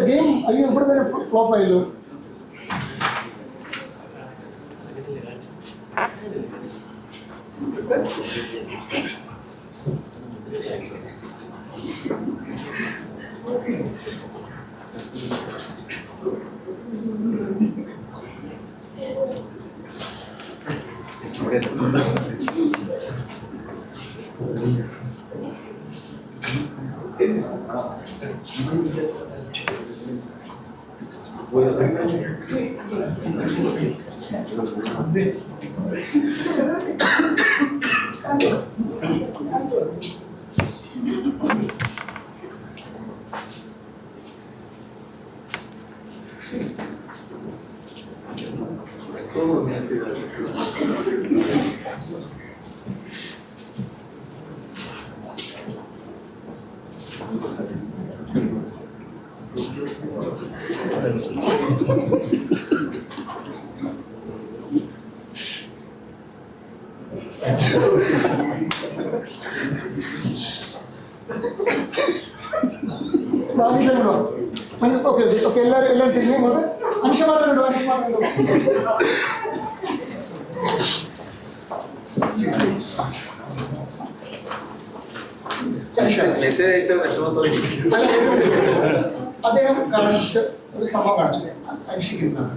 Game അയ്യോ ഇവിടെ തന്നെ flop ആയല്ലോ. Okay okay എല്ലാവരും തിരിഞ്ഞു ഇങ്ങോട്ട്. അനുഷ മാത്രം ഉണ്ടോ? അനുഷ മാത്രം ഉണ്ടോ? അദ്ദേഹം കാണിച്ച ഒരു സംഭവം കാണിച്ചു അനുഷിക്കുന്നതാണ്.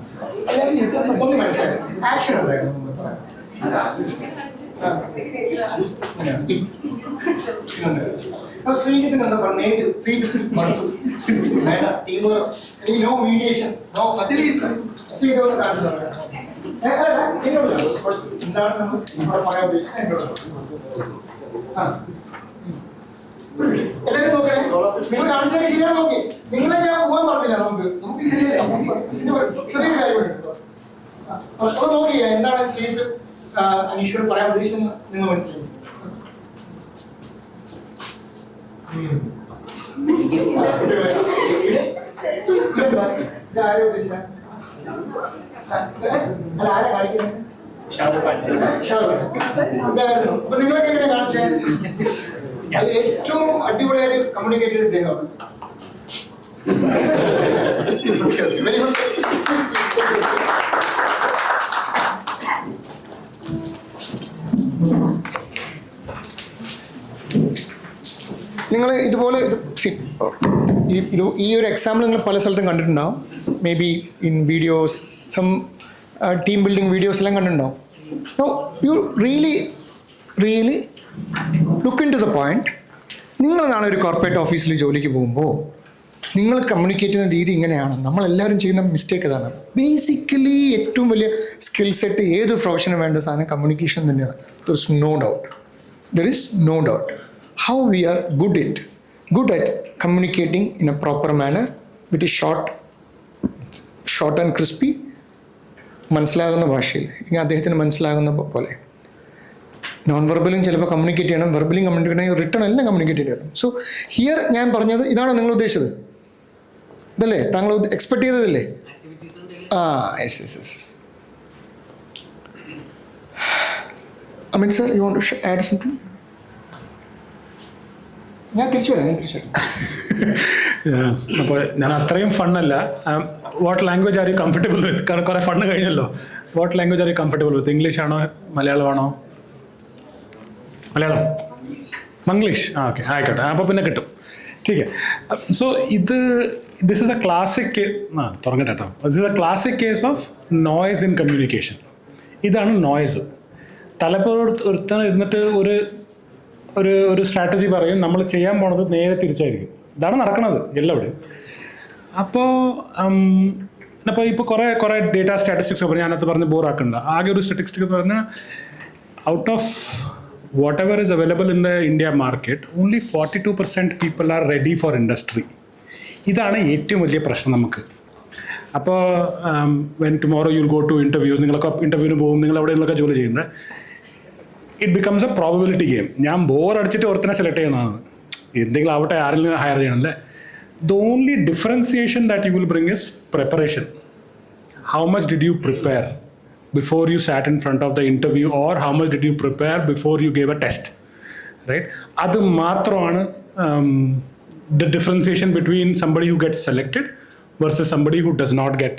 ഒന്ന് മനസ്സിലായി. ആക്ഷൻ എന്തായിരുന്നു? ശ്രീജിത്തിന് എന്താ പറഞ്ഞ നേരിട്ട് ശ്രീജിത്ത് മടുത്തു. വേണ്ട ടീം എനിക്ക് നോ മീഡിയേഷൻ നോ ശ്രീജിത്ത് കാണിച്ചു എന്നോട് എന്താണ് നമ്മൾ ഇവിടെ പറയാൻ ഉദ്ദേശിക്കുന്നത് എന്നോട്. എല്ലാവരും നോക്കണേ. നിങ്ങൾ കാണിച്ചത് ശരിയാണ്. നോക്കി നിങ്ങളെ ഞാൻ പോകാൻ പറഞ്ഞില്ല. നമുക്ക് ചെറിയൊരു കാര്യം ഒന്ന് നോക്കി എന്താണ് ശ്രീജിത്ത് അനീഷോട് പറയാൻ ഉദ്ദേശിച്ചെന്ന് നിങ്ങൾ മനസ്സിലായി. ആരെ ഉദ്ദേശിച്ച അല്ല ആരെ കാണിക്കുന്നത്? അപ്പൊ നിങ്ങളൊക്കെ എങ്ങനെ കാണിച്ചേ? ഏറ്റവും അടിപൊളിയായിട്ട് കമ്മ്യൂണിക്കേറ്റ് ചെയ്ത ഇദ്ദേഹമാണ്. Very good. നിങ്ങൾ ഇതുപോലെ ഈ ഒരു എക്സാമ്പിൾ നിങ്ങൾ പല സ്ഥലത്തും കണ്ടിട്ടുണ്ടാവും. Maybe in videos, some team building videos എല്ലാം കണ്ടിട്ടുണ്ടാവും. No, you really look into the point. നിങ്ങൾ നാളെ ഒരു കോർപ്പറേറ്റ് ഓഫീസിൽ ജോലിക്ക് പോകുമ്പോൾ നിങ്ങൾ കമ്മ്യൂണിക്കേറ്റ് ചെയ്യുന്ന രീതി ഇങ്ങനെയാണ്. നമ്മളെല്ലാവരും ചെയ്യുന്ന മിസ്റ്റേക്ക് അതാണ്. ബേസിക്കലി ഏറ്റവും വലിയ സ്കിൽ സെറ്റ് ഏത് പ്രൊഫഷനും വേണ്ട സാധനം കമ്മ്യൂണിക്കേഷൻ തന്നെയാണ്. There is no doubt. How we are good at communicating in a proper manner with a short and crispy, മനസ്സിലാകുന്ന ഭാഷയിൽ. ഇനി അദ്ദേഹത്തിന് മനസ്സിലാകുന്ന പോലെ നോൺ വെർബലും ചിലപ്പോൾ കമ്മ്യൂണിക്കേറ്റ് ചെയ്യണം, വെർബലും കമ്മ്യൂണിക്കേറ്റ് ചെയ്യണം, റിട്ടേൺ എല്ലാം കമ്മ്യൂണിക്കേറ്റ് ചെയ്യണം. സോ ഹിയർ ഞാൻ പറഞ്ഞത് ഇതാണോ നിങ്ങൾ ഉദ്ദേശിച്ചത്? ഇതല്ലേ താങ്കൾ എക്സ്പെക്ട് ചെയ്തതല്ലേ? Yes. Amit sir, you want to add something? ഞാൻ തിരിച്ചു വരാം. അപ്പോൾ ഞാൻ അത്രയും ഫണ്ണല്ല. What language are you comfortable with? കാരണം കുറേ ഫണ്ണ് കഴിഞ്ഞല്ലോ. What language are you comfortable with? English ആണോ മലയാളമാണോ? മലയാളം, മംഗ്ലീഷ്. ഓക്കെ, ആയിക്കോട്ടെ. അപ്പോൾ പിന്നെ കിട്ടും. ठीक है. So this is a classic തുടങ്ങട്ടെ കേട്ടോ. This is a classic case of noise in communication. ഇതാണ് നോയ്സ്. തലപ്പുറത്ത് ഇരുന്നിട്ട് ഒരു സ്ട്രാറ്റജി പറയും, നമ്മൾ ചെയ്യാൻ പോണത് നേരെ തിരിച്ചായിരിക്കും. ഇതാണ് നടക്കുന്നത് എല്ലാവിടെയും. അപ്പോൾ കുറേ ഡേറ്റ സ്റ്റാറ്റിസ്റ്റിക്സ് പറഞ്ഞാൽ ഞാനത് പറഞ്ഞ് ബോറാക്കണ്ട. ആകെ ഒരു സ്റ്റാറ്റിസ്റ്റിക്സ് പറഞ്ഞാൽ out of whatever is available in the India market, only 42% people are ready for industry. ഇതാണ് ഏറ്റവും വലിയ പ്രശ്നം നമുക്ക്. അപ്പോൾ when tomorrow you'll go to interviews, നിങ്ങളൊക്കെ ഇൻ്റർവ്യൂവിന് പോകും, നിങ്ങൾ എവിടെയെങ്കിലൊക്കെ ജോലി ചെയ്യുന്നത്, it becomes A probability game. ഞാൻ ബോറടിച്ചിട്ട് ഒരുത്തനെ സെലക്ട് ചെയ്യണമെന്നാണ്, എന്തെങ്കിലും ആവട്ടെ, ആരെങ്കിലും ഹയർ ചെയ്യണം അല്ലേ. The only differentiation that you will bring is preparation. How much did you prepare before you sat in front of the interview, or how much did you prepare before you gave a test, right? Adu maatrana the differentiation between somebody who gets selected versus somebody who does not get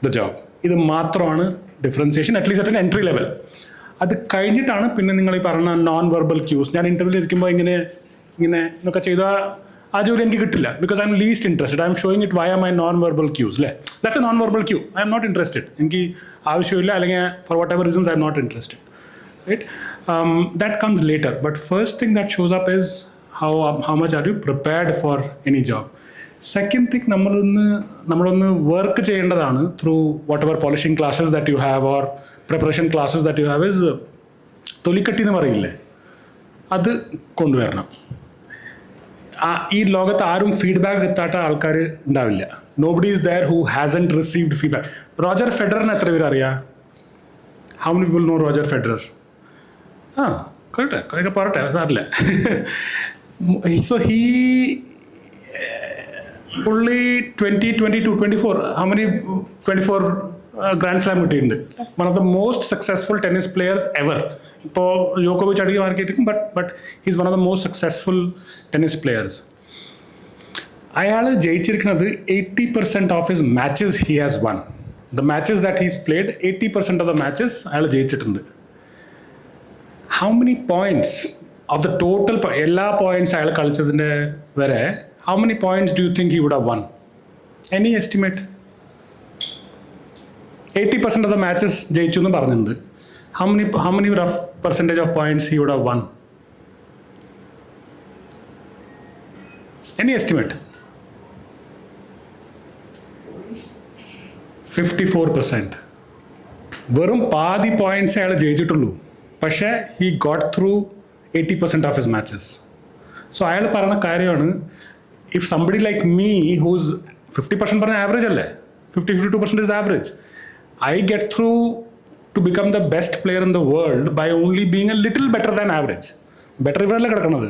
the job. Idu maatrana differentiation, at least at an entry level. അത് കഴിഞ്ഞിട്ടാണ് പിന്നെ നിങ്ങൾ ഈ പറഞ്ഞ non verbal quiz. ഞാൻ ഇൻ്റർവ്യൂവിൽ ഇരിക്കുമ്പോൾ ഇങ്ങനെ എന്നൊക്കെ ചെയ്താൽ ആ ജോലി എനിക്ക് കിട്ടില്ല. Because I'm least interested. I'm showing it via my non verbal cues. അല്ലേ, that's a non verbal cue. I'm not interested. എനിക്ക് ആവശ്യമില്ല, അല്ലെങ്കിൽ for whatever reasons I'm not interested, right? That comes later. But first thing that shows up is how much are you prepared for any job. Second thing, നമ്മളൊന്ന് work ചെയ്യേണ്ടതാണ് through whatever polishing classes that you have or preparation classes that you have is തൊലിക്കട്ടി എന്ന് പറയില്ലേ, അത് കൊണ്ടുവരണം. ഈ ലോകത്ത് ആരും ഫീഡ്ബാക്ക് കിട്ടാത്ത ആൾക്കാർ ഉണ്ടാവില്ല. Nobody is there who hasn't received feedback. Roger ഫെഡററിനെ എത്ര പേര് അറിയാം? How many people know Roger Federer? കുറേയൊക്കെ പറട്ടെ, സാറില്ല. So he only 24 how many 24 Grand Slam കിട്ടിയിട്ടുണ്ട്. One of the most successful tennis players ever. ഇപ്പോൾ ജോക്കോവിച്ച് അടിക്കുക മാർക്കിയിരിക്കും, but he's one of the most successful tennis players. അയാൾ ജയിച്ചിരിക്കുന്നത് 80% of his matches he has won. The matches that he's played, 80% of the matches അയാൾ ജയിച്ചിട്ടുണ്ട്. How many points of the total, എല്ലാ points അയാൾ കളിച്ചതിൻ്റെ വരെ, how many points do you think he would have won? Any estimate? 80% of the matches ജയിച്ചു എന്ന് പറഞ്ഞിട്ടുണ്ട്. How many rough percentage of points he would have won? Any estimate? 54%. വെറും പാതി points അയാൾ ജയിച്ചിട്ടുള്ളൂ. പക്ഷേ he got through 80% of his matches. So അയാൾ പറയുന്ന കാര്യമാണ്, if somebody like me who's 50% പറഞ്ഞ ആവറേജ് അല്ലേ, 52% is the average, I get through to become the best player in the world by only being a little better than average. Better ഇവരല്ലേ കിടക്കുന്നത്,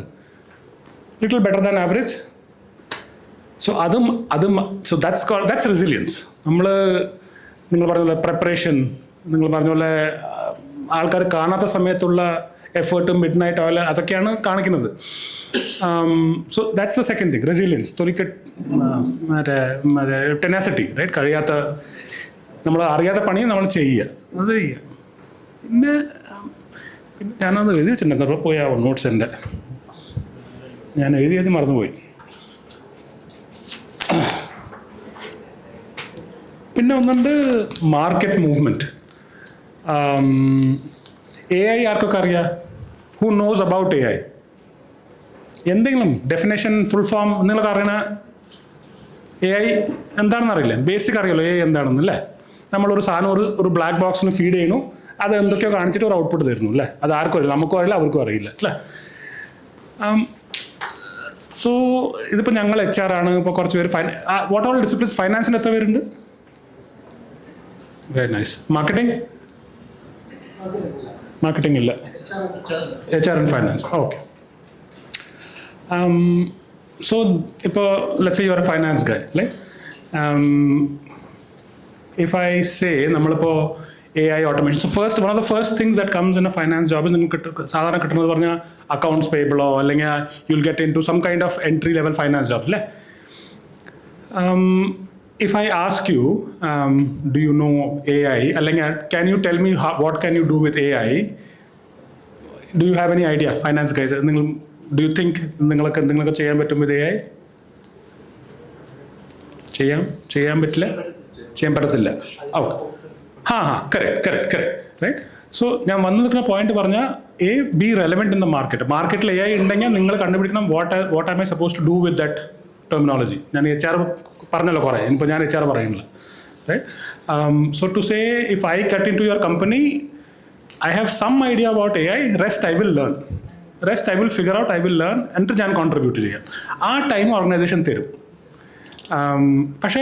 little better than average. So so that's resilience. നിങ്ങൾ പറഞ്ഞ പോലെ preparation, നിങ്ങൾ പറഞ്ഞ പോലെ ആൾക്കാർ കാണാത്ത സമയത്തുള്ള എഫേർട്ട്, മിഡ് നൈറ്റ് ഓയിൽ, അതൊക്കെയാണ് കാണിക്കുന്നത്. So that's the second thing, resilience. മറ്റേ ടെനാസിറ്റി, റൈറ്റ്? കഴിയാത്ത, നമ്മൾ അറിയാത്ത പണി നമ്മൾ ചെയ്യുക, അത് ചെയ്യുക. പിന്നെ ഞാനത് എഴുതി വെച്ചിട്ടുണ്ട്, പോയാവോ നോട്ട്സ് എൻ്റെ. ഞാൻ എഴുതിയത് മറന്നുപോയി. പിന്നെ ഒന്നുണ്ട് മാർക്കറ്റ് മൂവ്മെൻറ്റ്. AI ആർക്കൊക്കെ അറിയാം? Who knows about AI? എന്തെങ്കിലും ഡെഫിനേഷൻ, ഫുൾ ഫോം നിങ്ങളൊക്കെ അറിയണ AI എന്താണെന്ന് അറിയില്ല? ബേസിക് അറിയാലോ AI എന്താണെന്ന് അല്ലേ? നമ്മളൊരു സാധനം ഒരു ബ്ലാക്ക് ബോക്സിന് ഫീഡ് ചെയ്യുന്നു, അത് എന്തൊക്കെയോ കാണിച്ചിട്ട് ഒരു ഔട്ട്പുട്ട് തരുന്നു അല്ലേ? അത് ആർക്കും അറിയില്ല, നമുക്കും അറിയില്ല, അവർക്കും അറിയില്ല അല്ലേ? സോ ഇതിപ്പോൾ ഞങ്ങൾ HR ആണ്. ഇപ്പോൾ കുറച്ച് പേര് വാട്ട് ഓൾ ഡിസിപ്ലിൻസ്? ഫൈനാൻസിന് എത്ര പേരുണ്ട്? Very nice. മാർക്കറ്റിംഗ് ഇല്ല. HR and finance. Okay. So ഇപ്പോൾ let's say you are a finance guy, like if I say നമ്മളിപ്പോൾ AI automation, so first one of the first things that comes in a finance job is നിങ്ങൾക്ക് സാധാരണ കിട്ടുന്നത് പറഞ്ഞാൽ accounts പേബിളോ അല്ലെങ്കിൽ you'll get into some kind of entry level finance jobs അല്ലേ? If I ask you, do you know AI, അല്ലെങ്കിൽ can you tell me what can you do with AI? Do you have any idea, finance guys? Do you think നിങ്ങൾക്ക് എന്തെങ്കിലുമൊക്കെ ചെയ്യാൻ പറ്റും with AI? ചെയ്യാൻ പറ്റില്ല, ചെയ്യാൻ പറ്റത്തില്ല. ഓക്കെ. Correct right. സോ ഞാൻ വന്നു നിൽക്കുന്ന പോയിന്റ് പറഞ്ഞാൽ be relevant in the market. മാർക്കറ്റിൽ AI ഉണ്ടെങ്കിൽ നിങ്ങൾ കണ്ടുപിടിക്കണം what am I suppose to do with that terminology. ഞാൻ HR പറഞ്ഞല്ലോ കുറേ, ഇപ്പോൾ ഞാൻ HR പറയുന്നില്ല. Right. So to say if I cut into your company, I have some idea about AI, rest I will learn. Rest I will figure out, I will learn, എന്നിട്ട് ഞാൻ contribute ചെയ്യാം. ആ time organisation തരും. പക്ഷേ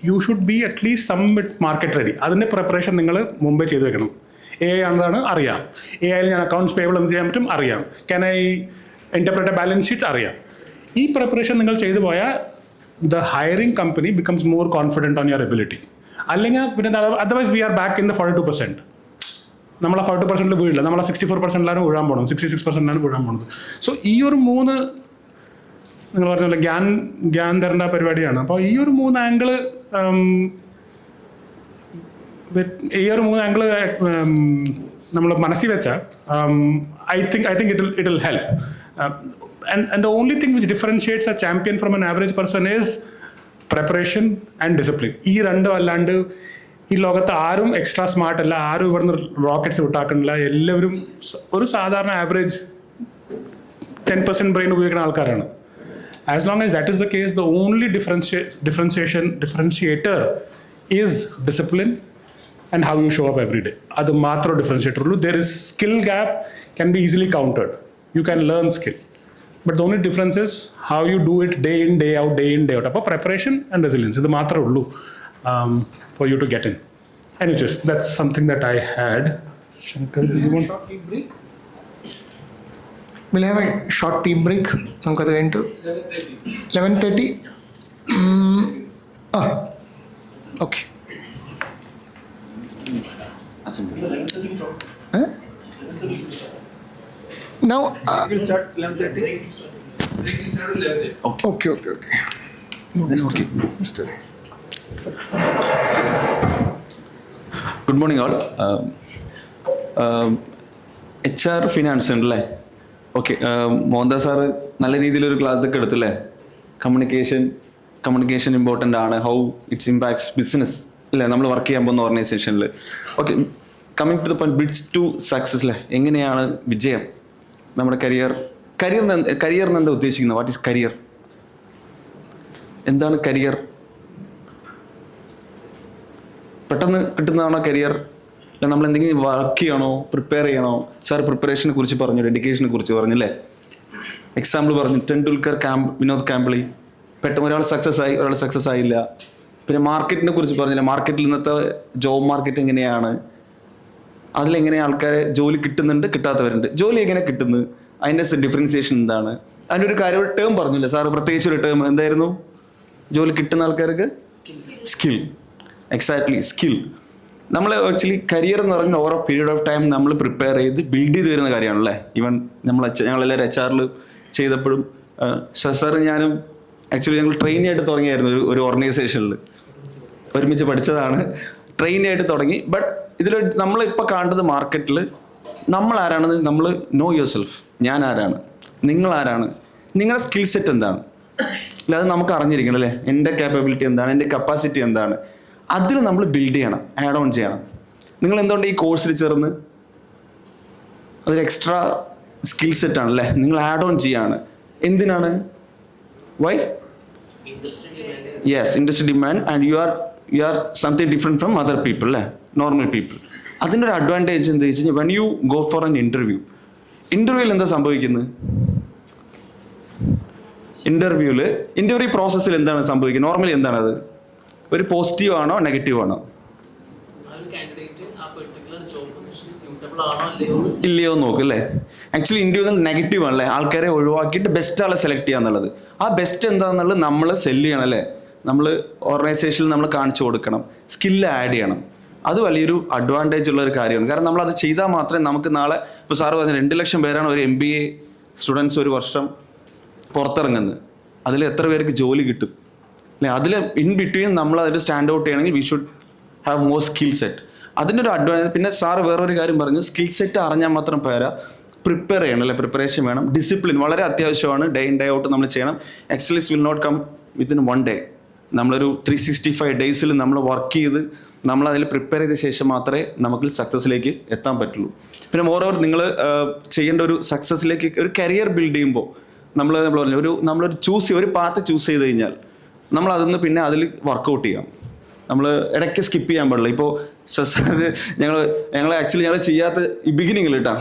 you should be at least some with market ready. അതിൻ്റെ preparation നിങ്ങൾ മുമ്പേ ചെയ്ത് വെക്കണം. AI ആണെന്നാണ് അറിയാം. AIയിൽ ഞാൻ അക്കൗണ്ട്സ് പേബിൾ എന്ത് ചെയ്യാൻ പറ്റും അറിയാം. Can I interpret A balance sheet അറിയാം. ഈ പ്രിപ്പറേഷൻ നിങ്ങൾ ചെയ്തു പോയാൽ the hiring company becomes more confident on your ability. അല്ലെങ്കിൽ പിന്നെ otherwise we are back in the 42%. നമ്മളെ 40% വീഴില്ല, നമ്മളെ 64%ലാണ് വീഴാൻ പോകുന്നത്, 66%ലാണ് വീഴാൻ പോകുന്നത്. സോ ഈ ഒരു 3 നിങ്ങൾ പറഞ്ഞ ഗ്യാൻ തരേണ്ട പരിപാടിയാണ്. അപ്പോൾ ഈ ഒരു 3 ആംഗിള് നമ്മൾ മനസ്സിൽ വെച്ചാൽ I think it will help. And the only thing which differentiates a champion from an average person is preparation and discipline. ഈ രണ്ടും അല്ലാണ്ട് ഈ ലോകത്ത് ആരും എക്സ്ട്രാ സ്മാർട്ട് അല്ല, ആരും ഇവിടുന്ന് റോക്കറ്റ്സ് വിട്ടാക്കുന്നില്ല. എല്ലാവരും ഒരു സാധാരണ ആവറേജ് 10% ബ്രെയിൻ ഉപയോഗിക്കുന്ന ആൾക്കാരാണ്. As long as that is the case, the only differentiator is discipline and how you show up every day. അത് മാത്രം ഡിഫറൻഷിയേറ്റർ ഉള്ളൂ. There is skill gap can be easily countered. You can learn skill. But the only difference is how you do it day in, day out. അപ്പോൾ preparation and resilience ഇത് മാത്രമേ ഉള്ളൂ for you to get in. Anyways, that's something that I had. Shankar, do you want? Short tea break? We'll have a short tea break. നമുക്കത് കഴിഞ്ഞിട്ട് 11:30. Okay. Now we'll start 11:30. Okay. Okay. Good morning all. HR finance ഉണ്ടല്ലേ? Okay. Mohandas sir നല്ല രീതിയിലൊരു class ഒക്കെ എടുത്തല്ലേ? Communication important ആണ്, how it's impacts business അല്ലേ, നമ്മൾ വർക്ക് ചെയ്യാൻ പോകുന്ന ഓർഗനൈസേഷനിൽ. Okay, coming to the point, bridge to success അല്ലേ? എങ്ങനെയാണ് വിജയം? നമ്മുടെ കരിയറിന് എന്താ ഉദ്ദേശിക്കുന്നത്? What is career? എന്താണ് കരിയർ? പെട്ടെന്ന് കിട്ടുന്നതാണോ കരിയർ? അല്ല നമ്മൾ എന്തെങ്കിലും വർക്ക് ചെയ്യണോ, പ്രിപ്പയർ ചെയ്യണോ? സാർ പ്രിപ്പറേഷനെ കുറിച്ച് പറഞ്ഞു, ഡെഡിക്കേഷനെ കുറിച്ച് പറഞ്ഞല്ലേ? എക്സാമ്പിൾ പറഞ്ഞു, ടെണ്ടുൽക്കർ, വിനോദ് കാംബ്ലി. പെട്ടെന്ന് ഒരാൾ സക്സസ് ആയി, ഒരാൾ സക്സസ് ആയില്ല. പിന്നെ മാർക്കറ്റിനെ കുറിച്ച് പറഞ്ഞില്ല, മാർക്കറ്റിൽ ഇന്നത്തെ ജോബ് മാർക്കറ്റ് എങ്ങനെയാണ്, അതിലെങ്ങനെ ആൾക്കാരെ ജോലി കിട്ടുന്നുണ്ട്, കിട്ടാത്തവരുണ്ട്. ജോലി എങ്ങനെ കിട്ടുന്നു, അതിൻ്റെ ഡിഫറൻസിയേഷൻ എന്താണ്? അതിൻ്റെ ഒരു കാര്യം, ഒരു ടേം പറഞ്ഞില്ല സാർ, പ്രത്യേകിച്ച് ഒരു ടേം എന്തായിരുന്നു? ജോലി കിട്ടുന്ന ആൾക്കാർക്ക് സ്കിൽ. Exactly, skill. നമ്മൾ ആക്ച്വലി കരിയർ എന്ന് പറഞ്ഞാൽ ഓരോ പീരീഡ് ഓഫ് ടൈം നമ്മൾ പ്രിപ്പയർ ചെയ്ത് ബിൽഡ് ചെയ്ത് വരുന്ന കാര്യമാണല്ലേ. ഈവൻ ഞങ്ങളെല്ലാവരും HR ചെയ്തപ്പോഴും സാർ ഞാനും ആക്ച്വലി ഞങ്ങൾ ട്രെയിനി ആയിട്ട് തുടങ്ങിയായിരുന്നു ഒരു ഓർഗനൈസേഷനിൽ, ഒരുമിച്ച് പഠിച്ചതാണ്. ട്രെയിനി ആയിട്ട് തുടങ്ങി. ബട്ട് ഇതിൽ നമ്മളിപ്പോൾ കാണുന്നത് മാർക്കറ്റിൽ നമ്മൾ ആരാണെന്ന് നമ്മൾ നോ യുവർ സെൽഫ്. ഞാൻ ആരാണ്, നിങ്ങൾ ആരാണ്, നിങ്ങളുടെ സ്കിൽ സെറ്റ് എന്താണ്, അല്ല അത് നമുക്ക് അറിഞ്ഞിരിക്കണം അല്ലേ. എൻ്റെ കേപ്പബിലിറ്റി എന്താണ്, എൻ്റെ കപ്പാസിറ്റി എന്താണ്, അതിൽ നമ്മൾ ബിൽഡ് ചെയ്യണം, ആഡ് ഓൺ ചെയ്യണം. നിങ്ങൾ എന്തുകൊണ്ട് ഈ കോഴ്സിൽ ചേർന്ന് അതൊരു എക്സ്ട്രാ സ്കിൽ സെറ്റ് ആണ് അല്ലേ, നിങ്ങൾ ആഡ് ഓൺ ചെയ്യാണ്. എന്തിനാണ്? Why? Yes, industry demand and you are something different from other people അല്ലേ, നോർമൽ പീപ്പിൾ. അതിൻ്റെ ഒരു അഡ്വാൻറ്റേജ് എന്താ വെച്ച് കഴിഞ്ഞാൽ when you go for an ഇൻ്റർവ്യൂവിൽ എന്താ സംഭവിക്കുന്നത്? ഇൻ്റർവ്യൂ പ്രോസസ്സിൽ എന്താണ് സംഭവിക്കുന്നത്? നോർമലി എന്താണ് അത്? ഒരു പോസിറ്റീവ് ആണോ നെഗറ്റീവ് ആണോ? ഇല്ലയോ നോക്കും അല്ലേ. ആക്ച്വലി ഇൻ്റർവ്യൂ നെഗറ്റീവ് ആണല്ലേ, ആൾക്കാരെ ഒഴിവാക്കിയിട്ട് ബെസ്റ്റ് ആളെ സെലക്ട് ചെയ്യുക എന്നുള്ളത്. ആ ബെസ്റ്റ് എന്താണെന്നുള്ളത് നമ്മൾ സെല്ല് ചെയ്യണം അല്ലേ, നമ്മൾ ഓർഗനൈസേഷനിൽ നമ്മൾ കാണിച്ചു കൊടുക്കണം, സ്കില്ല് ആഡ് ചെയ്യണം. അത് വലിയൊരു അഡ്വാൻറ്റേജ് ഉള്ള ഒരു കാര്യമാണ്. കാരണം നമ്മളത് ചെയ്താൽ മാത്രമേ നമുക്ക് നാളെ, ഇപ്പോൾ സാറ് പറഞ്ഞ 2 ലക്ഷം പേരാണ് ഒരു MBA സ്റ്റുഡൻസ് ഒരു വർഷം പുറത്തിറങ്ങുന്നത്. അതിൽ എത്ര പേർക്ക് ജോലി കിട്ടും അല്ലേ? അതിൽ ഇൻ ബിറ്റ്വീൻ നമ്മൾ അതിൽ സ്റ്റാൻഡ് ഔട്ട് ചെയ്യണമെങ്കിൽ we should have more skill set. അതിൻ്റെ ഒരു അഡ്വാൻറ്റേജ്. പിന്നെ സാറ് വേറൊരു കാര്യം പറഞ്ഞു, സ്കിൽ സെറ്റ് അറിഞ്ഞാൽ മാത്രം പോരാ, പ്രിപ്പയർ ചെയ്യണം അല്ലേ, പ്രിപ്പറേഷൻ വേണം, ഡിസിപ്ലിൻ വളരെ അത്യാവശ്യമാണ്. ഡേ ഇൻ ഡേ ഔട്ട് നമ്മൾ ചെയ്യണം. Excellence will not come within 1 day. നമ്മളൊരു 365 days നമ്മൾ വർക്ക് ചെയ്ത് നമ്മൾ അതിൽ പ്രിപ്പയർ ചെയ്ത ശേഷം മാത്രമേ നമുക്ക് സക്സസ്സിലേക്ക് എത്താൻ പറ്റുള്ളൂ. പിന്നെ മോറോവർ നിങ്ങൾ ചെയ്യേണ്ട ഒരു സക്സസ്സിലേക്ക് ഒരു കരിയർ ബിൽഡ് ചെയ്യുമ്പോൾ നമ്മളൊരു ഒരു പാത്ത് ചൂസ് ചെയ്ത് കഴിഞ്ഞാൽ നമ്മൾ അതൊന്ന് പിന്നെ അതിൽ വർക്കൗട്ട് ചെയ്യാം. നമ്മൾ ഇടയ്ക്ക് സ്കിപ്പ് ചെയ്യാൻ പാടില്ല. ഇപ്പോൾ സാറ് ഞങ്ങൾ ചെയ്യാത്ത ഈ ബിഗിനിങ്ങിൽ കേട്ടോ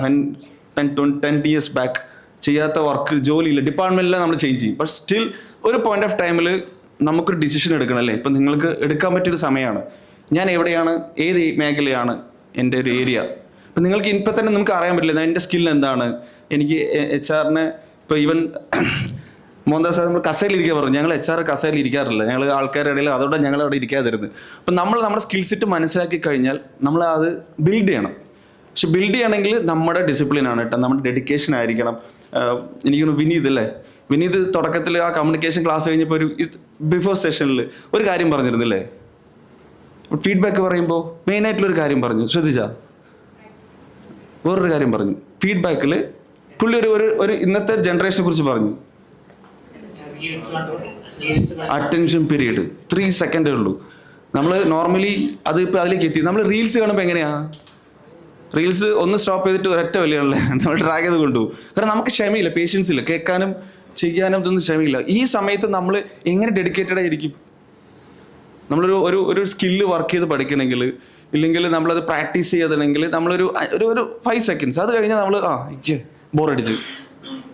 10 years ബാക്ക് ചെയ്യാത്ത വർക്ക് ജോലിയില്ല, ഡിപ്പാർട്ട്മെൻറ്റിലാണ് നമ്മൾ ചേഞ്ച് ചെയ്യും. ബട്ട് സ്റ്റിൽ ഒരു പോയിന്റ് ഓഫ് ടൈമിൽ നമുക്കൊരു ഡിസിഷൻ എടുക്കണം അല്ലേ. ഇപ്പം നിങ്ങൾക്ക് എടുക്കാൻ പറ്റിയൊരു സമയമാണ്, ഞാൻ എവിടെയാണ്, ഏത് മേഖലയാണ് എൻ്റെ ഒരു ഏരിയ. ഇപ്പം നിങ്ങൾക്ക് ഇപ്പം തന്നെ നമുക്ക് അറിയാൻ പറ്റില്ല എൻ്റെ സ്കിൽ എന്താണ്. എനിക്ക് HR ഇപ്പോൾ ഈവൻ മോഹൻദാസ് സാർ നമ്മൾ കസേരയിലിരിക്കാൻ പറഞ്ഞു, ഞങ്ങൾ HR കസേരയിൽ ഇരിക്കാറില്ല, ഞങ്ങൾ ആൾക്കാരുടെ ഇടയിൽ, അതോടെ ഞങ്ങൾ അവിടെ ഇരിക്കാതിരുന്നത്. അപ്പം നമ്മൾ നമ്മുടെ സ്കിൽ സെറ്റ് മനസ്സിലാക്കി കഴിഞ്ഞാൽ നമ്മൾ അത് ബിൽഡ് ചെയ്യണം. പക്ഷെ ബിൽഡ് ചെയ്യണമെങ്കിൽ നമ്മുടെ ഡിസിപ്ലിനാണ് കേട്ടോ, നമ്മുടെ ഡെഡിക്കേഷൻ ആയിരിക്കണം. എനിക്കൊന്ന് വിനീത് തുടക്കത്തിൽ ആ കമ്മ്യൂണിക്കേഷൻ ക്ലാസ് കഴിഞ്ഞപ്പോൾ ഒരു ബിഫോർ സെഷനിൽ ഒരു കാര്യം പറഞ്ഞിരുന്നില്ലേ, ഫീഡ്ബാക്ക് പറയുമ്പോൾ മെയിനായിട്ടുള്ളൊരു കാര്യം പറഞ്ഞു, ശ്രദ്ധിച്ചാ? വേറൊരു കാര്യം പറഞ്ഞു ഫീഡ്ബാക്കിൽ. പുള്ളി ഒരു ഇന്നത്തെ ജനറേഷനെ കുറിച്ച് പറഞ്ഞു, അറ്റൻഷൻ പീരീഡ് 3 seconds ഉള്ളൂ. നമ്മൾ നോർമലി അത് ഇപ്പോൾ അതിലേക്ക് എത്തി. നമ്മൾ റീൽസ് കാണുമ്പോൾ എങ്ങനെയാണ്, റീൽസ് ഒന്ന് സ്റ്റോപ്പ് ചെയ്തിട്ട് ഒരൊറ്റ വലിയാണല്ലേ നമ്മൾ ട്രാക്ക് ചെയ്ത് കൊണ്ടുപോകും. കാരണം നമുക്ക് ക്ഷമയില്ല, പേഷ്യൻസ് ഇല്ല, കേൾക്കാനും ചെയ്യാനും ഇതൊന്നും ക്ഷമയില്ല. ഈ സമയത്ത് നമ്മൾ എങ്ങനെ ഡെഡിക്കേറ്റഡ് ആയിരിക്കും? നമ്മളൊരു സ്കില്ല് വർക്ക് ചെയ്ത് പഠിക്കണമെങ്കിൽ, ഇല്ലെങ്കിൽ നമ്മളത് പ്രാക്ടീസ് ചെയ്യണമെങ്കിൽ നമ്മളൊരു 5 seconds, അത് കഴിഞ്ഞാൽ നമ്മൾ ബോറടിച്ച്.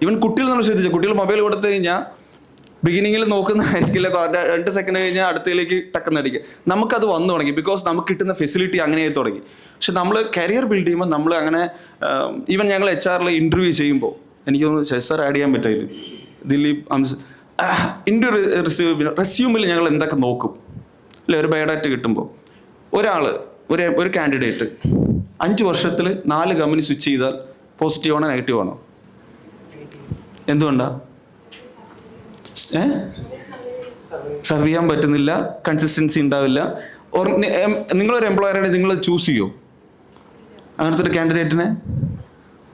ഈവൻ കുട്ടികൾ നമ്മൾ ശ്രദ്ധിച്ചു, കുട്ടികൾ മൊബൈൽ കൊടുത്തു കഴിഞ്ഞാൽ ബിഗിനിങ്ങിൽ നോക്കുന്നതായിരിക്കില്ല, 2 seconds കഴിഞ്ഞാൽ അടുത്തയിലേക്ക് ടക്കെന്നടിക്കുക. നമുക്കത് വന്നു തുടങ്ങി, ബിക്കോസ് നമുക്ക് കിട്ടുന്ന ഫെസിലിറ്റി അങ്ങനെയായി തുടങ്ങി. പക്ഷെ നമ്മൾ കരിയർ ബിൽഡ് ചെയ്യുമ്പോൾ നമ്മൾ അങ്ങനെ ഈവൻ ഞങ്ങൾ HR ഇൻ്റർവ്യൂ ചെയ്യുമ്പോൾ എനിക്കൊന്ന് ശശർ ആഡ് ചെയ്യാൻ പറ്റില്ല, ദിലീപ് ഇൻ്റർവ്യൂ റെസ്യൂമിൽ ഞങ്ങൾ എന്തൊക്കെ നോക്കും അല്ലെ. ഒരു ബയോഡാറ്റ കിട്ടുമ്പോൾ ഒരു കാൻഡിഡേറ്റ് 5 വർഷത്തിൽ 4 കമ്പനി സ്വിച്ച് ചെയ്താൽ പോസിറ്റീവ് ആണോ നെഗറ്റീവ് ആണോ? എന്തുകൊണ്ടാണ്? സർവ് ചെയ്യാൻ പറ്റുന്നില്ല, കൺസിസ്റ്റൻസി ഉണ്ടാവില്ല. നിങ്ങളൊരു എംപ്ലോയറാണ്, നിങ്ങൾ ചൂസ് ചെയ്യോ അങ്ങനത്തെ ഒരു കാൻഡിഡേറ്റിനെ?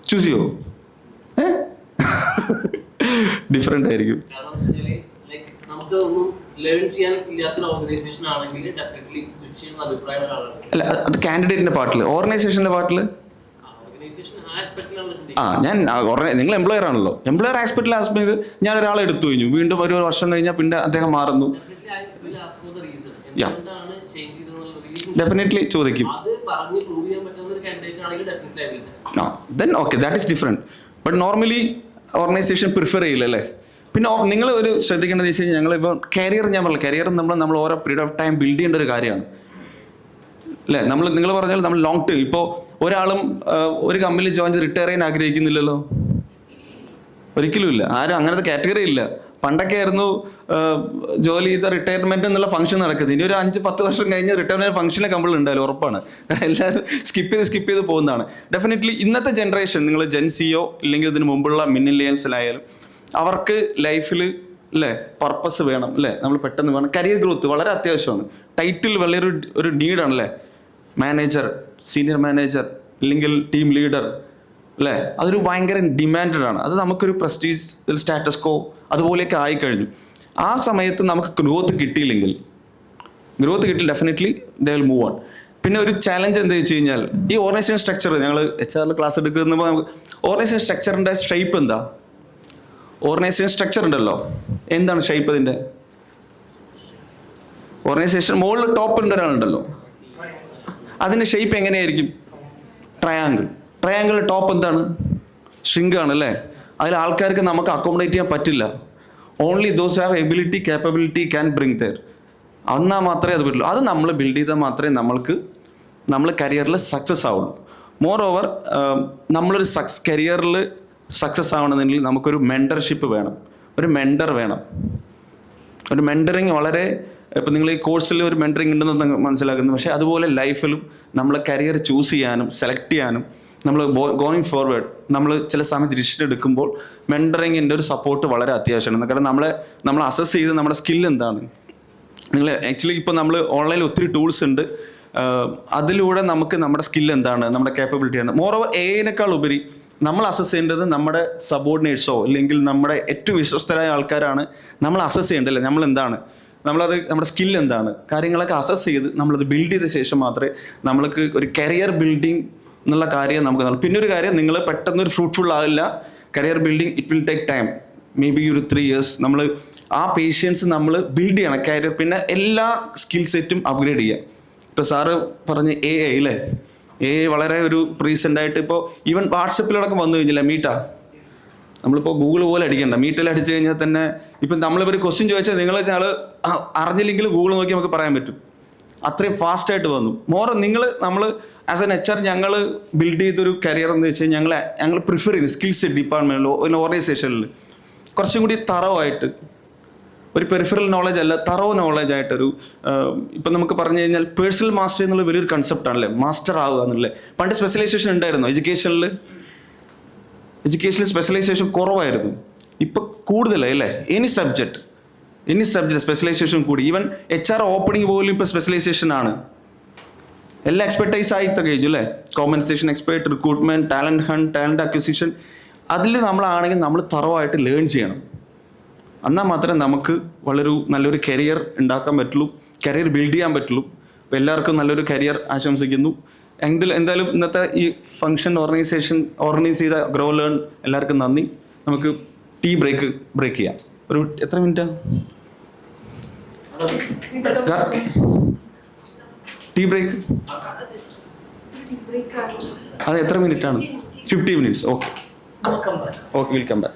ചൂസ് ചെയ്യോ? ഡിഫറെൻ്റ് ആയിരിക്കും. അല്ല, അത് കാൻഡിഡേറ്റിന്റെ പാർട്ടിൽ, ഓർഗനൈസേഷന്റെ പാർട്ടിൽ നിങ്ങൾ എംപ്ലോയർ ആണല്ലോ, എംപ്ലോയർ ആസ്പെക്റ്റിൽ ചെയ്ത് ഞാൻ ഒരാളെ എടുത്തു കഴിഞ്ഞു, വീണ്ടും ഒരു വർഷം കഴിഞ്ഞാൽ പിന്നെ അദ്ദേഹം മാറുന്നു, ഡെഫിനറ്റ്ലി ചോദിക്കും. then okay, that is different. But normally organisation prefer ചെയ്യില്ല അല്ലേ. പിന്നെ നിങ്ങൾ ഒരു ശ്രദ്ധിക്കേണ്ടത് വെച്ച് കഴിഞ്ഞാൽ ഞങ്ങളിപ്പോൾ കരിയർ നമ്മൾ ഓരോ പീരീഡ് ഓഫ് ടൈം ബിൽഡ് ചെയ്യേണ്ട ഒരു കാര്യമാണ് അല്ലേ. നിങ്ങൾ പറഞ്ഞാൽ നമ്മൾ ലോങ് ടേം, ഇപ്പോൾ ഒരാളും ഒരു കമ്പനിയിൽ ജോയിൻ ചെയ്ത് റിട്ടയർ ചെയ്യാൻ ആഗ്രഹിക്കുന്നില്ലല്ലോ, ഒരിക്കലും ഇല്ല. ആരും അങ്ങനത്തെ കാറ്റഗറി ഇല്ല. പണ്ടൊക്കെ ആയിരുന്നു ജോലി ചെയ്ത റിട്ടയർമെന്റ് എന്നുള്ള ഫംഗ്ഷൻ നടക്കുന്നത്. ഇനി ഒരു 5-10 വർഷം കഴിഞ്ഞ് റിട്ടയർമെന്റ് ഫംഗ്ഷനിലെ കമ്പനി ഉണ്ടായാലും ഉറപ്പാണ്. എല്ലാവരും സ്കിപ്പ് ചെയ്ത് പോകുന്നതാണ്. ഡെഫിനറ്റ്ലി ഇന്നത്തെ ജനറേഷൻ, നിങ്ങൾ ജെൻസിയോ ഇല്ലെങ്കിൽ ഇതിന് മുമ്പുള്ള മില്ലേനിയൽസിലായാലും അവർക്ക് ലൈഫിൽ അല്ലേ പർപ്പസ് വേണം അല്ലേ, നമ്മൾ പെട്ടെന്ന് വേണം. കരിയർ ഗ്രോത്ത് വളരെ അത്യാവശ്യമാണ്. ടൈറ്റിൽ ഒരു നീഡാണ് അല്ലേ. മാനേജർ, സീനിയർ മാനേജർ, ഇല്ലെങ്കിൽ ടീം ലീഡർ, അല്ലേ? അതൊരു ഭയങ്കര ഡിമാൻഡഡ് ആണ്. അത് നമുക്കൊരു പ്രസ്റ്റീജ് സ്റ്റാറ്റസ്കോ അതുപോലെയൊക്കെ ആയിക്കഴിഞ്ഞു. ആ സമയത്ത് നമുക്ക് ഗ്രോത്ത് കിട്ടിയില്ലെങ്കിൽ definitely they will move on. പിന്നെ ഒരു ചാലഞ്ച് എന്താ വെച്ച് കഴിഞ്ഞാൽ ഈ ഓർഗനൈസേഷൻ സ്ട്രക്ചർ, ഞങ്ങൾ HR ക്ലാസ് എടുക്കുന്നപ്പോൾ നമുക്ക് ഓർഗനൈസേഷൻ സ്ട്രക്ചറിൻ്റെ ഷേപ്പ് എന്താ? ഓർഗനൈസേഷൻ സ്ട്രക്ചർ ഉണ്ടല്ലോ, എന്താണ് ഷേപ്പ് അതിൻ്റെ? ഓർഗനൈസേഷൻ മുകളിൽ ടോപ്പ് ഉണ്ട് ഒരാളുണ്ടല്ലോ, അതിൻ്റെ ഷേപ്പ് എങ്ങനെയായിരിക്കും? ട്രയാങ്കിൾ ടോപ്പ് എന്താണ്? സ്ട്രിങ്ക് ആണ് അല്ലേ? അതിൽ ആൾക്കാർക്ക് നമുക്ക് അക്കോമഡേറ്റ് ചെയ്യാൻ പറ്റില്ല. Only those have ability capability can bring there. എന്നാൽ മാത്രമേ അത് പറ്റുള്ളൂ. അത് നമ്മൾ ബിൽഡ് ചെയ്താൽ മാത്രമേ നമ്മൾ കരിയറിൽ സക്സസ് ആവുള്ളൂ. മോർ ഓവർ നമ്മളൊരു കരിയറിൽ സക്സസ് ആവണമെന്നുണ്ടെങ്കിൽ നമുക്കൊരു മെൻറ്റർഷിപ്പ് വേണം, ഒരു മെൻറ്റർ വേണം. ഒരു മെൻറ്ററിങ് വളരെ, ഇപ്പം നിങ്ങൾ ഈ കോഴ്സിൽ ഒരു മെൻറ്ററിങ് ഉണ്ടെന്ന് മനസ്സിലാക്കുന്നു. പക്ഷേ അതുപോലെ ലൈഫിലും നമ്മളെ കരിയർ ചൂസ് ചെയ്യാനും സെലക്ട് ചെയ്യാനും നമ്മൾ ഗോയിങ് ഫോർവേഡ് നമ്മൾ ചില സമയത്ത് ഡിസിഷൻ എടുക്കുമ്പോൾ മെൻറ്ററിങ്ങിൻ്റെ ഒരു സപ്പോർട്ട് വളരെ അത്യാവശ്യമാണ്. കാരണം നമ്മൾ അസസ് ചെയ്ത് നമ്മുടെ സ്കിൽ എന്താണ്. നിങ്ങൾ ആക്ച്വലി ഇപ്പോൾ നമ്മൾ ഓൺലൈനിൽ ഒത്തിരി ടൂൾസ് ഉണ്ട്. അതിലൂടെ നമുക്ക് നമ്മുടെ സ്കിൽ എന്താണ്, നമ്മുടെ കേപ്പബിലിറ്റിയാണ്. മോർ ഓവർ AI ഉപരി നമ്മൾ അസസ് ചെയ്യേണ്ടത് നമ്മുടെ സബോർഡിനേറ്റ്സോ അല്ലെങ്കിൽ നമ്മുടെ ഏറ്റവും വിശ്വസ്തരായ ആൾക്കാരാണ് നമ്മൾ അസസ് ചെയ്യേണ്ടത്. നമ്മൾ എന്താണ്, നമ്മുടെ സ്കിൽ എന്താണ്, കാര്യങ്ങളൊക്കെ അസസ് ചെയ്ത് നമ്മളത് ബിൽഡ് ചെയ്ത ശേഷം മാത്രമേ നമ്മൾക്ക് ഒരു കരിയർ ബിൽഡിംഗ് എന്നുള്ള കാര്യം നമുക്ക്. പിന്നെ ഒരു കാര്യം, നിങ്ങൾ പെട്ടെന്നൊരു ഫ്രൂട്ട്ഫുൾ ആവില്ല. Career building it will take time, may be ഒരു 3 years. നമ്മൾ ആ പേഷ്യൻസ് നമ്മൾ ബിൽഡ് ചെയ്യണം കരിയർ. പിന്നെ എല്ലാ സ്കിൽ സെറ്റും അപ്ഗ്രേഡ് ചെയ്യുക. ഇപ്പോൾ സാറ് പറഞ്ഞ് AI അല്ലേ, AI വളരെ ഒരു റീസെൻ്റ് ആയിട്ട് ഇപ്പോൾ ഈവൻ വാട്സപ്പിലടക്കം വന്നു കഴിഞ്ഞില്ല. മീറ്റാ, നമ്മളിപ്പോൾ ഗൂഗിൾ പോലെ അടിക്കണ്ട, മീറ്റിൽ അടിച്ചു കഴിഞ്ഞാൽ തന്നെ ഇപ്പം നമ്മളിപ്പോൾ ക്വസ്റ്റ്യൻ ചോദിച്ചാൽ നിങ്ങൾ അറിഞ്ഞില്ലെങ്കിൽ ഗൂഗിൾ നോക്കി നമുക്ക് പറയാൻ പറ്റും. അത്രയും ഫാസ്റ്റായിട്ട് വന്നു. നമ്മൾ ആസ് എൻ HR ഞങ്ങൾ ബിൽഡ് ചെയ്തൊരു കരിയർ എന്ന് വെച്ച് കഴിഞ്ഞാൽ ഞങ്ങൾ പ്രിഫർ ചെയ്ത് സ്കിൽസ് ഡിപ്പാർട്ട്മെൻറ്റിലോ ഓർഗനൈസേഷനിൽ കുറച്ചും കൂടി തറവായിട്ട്, ഒരു പെരിഫറൽ നോളജ് അല്ല, തറവ് നോളജ് ആയിട്ടൊരു, ഇപ്പം നമുക്ക് പറഞ്ഞു കഴിഞ്ഞാൽ പേഴ്സണൽ മാസ്റ്റർ എന്നുള്ള വലിയൊരു കൺസെപ്റ്റ് ആണല്ലേ, മാസ്റ്റർ ആവുക എന്നുള്ളത്. പണ്ട് സ്പെഷ്യലൈസേഷൻ ഉണ്ടായിരുന്നു എഡ്യൂക്കേഷനിൽ സ്പെഷ്യലൈസേഷൻ കുറവായിരുന്നു. ഇപ്പം കൂടുതലായി അല്ലേ? എനി സബ്ജക്റ്റ് സ്പെഷ്യലൈസേഷൻ കൂടി. ഈവൻ HR ഓപ്പണിംഗ് പോലും ഇപ്പോൾ സ്പെഷ്യലൈസേഷൻ ആണ്. എല്ലാം എക്സ്പെർട്ടൈസ് ആയി കഴിഞ്ഞു അല്ലേ? Compensation expert, recruitment, talent hunt, talent acquisition, അതിൽ നമ്മളാണെങ്കിൽ നമ്മൾ തറവായിട്ട് ലേൺ ചെയ്യണം. എന്നാൽ മാത്രമേ നമുക്ക് വളരെ നല്ലൊരു കരിയർ ഉണ്ടാക്കാൻ പറ്റുള്ളൂ, കരിയർ ബിൽഡ് ചെയ്യാൻ പറ്റുള്ളൂ. അപ്പോൾ എല്ലാവർക്കും നല്ലൊരു കരിയർ ആശംസിക്കുന്നു. എന്തായാലും ഇന്നത്തെ ഈ ഫംഗ്ഷൻ ഓർഗനൈസ് ചെയ്ത ഗ്രോ ലേൺ എല്ലാവർക്കും നന്ദി. നമുക്ക് ടീ ബ്രേക്ക് ചെയ്യാം. ഒരു എത്ര മിനിറ്റാ ടീ ബ്രേക്ക്? അത് എത്ര മിനിറ്റാണ്? 50 minutes. Okay, will come back.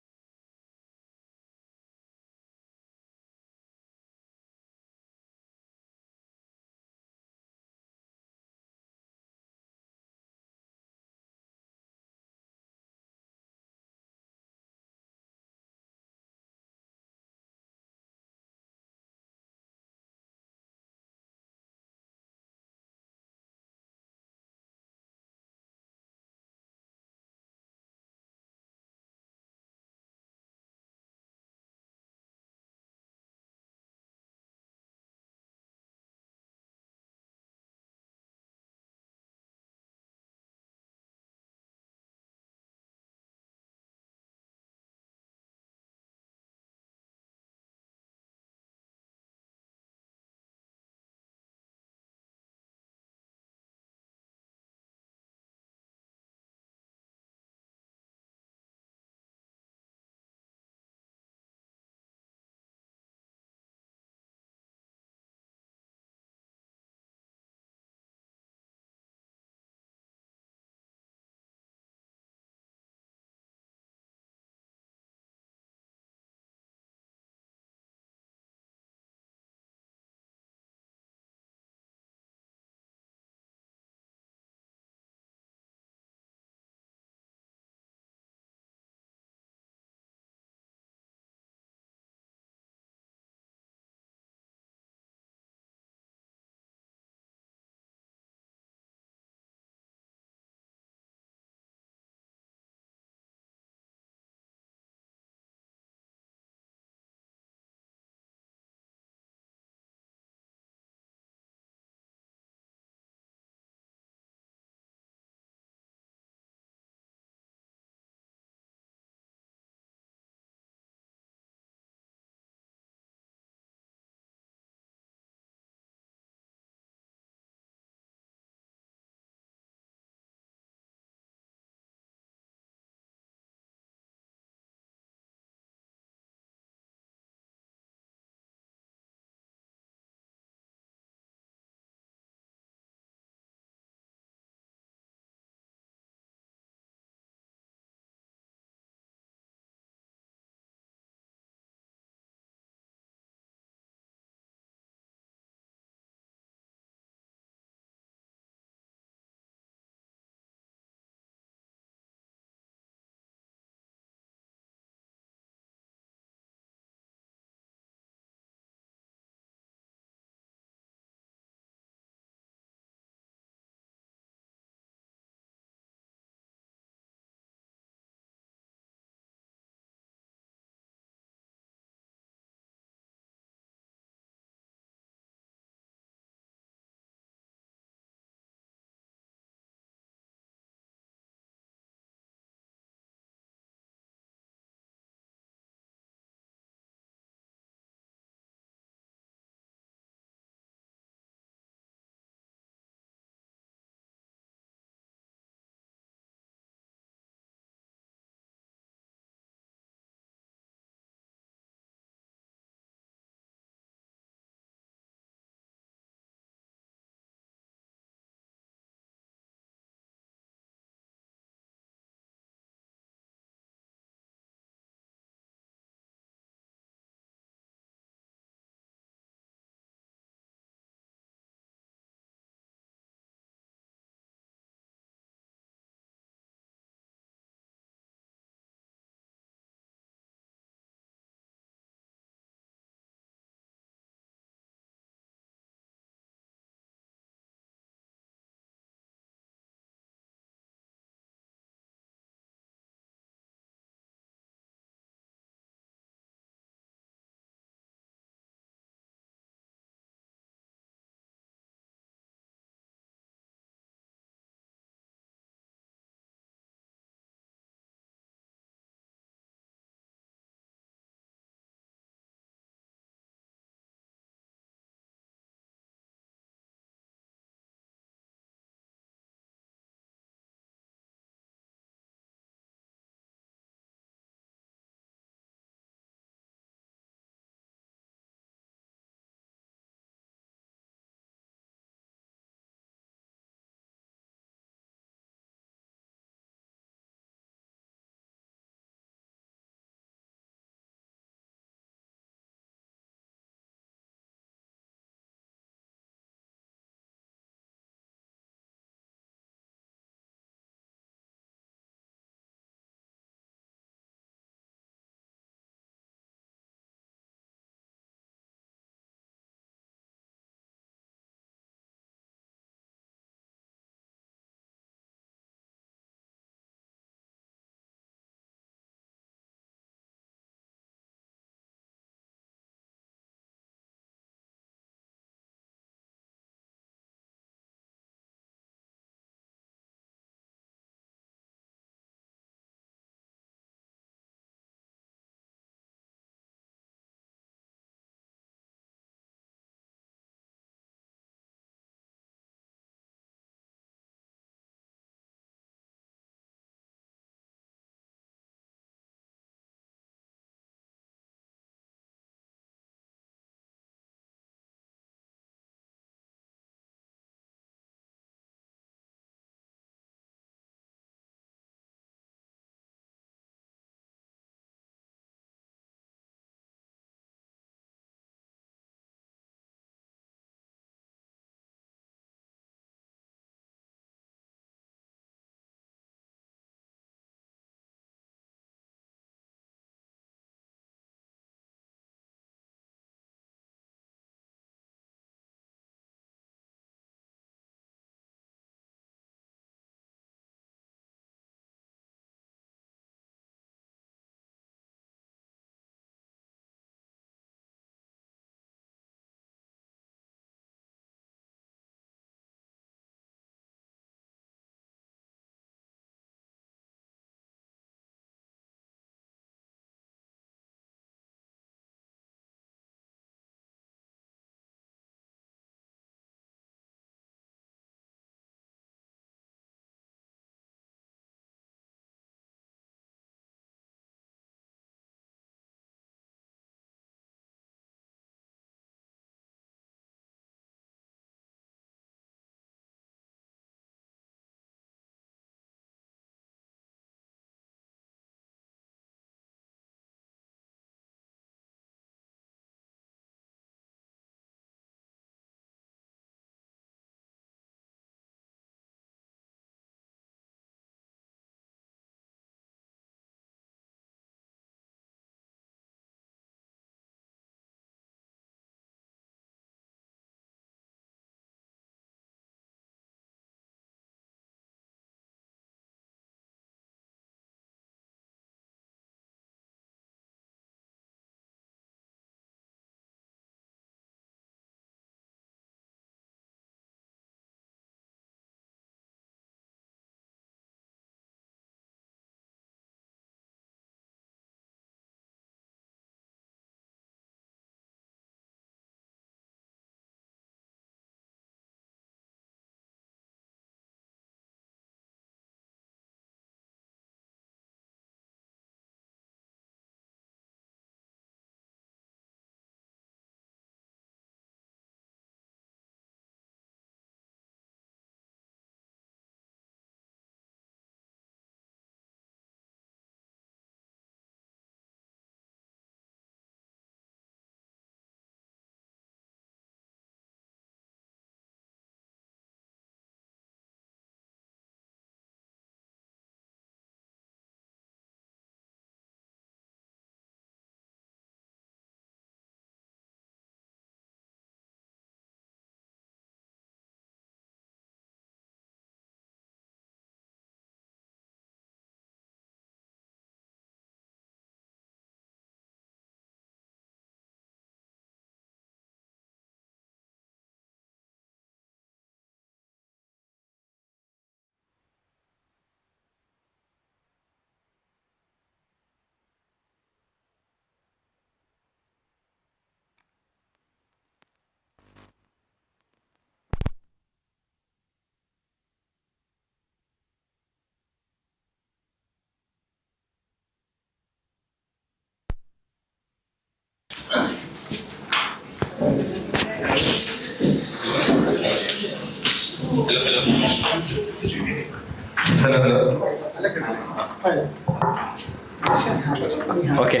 Okay,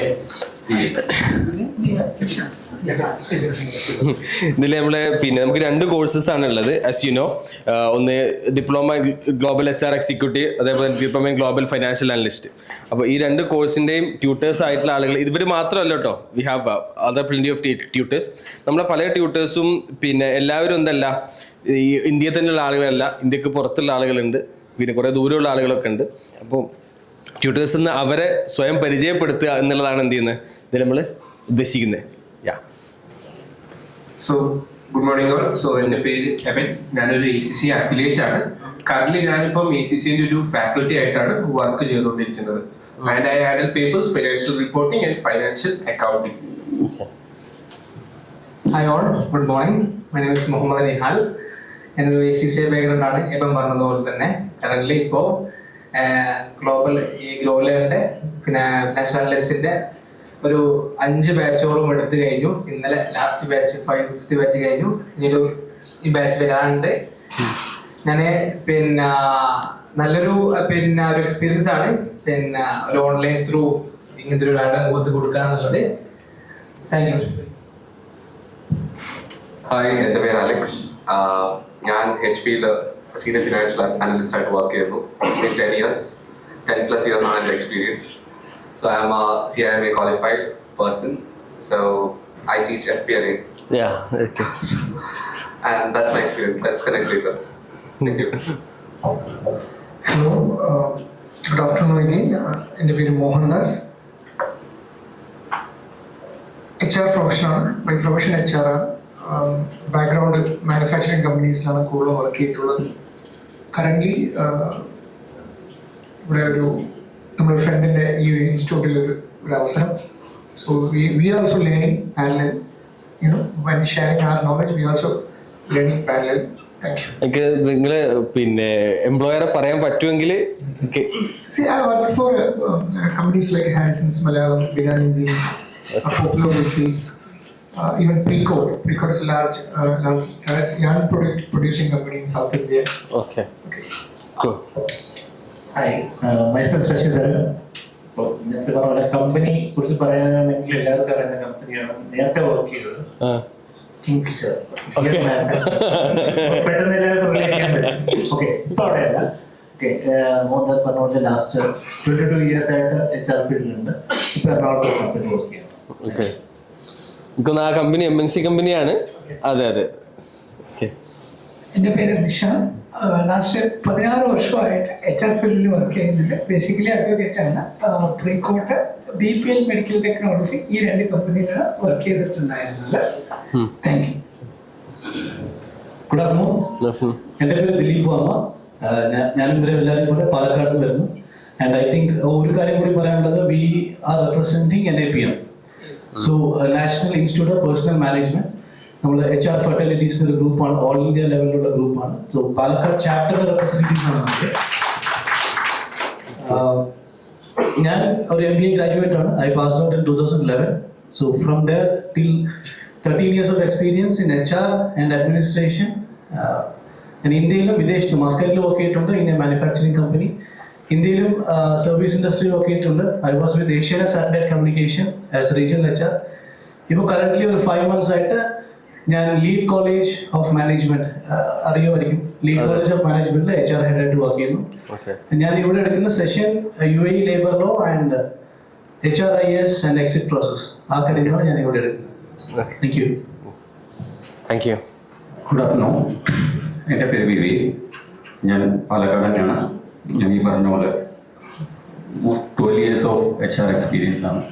ഇതിൽ നമ്മൾ നമുക്ക് 2 കോഴ്സസ് ആണ് ഉള്ളത്. ആസ് യു നോ, ഒന്ന് ഡിപ്ലോമ ഗ്ലോബൽ HR എക്സിക്യൂട്ടീവ്, അതേപോലെ diploma in global financial analyst. അപ്പോൾ ഈ 2 കോഴ്സിൻ്റെയും ട്യൂട്ടേഴ്സ് ആയിട്ടുള്ള ആളുകൾ ഇവർ മാത്രമല്ല കേട്ടോ, we have other plenty of tutors. നമ്മളെ പല ട്യൂട്ടേഴ്സും എല്ലാവരും എന്തല്ല ഈ ഇന്ത്യയിൽ തന്നെയുള്ള ആളുകളല്ല, ഇന്ത്യക്ക് പുറത്തുള്ള ആളുകളുണ്ട്, പിന്നെ കുറേ ദൂരമുള്ള ആളുകളൊക്കെ ഉണ്ട്. അപ്പോൾ ട്യൂട്ടേഴ്സ് എന്ന് അവരെ സ്വയം പരിചയപ്പെടുത്തുക എന്നുള്ളതാണ് എന്ത് ചെയ്യുന്നത് ഇതിൽ നമ്മൾ ഉദ്ദേശിക്കുന്നത്. So good morning all. So എൻ്റെ പേര് എബൻ, ഞാനൊരു ACC അഫിലിയേറ്റ് ആണ്. കറന്റ് ഞാനിപ്പം ACCൻ്റെ ഒരു ഫാക്കൽറ്റി ആയിട്ടാണ് വർക്ക് ചെയ്തുകൊണ്ടിരിക്കുന്നത്. And I handle papers, financial reporting and financial accounting. Hi all, good morning. My name is Muhammad Nihal. ഞാനൊരു ACC ബാക്ക്ഗ്രൗണ്ട് ആണ്. ഇപ്പം പറഞ്ഞതുപോലെ തന്നെ കറന്റ് ഇപ്പോൾ ഗ്ലോബലിന്റെ ഫിനാൻഷ്യൽ അനലിസ്റ്റിന്റെ ഒരു 5 ബാച്ചോളം എടുത്തു കഴിഞ്ഞു. ഇന്നലെ ലാസ്റ്റ് ബാച്ച് 5th ബാച്ച് കഴിഞ്ഞു. ഇനിയൊരു ഈ ബാച്ച് വരാനുണ്ട്. ഞാൻ നല്ലൊരു ഒരു എക്സ്പീരിയൻസ് ആണ് ഒരു ഓൺലൈൻ ത്രൂ ഇങ്ങനത്തെ ഒരു കോഴ്സ് കൊടുക്കുക എന്നുള്ളത്. Thank you. ഹായ്, എൻ്റെ പേര് അലക്സ്. ഞാൻ HP-യിൽ സീനിയർ ഫിനാൻഷ്യൽ അനലിസ്റ്റ് ആയിട്ട് വർക്ക് ചെയ്യുന്നു. 10 years, 10+ years ആണ് എൻ്റെ experience. So I am a CIMA qualified person. So I teach FP&A. Yeah, okay. And that's my experience. Let's connect later. Thank you. Hello, good afternoon again. എൻ്റെ പേര് Mohandas. HR professional, by profession HR ആണ്. Background manufacturing കമ്പനീസിലാണ് കൂടുതൽ work ചെയ്തിട്ടുള്ളത്. Currently ഇവിടെ നമ്മുടെ ഫ്രണ്ടിൻ്റെ ഈ ഇൻസ്റ്റിറ്റ്യൂട്ടിൽ ഒരു അവസരം. So we also learning parallel, when sharing our knowledge we also learning parallel. Thank you. എനിക്ക് നിങ്ങൾ എംപ്ലോയറെ പറയാൻ പറ്റുമെങ്കിൽ See, I work for companies like Harrison's Malayalam, Bidanzi, Popular Refills, even Precode. Precode is a large yarn producing company in South India. Okay. Cool. Hi, myself Sasidharan. ഇപ്പോൾ നേരത്തെ പറഞ്ഞ company കുറിച്ച് പറയാനാണെങ്കിൽ എല്ലാവർക്കും അറിയുന്ന കമ്പനിയാണ്. നേരത്തെ വർക്ക് ചെയ്തത് കിങ്ഫിഷർ. പെട്ടെന്ന് എല്ലാവർക്കും റിലേറ്റ് ചെയ്യാൻ പറ്റും. ഓക്കെ, ഇപ്പോൾ അവിടെയല്ല. ഓക്കെ, മോഹൻദാസ് പറഞ്ഞ പോലെ ലാസ്റ്റ് 22 years ആയിട്ട് HR ഫീൽഡിലുണ്ട്. ഇപ്പോൾ എറണാകുളത്ത് കമ്പനി വർക്ക് ചെയ്യുന്നു. ആ കമ്പനി MNC കമ്പനിയാണ്. അതെ അതെ. ഓക്കെ. എൻ്റെ പേര് നിഷാൻ. ലാസ്റ്റ് 16 വർഷമായിട്ട് HR ഫീൽഡിൽ വർക്ക് ചെയ്യുന്നുണ്ട്. ബേസിക്കലി അഡ്വക്കേറ്റ് ആണ്. പ്രീകോട്ട്, BPL മെഡിക്കൽ ടെക്നോളജി, ഈ 2 കമ്പനിയിലാണ് വർക്ക് ചെയ്തിട്ടുണ്ടായിരുന്നത്. Thank you. Good afternoon. എൻ്റെ പേര് ദിലീപ് വർമ്മ. ഞാനും ഇവരെ എല്ലാവരും കൂടെ പാലക്കാട് വരുന്നു. ആൻഡ് ഐ തിങ്ക് ഒരു കാര്യം കൂടി പറയാനുള്ളത്, we are representing NAPM. So national institute of personnel management. നമ്മൾ HR ഫെർട്ടിലിറ്റീസിൻ്റെ ഒരു ഗ്രൂപ്പാണ്, ഓൾ ഇന്ത്യ ലെവലിലുള്ള ഗ്രൂപ്പാണ്. സോ പാലക്കാട് ചാപ്റ്ററിൻ്റെ റെപ്രസെൻറ്റേറ്റീവ്സ് ആണ് നമുക്ക്. ഞാൻ ഒരു MBA ഗ്രാജുവേറ്റ് ആണ്. I pass out in 2011. So from there till 13 years of experience in HR and administration. ഞാൻ ഇന്ത്യയിലും വിദേശത്തും മസ്കറ്റിൽ വർക്ക് ചെയ്തിട്ടുണ്ട് ഇൻ എ മാനുഫാക്ചറിങ് കമ്പനി. ഇന്ത്യയിലും സർവീസ് ഇൻഡസ്ട്രി വർക്ക് ചെയ്തിട്ടുണ്ട്. I was with Asianet satellite communication as regional HR. ഇപ്പോൾ currently ഒരു 5 months ആയിട്ട് ഞാൻ ലീഡ് കോളേജ് ഓഫ് മാനേജ്മെന്റ്, അറിയുമായിരിക്കും, ലീഡ് കോളേജ് ഓഫ് മാനേജ്മെന്റിൽ HR ഹെഡായിട്ട് വർക്ക് ചെയ്യുന്നു. ഞാൻ ഇവിടെ എടുക്കുന്ന session UAE labour law and HRIS and exit process, ആ കാര്യങ്ങളാണ് ഞാൻ ഇവിടെ എടുക്കുന്നത്. Thank you. Thank you. Good afternoon. എൻ്റെ പേര് വിവി. ഞാൻ പാലക്കാട് തന്നെയാണ്. ഞാൻ ഈ പറഞ്ഞ പോലെ 12 years ഓഫ് HR എക്സ്പീരിയൻസ് ആണ്.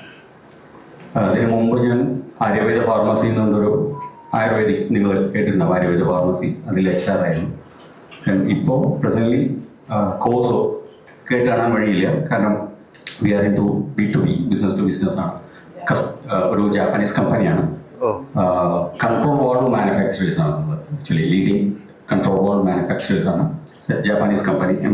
അതിനു മുമ്പ് ഞാൻ ആയുർവേദ ഫാർമസി എന്നുള്ളൊരു ആയുർവേദിക്, നിങ്ങൾ കേട്ടിട്ടുണ്ടാവും, ആയുർവേദ ഫാർമസി, അതിൽ HR ആയിരുന്നു. ഇപ്പോൾ പ്രസൻ്റ്ലി കോഴ്സോ കേട്ട് കാണാൻ വഴിയില്ല, കാരണം we are in to B2B, business to business ആണ്. ഒരു ജാപ്പനീസ് കമ്പനിയാണ്. കൺട്രോൾ വാൾവ് മാനുഫാക്ചറേഴ്സ് ആണ് നമ്മൾ, actually leading control valve manufacturers ആണ്. Japanese company.